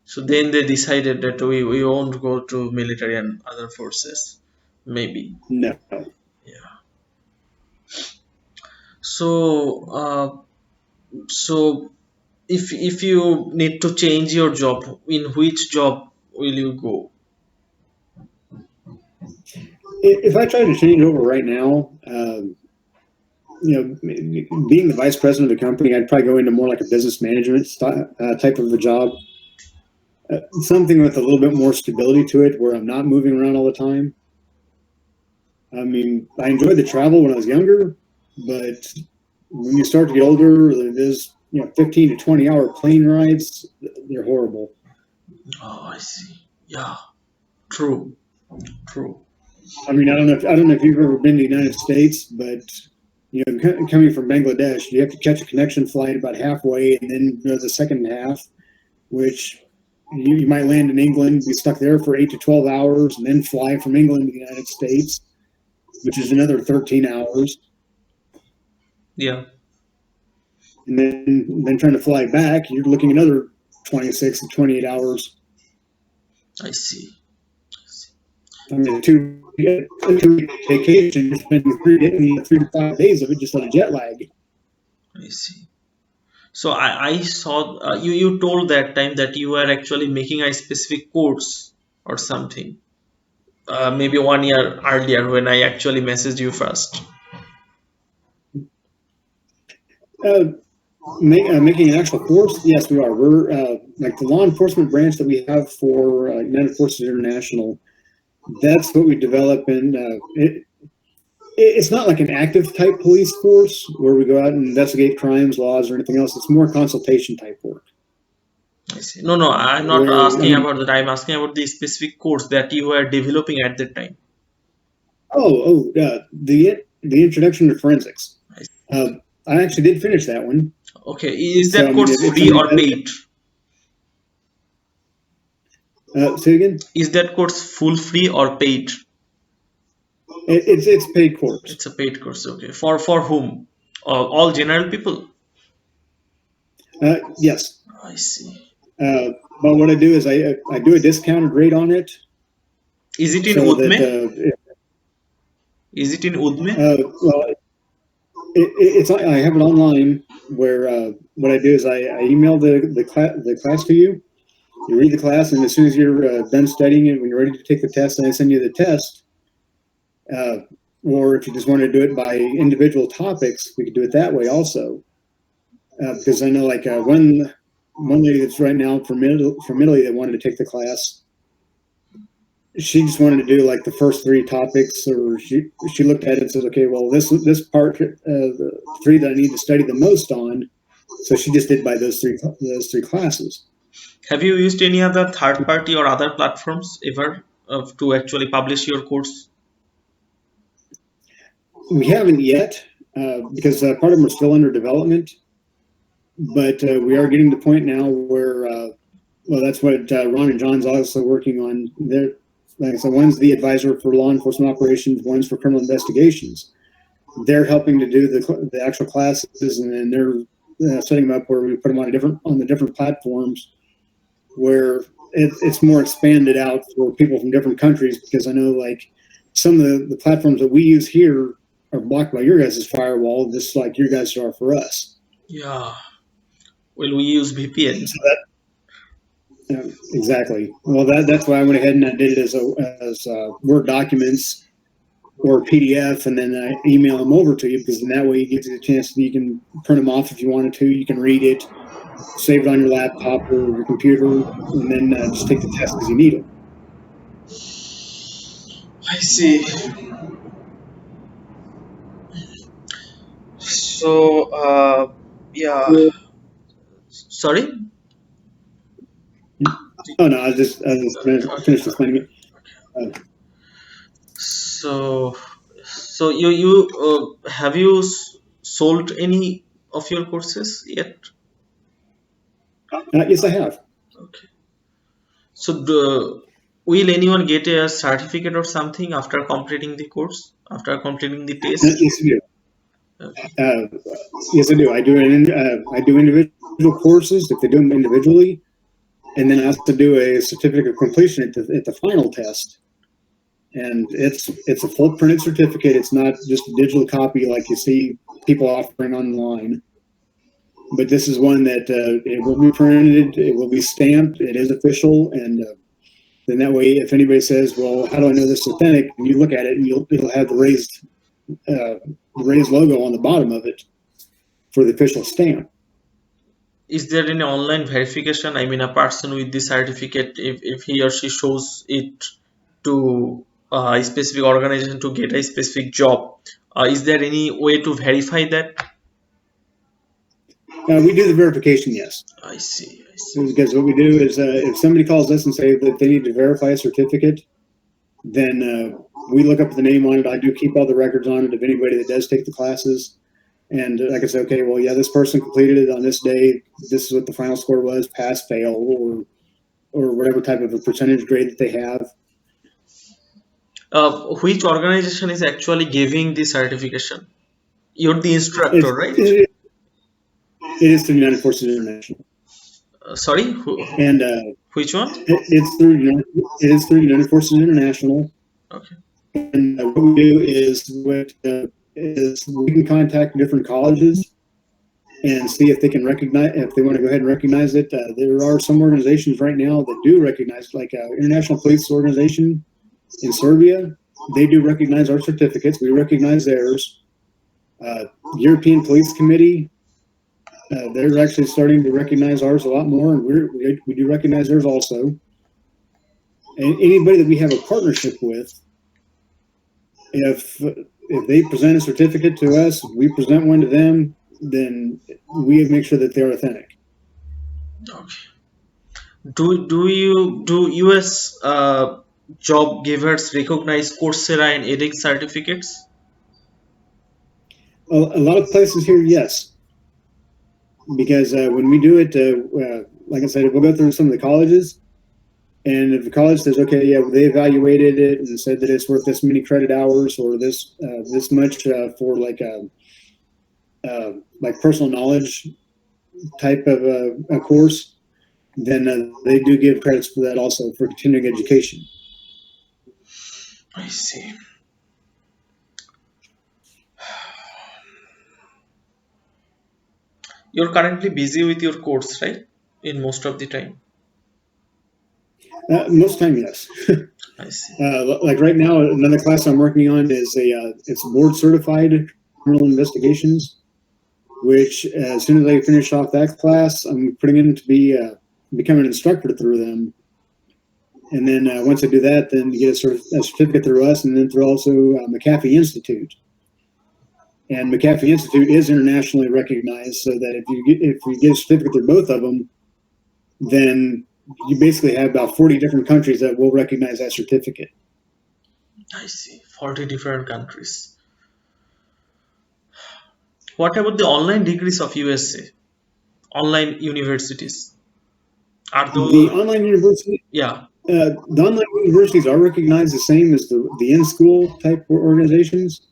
Speaker 1: So then they decided that we won't go to military and other forces, maybe.
Speaker 5: No.
Speaker 1: Yeah. So if you need to change your job, in which job will you go?
Speaker 5: If I try to change over right now, being the vice president of the company, I'd probably go into more like a business management type of a job. Something with a little bit more stability to it, where I'm not moving around all the time. I enjoyed the travel when I was younger, but when you start to get older, 15 to 20 hour plane rides. They're horrible.
Speaker 1: Oh, I see. Yeah, true, true.
Speaker 5: I mean, I don't know if you've ever been to the United States, but coming from Bangladesh, you have to catch a connection flight about halfway, and then the second half, which you might land in England, be stuck there for 8 to 12 hours, and then fly from England to the United States, which is another 13 hours.
Speaker 1: Yeah,
Speaker 5: And then trying to fly back, you're looking another 26 to 28 hours.
Speaker 1: I see.
Speaker 5: I mean, a two-week vacation, you're spending 3 to 5 days of it just on a jet lag.
Speaker 1: I see. So I saw you told that time that you were actually making a specific course or something. Maybe 1 year earlier when I actually messaged you first.
Speaker 5: Making an actual course? Yes, we are. We're like the law enforcement branch that we have for United Forces International. That's what we develop, and it's not like an active type police force where we go out and investigate crimes, laws, or anything else. It's more consultation type work.
Speaker 1: I see. No, I'm not asking about that. I'm asking about the specific course that you were developing at that time.
Speaker 5: The introduction to forensics. I actually did finish that one.
Speaker 1: Okay, is that course free or paid?
Speaker 5: Say again?
Speaker 1: Is that course full free or paid?
Speaker 5: It's paid course.
Speaker 1: It's a paid course. Okay, for whom? All general people?
Speaker 5: Yes.
Speaker 1: I see.
Speaker 5: But what I do is I do a discounted rate on it.
Speaker 1: Is it in Udme? Is it in Udme?
Speaker 5: Well, it's I have it online where what I do is I email the class to you. You read the class, and as soon as you're done studying it, when you're ready to take the test, and I send you the test. Or if you just want to do it by individual topics, we could do it that way also. Because I know like one lady that's right now from Italy that wanted to take the class. She just wanted to do like the first 3 topics, or she looked at it and says, okay, well this part, the 3 that I need to study the most on. So she just did by those three classes.
Speaker 1: Have you used any other third party or other platforms ever to actually publish your course?
Speaker 5: We haven't yet because part of them are still under development. But we are getting to the point now where, that's what Ron and John's also working on. Like I said, one's the advisor for law enforcement operations, one's for criminal investigations. They're helping to do the actual classes, and then they're setting them up where we put them on the different platforms, where it's more expanded out for people from different countries. Because I know like some of the platforms that we use here are blocked by your guys' firewall, just like your guys are for us.
Speaker 1: Yeah. Well, we use VPN.
Speaker 5: So exactly. Well, that's why I went ahead and I did it as Word documents or PDF, and then I email them over to you, because in that way you get the chance that you can print them off if you wanted to. You can read it, save it on your laptop or your computer, and then just take the test as you need it.
Speaker 1: I see. So, yeah. Sorry?
Speaker 5: Oh no, I was just finished explaining it.
Speaker 1: So you have you sold any of your courses yet?
Speaker 5: Yes, I have.
Speaker 1: Okay. So will anyone get a certificate or something after completing the course, after completing the test?
Speaker 5: Yes, I do.
Speaker 1: Okay.
Speaker 5: Yes, I do. I do individual courses if they do them individually, and then I also do a certificate of completion at the final test. And it's a full printed certificate. It's not just a digital copy like you see people offering online. But this is one that it will be printed, it will be stamped, it is official, and then that way, if anybody says, "Well, how do I know this is authentic?" and you look at it, and it'll have the raised logo on the bottom of it for the official stamp.
Speaker 1: Is there any online verification? I mean, a person with the certificate, if he or she shows it to a specific organization to get a specific job, is there any way to verify that?
Speaker 5: We do the verification, yes.
Speaker 1: I see. I see.
Speaker 5: Because what we do is if somebody calls us and say that they need to verify a certificate, then we look up the name on it. I do keep all the records on it of anybody that does take the classes. And I can say, okay, well, yeah, this person completed it on this day. This is what the final score was, pass, fail, or whatever type of a percentage grade that they have.
Speaker 1: Which organization is actually giving the certification? You're the instructor, right?
Speaker 5: It is through United Forces International.
Speaker 1: Sorry,
Speaker 5: And
Speaker 1: which one?
Speaker 5: it is through United Forces International.
Speaker 1: Okay.
Speaker 5: And what we do is we can contact different colleges and see if they can recognize, if they want to go ahead and recognize it. There are some organizations right now that do recognize, like International Police Organization in Serbia. They do recognize our certificates. We recognize theirs. European Police Committee, they're actually starting to recognize ours a lot more, and we do recognize theirs also. And anybody that we have a partnership with, if they present a certificate to us, we present one to them, then we make sure that they're authentic.
Speaker 1: Okay. Do US job givers recognize Coursera and edX certificates?
Speaker 5: A lot of places here, yes. Because when we do it, like I said, we'll go through some of the colleges, and if the college says, okay, yeah, they evaluated it and said that it's worth this many credit hours or this much for like personal knowledge type of a course, then they do give credits for that also for continuing education.
Speaker 1: I see. You're currently busy with your course, right? In most of the time.
Speaker 5: Most time, yes.
Speaker 1: I see.
Speaker 5: Like right now, another class I'm working on is it's board certified criminal investigations, which as soon as I finish off that class, I'm putting in to become an instructor through them. And then once I do that, then you get a certificate through us, and then through also McAfee Institute. And McAfee Institute is internationally recognized, so that if you get a certificate through both of them, then you basically have about 40 different countries that will recognize that certificate.
Speaker 1: I see. 40 different countries. What about the online degrees of USA? Online universities? Are those
Speaker 5: the online university?
Speaker 1: Yeah.
Speaker 5: The online universities are recognized the same as the in-school type organizations.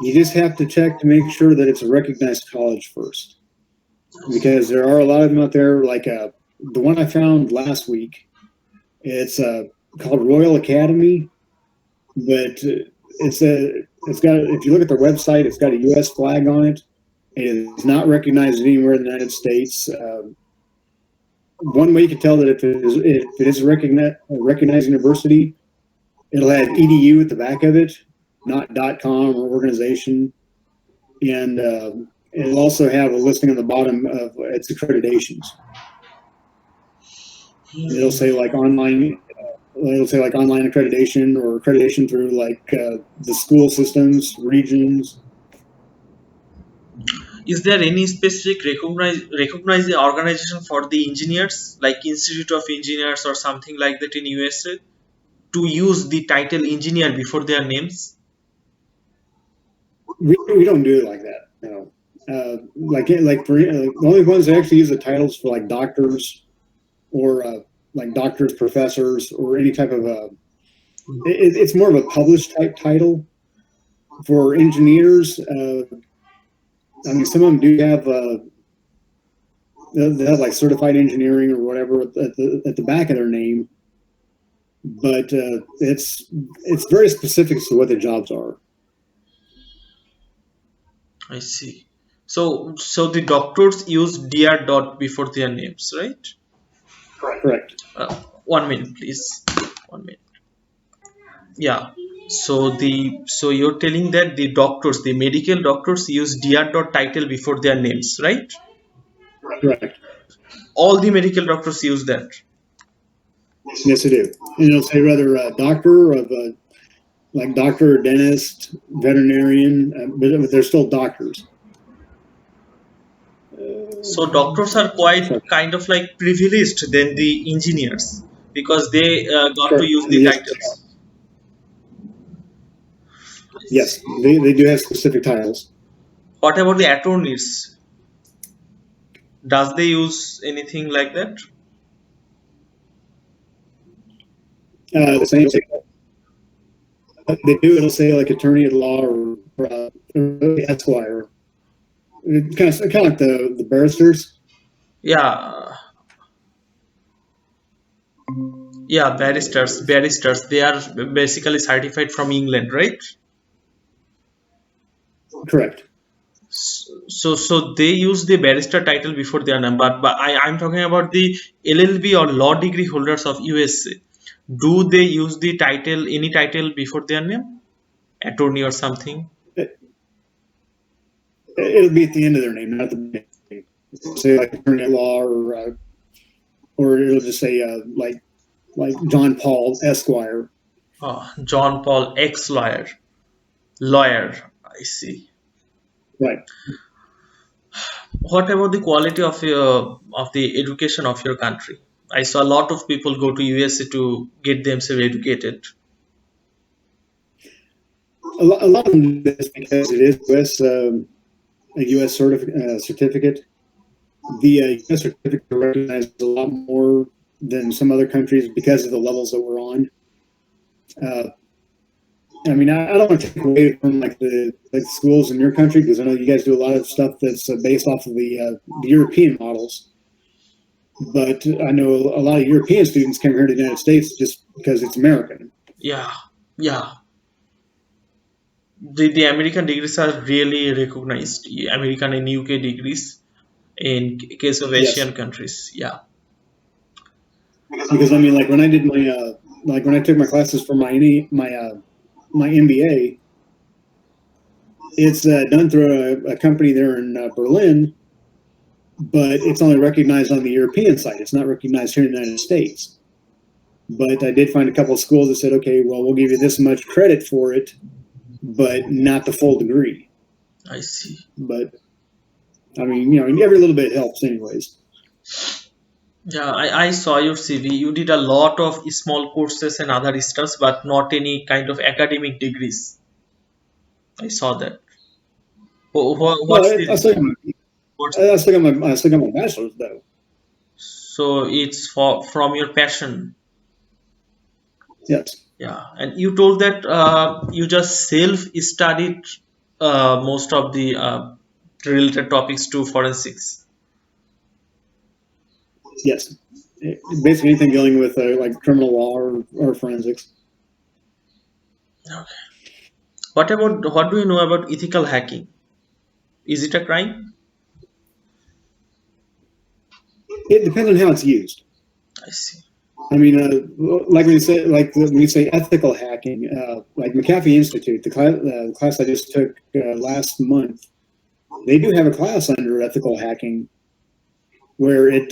Speaker 5: You just have to check to make sure that it's a recognized college first, because there are a lot of them out there. Like the one I found last week, it's called Royal Academy, but it's got, if you look at their website, it's got a U.S. flag on it. It is not recognized anywhere in the United States. One way you can tell that if it is a recognized university, it'll have edu at the back of it, not .com or organization, and it'll also have a listing on the bottom of its accreditations. It'll say like online. It'll say like online accreditation or accreditation through like the school systems, regions.
Speaker 1: Is there any specific recognized organization for the engineers, like Institute of Engineers or something like that in USA, to use the title engineer before their names?
Speaker 5: We don't do it like that. No. Like for the only ones that actually use the titles for like doctors or like doctors, professors, or any type of it's more of a published type title. For engineers, I mean, some of them do have they have like certified engineering or whatever at the back of their name, but it's very specific to what the jobs are.
Speaker 1: I see. So the doctors use Dr. dot before their names, right?
Speaker 5: Correct.
Speaker 1: 1 minute, please. 1 minute. Yeah. So you're telling that the doctors, the medical doctors, use Dr. dot title before their names, right?
Speaker 5: Correct.
Speaker 1: All the medical doctors use that.
Speaker 5: Yes, they do. And it'll say rather doctor of like doctor, dentist, veterinarian, but they're still doctors.
Speaker 1: So doctors are quite kind of like privileged than the engineers because they got to use the
Speaker 5: Yes.
Speaker 1: titles.
Speaker 5: Yes, they do have specific titles.
Speaker 1: What about the attorneys? Does they use anything like that?
Speaker 5: The same. They do. It'll say like attorney at law or esquire. Kind of like the barristers.
Speaker 1: Yeah. Yeah, barristers. They are basically certified from England, right?
Speaker 5: Correct.
Speaker 1: So they use the barrister title before their name, but I'm talking about the LLB or law degree holders of USA. Do they use the title, any title before their name, attorney or something?
Speaker 5: It'll be at the end of their name, not the beginning. Say like attorney at law, or it'll just say like John Paul Esquire.
Speaker 1: Oh, John Paul ex lawyer. I see.
Speaker 5: Right.
Speaker 1: What about the quality of the education of your country? I saw a lot of people go to USA to get themselves educated.
Speaker 5: A lot of them do this because it is a U.S. certificate. The U.S. certificate recognizes a lot more than some other countries because of the levels that we're on. I mean, I don't want to take away from like the schools in your country because I know you guys do a lot of stuff that's based off of the European models. But I know a lot of European students come here to the United States just because it's American.
Speaker 1: Yeah. The American degrees are really recognized. American and UK degrees in case of Asian countries. Yeah.
Speaker 5: Because I mean, like when I did when I took my classes for my MBA, it's done through a company there in Berlin, but it's only recognized on the European side. It's not recognized here in the United States. But I did find a couple of schools that said, okay, well, we'll give you this much credit for it, but not the full degree.
Speaker 1: I see.
Speaker 5: But I mean, every little bit helps anyways.
Speaker 1: Yeah, I saw your CV. You did a lot of small courses and other stuff, but not any kind of academic degrees. I saw that. What's the
Speaker 5: I still got my bachelor's though.
Speaker 1: So it's from your passion.
Speaker 5: Yes.
Speaker 1: Yeah, and you told that you just self-studied most of the related topics to forensics.
Speaker 5: Yes. Basically anything dealing with like criminal law or forensics.
Speaker 1: Okay. What do you know about ethical hacking? Is it a crime?
Speaker 5: It depends on how it's used.
Speaker 1: I see.
Speaker 5: I mean, like when you say ethical hacking, like McAfee Institute, the class I just took last month, they do have a class under ethical hacking, where it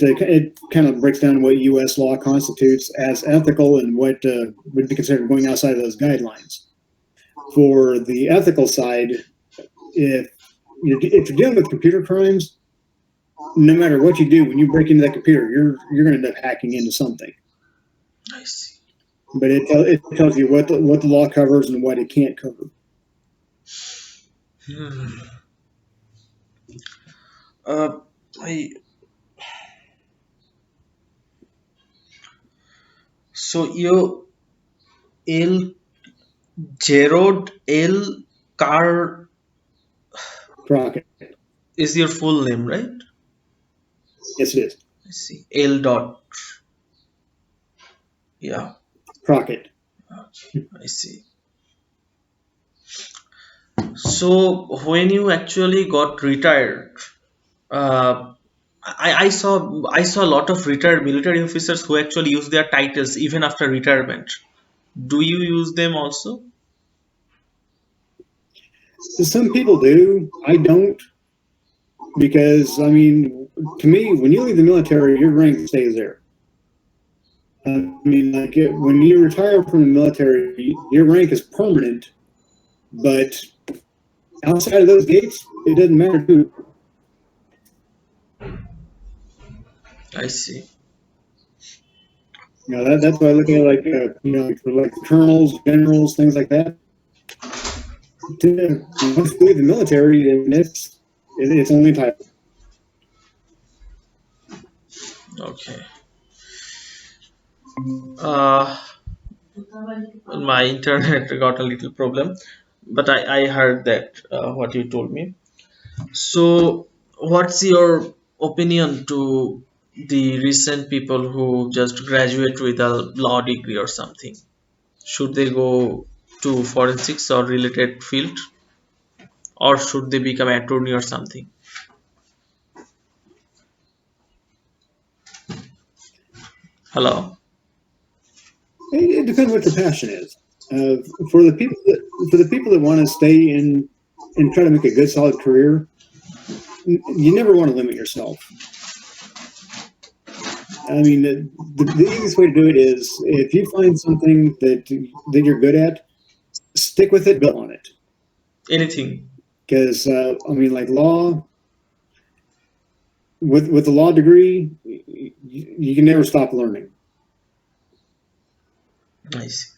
Speaker 5: kind of breaks down what U.S. law constitutes as ethical and what would be considered going outside of those guidelines. For the ethical side, if you're dealing with computer crimes, no matter what you do, when you break into that computer, you're going to end up hacking into something.
Speaker 1: I see.
Speaker 5: But it tells you what the law covers and what it can't cover.
Speaker 1: So you Jerrod
Speaker 5: Crockett.
Speaker 1: is your full name, right?
Speaker 5: Yes, it is.
Speaker 1: I see. L dot. Yeah.
Speaker 5: Crockett.
Speaker 1: Okay, I see. So when you actually got retired, I saw a lot of retired military officers who actually use their titles even after retirement. Do you use them also?
Speaker 5: Some people do. I don't, because I mean, to me, when you leave the military, your rank stays there. I mean, like when you retire from the military, your rank is permanent, but outside of those gates, it doesn't matter who.
Speaker 1: I see.
Speaker 5: That's why I look at it like for like colonels, generals, things like that. Once you leave the military, it's only title.
Speaker 1: Okay. My internet got a little problem, but I heard that what you told me. So, what's your opinion to the recent people who just graduate with a law degree or something? Should they go to forensics or related field, or should they become attorney or something? Hello.
Speaker 5: It depends what your passion is. For the people that want to stay in and try to make a good, solid career, you never want to limit yourself. I mean, the easiest way to do it is if you find something that you're good at, stick with it, build on it.
Speaker 1: Anything.
Speaker 5: Because I mean, like law, with a law degree, you can never stop learning.
Speaker 1: Nice.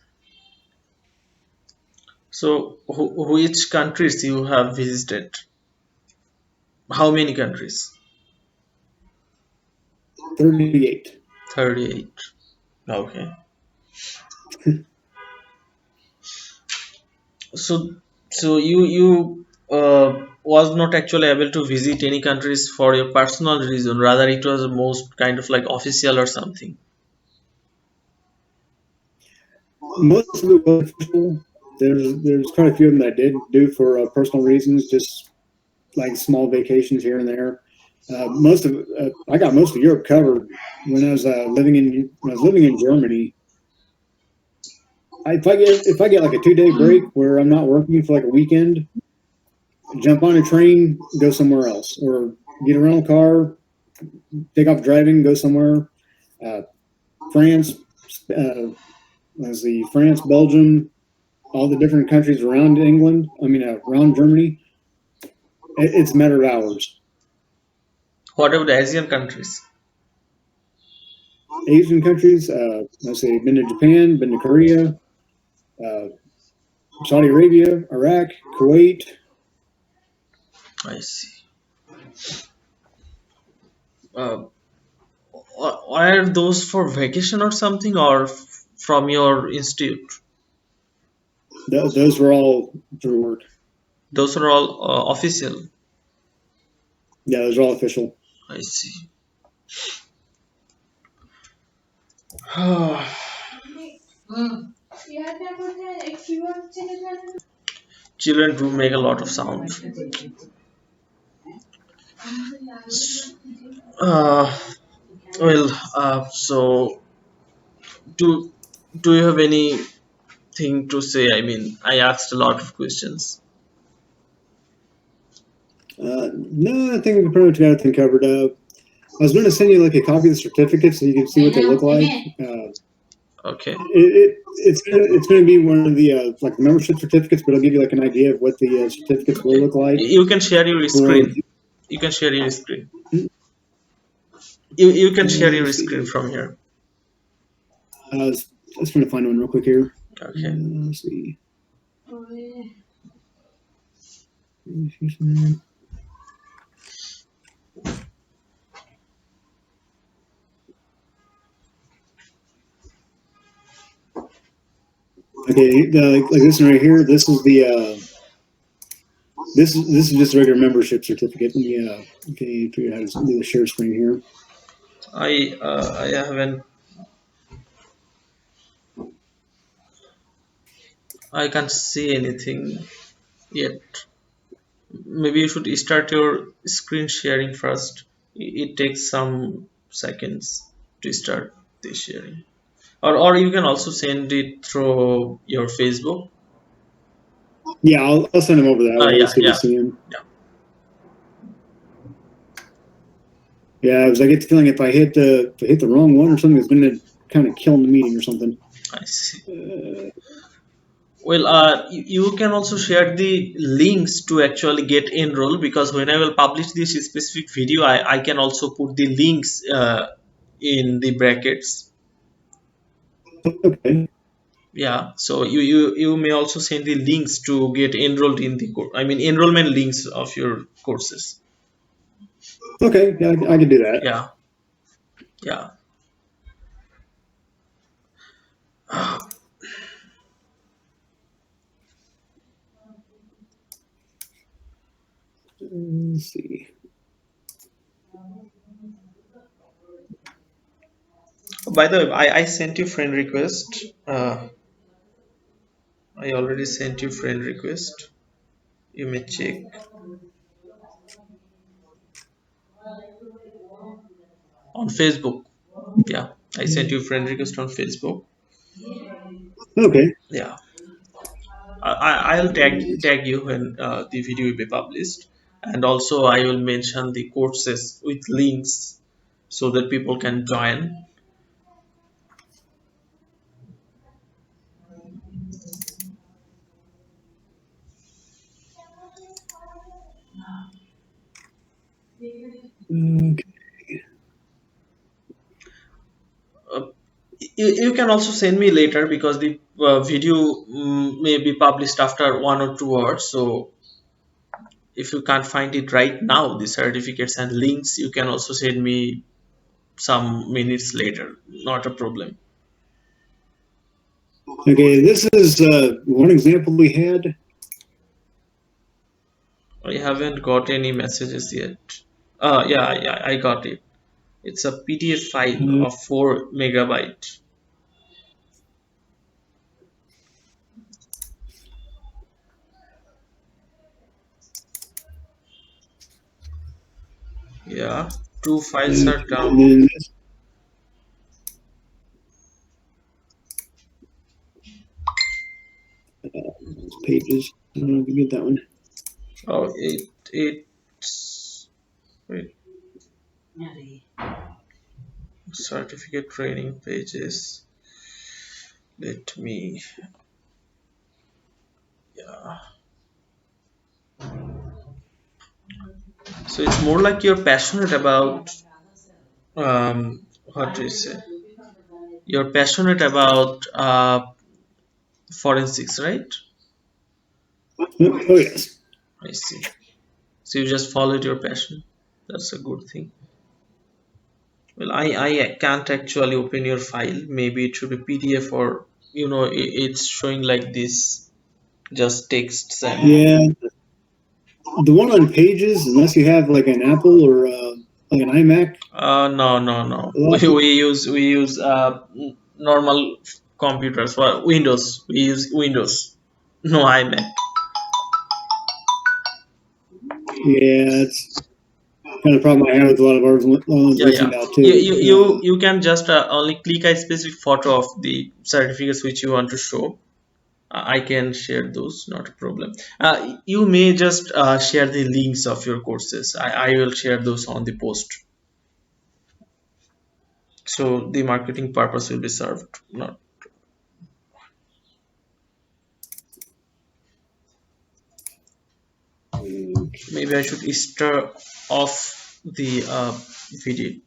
Speaker 1: So, which countries you have visited? How many countries?
Speaker 5: 38.
Speaker 1: 38. Okay. So you was not actually able to visit any countries for your personal reason. Rather, it was most kind of like official or something.
Speaker 5: Most of it was official. There's quite a few of them that I did do for personal reasons, just like small vacations here and there. I got most of Europe covered when I was living in Germany. If I get like a 2-day break where I'm not working for like a weekend, jump on a train, go somewhere else, or get a rental car, take off driving, go somewhere. France, France, Belgium, all the different countries around England. Around Germany. It's a matter of hours.
Speaker 1: What about the Asian countries?
Speaker 5: Asian countries, been to Japan, been to Korea, Saudi Arabia, Iraq, Kuwait.
Speaker 1: I see. Are those for vacation or something, or from your institute?
Speaker 5: Those were all through work.
Speaker 1: Those are all official.
Speaker 5: Yeah, those are all official.
Speaker 1: I see. Children do make a lot of sound. So do you have anything to say? I mean, I asked a lot of questions.
Speaker 5: No, I think we pretty much got everything covered up. I was going to send you like a copy of the certificate so you can see what they look like.
Speaker 1: Okay.
Speaker 5: It's going to be one of the like membership certificates, but it'll give you like an idea of what the certificates will look like.
Speaker 1: You can share your screen. You can share your screen. You can share your screen from here.
Speaker 5: I was trying to find one real quick here.
Speaker 1: Okay.
Speaker 5: Let's see. Okay, like this one right here. This is the this is just a regular membership certificate. Let me figure out how to do the share screen here.
Speaker 1: I haven't. I can't see anything yet. Maybe you should start your screen sharing first. It takes some seconds to start the sharing. Or you can also send it through your Facebook.
Speaker 5: Yeah, I'll send them over that.
Speaker 1: Yeah.
Speaker 5: Yeah, I get the feeling if I hit the wrong one or something, it's going to kind of kill the meeting or something.
Speaker 1: I see. You can also share the links to actually get enrolled, because when I will publish this specific video, I can also put the links in the brackets.
Speaker 5: Okay.
Speaker 1: Yeah, so you may also send the links to get enrolled in the course. I mean, enrollment links of your courses.
Speaker 5: Okay. Yeah, I can do that.
Speaker 1: Yeah, yeah.
Speaker 5: Let's see.
Speaker 1: By the way, I sent you friend request. I already sent you friend request. You may check on Facebook. Yeah, I sent you friend request on Facebook.
Speaker 5: Okay.
Speaker 1: Yeah, I'll tag you when the video will be published, and also I will mention the courses with links so that people can join.
Speaker 5: Okay.
Speaker 1: You can also send me later because the video may be published after 1 or 2 hours. So if you can't find it right now, the certificates and links, you can also send me some minutes later. Not a problem.
Speaker 5: Okay. This is one example we had.
Speaker 1: I haven't got any messages yet. Yeah, I got it. It's a PDF file of 4 megabyte. Yeah, 2 files are down.
Speaker 5: And then this- pages. I don't know if you get that one.
Speaker 1: Oh, wait, certificate training pages. Let me, yeah. So it's more like you're passionate about, what do you say? You're passionate about forensics, right?
Speaker 5: Oh, yes.
Speaker 1: I see. So you just followed your passion. That's a good thing. Well, I can't actually open your file. Maybe it should be PDF or, it's showing like this, just texts and.
Speaker 5: Yeah. The one on pages, unless you have like an Apple or like an iMac.
Speaker 1: No. We use normal computers for Windows. We use Windows. No iMac.
Speaker 5: Yeah, it's kind of problem I have with a lot of ours
Speaker 1: Yeah.
Speaker 5: now too.
Speaker 1: You can just only click a specific photo of the certificates which you want to show. I can share those, not a problem. You may just share the links of your courses. I will share those on the post. So the marketing purpose will be served. Not. Maybe I should start off the video.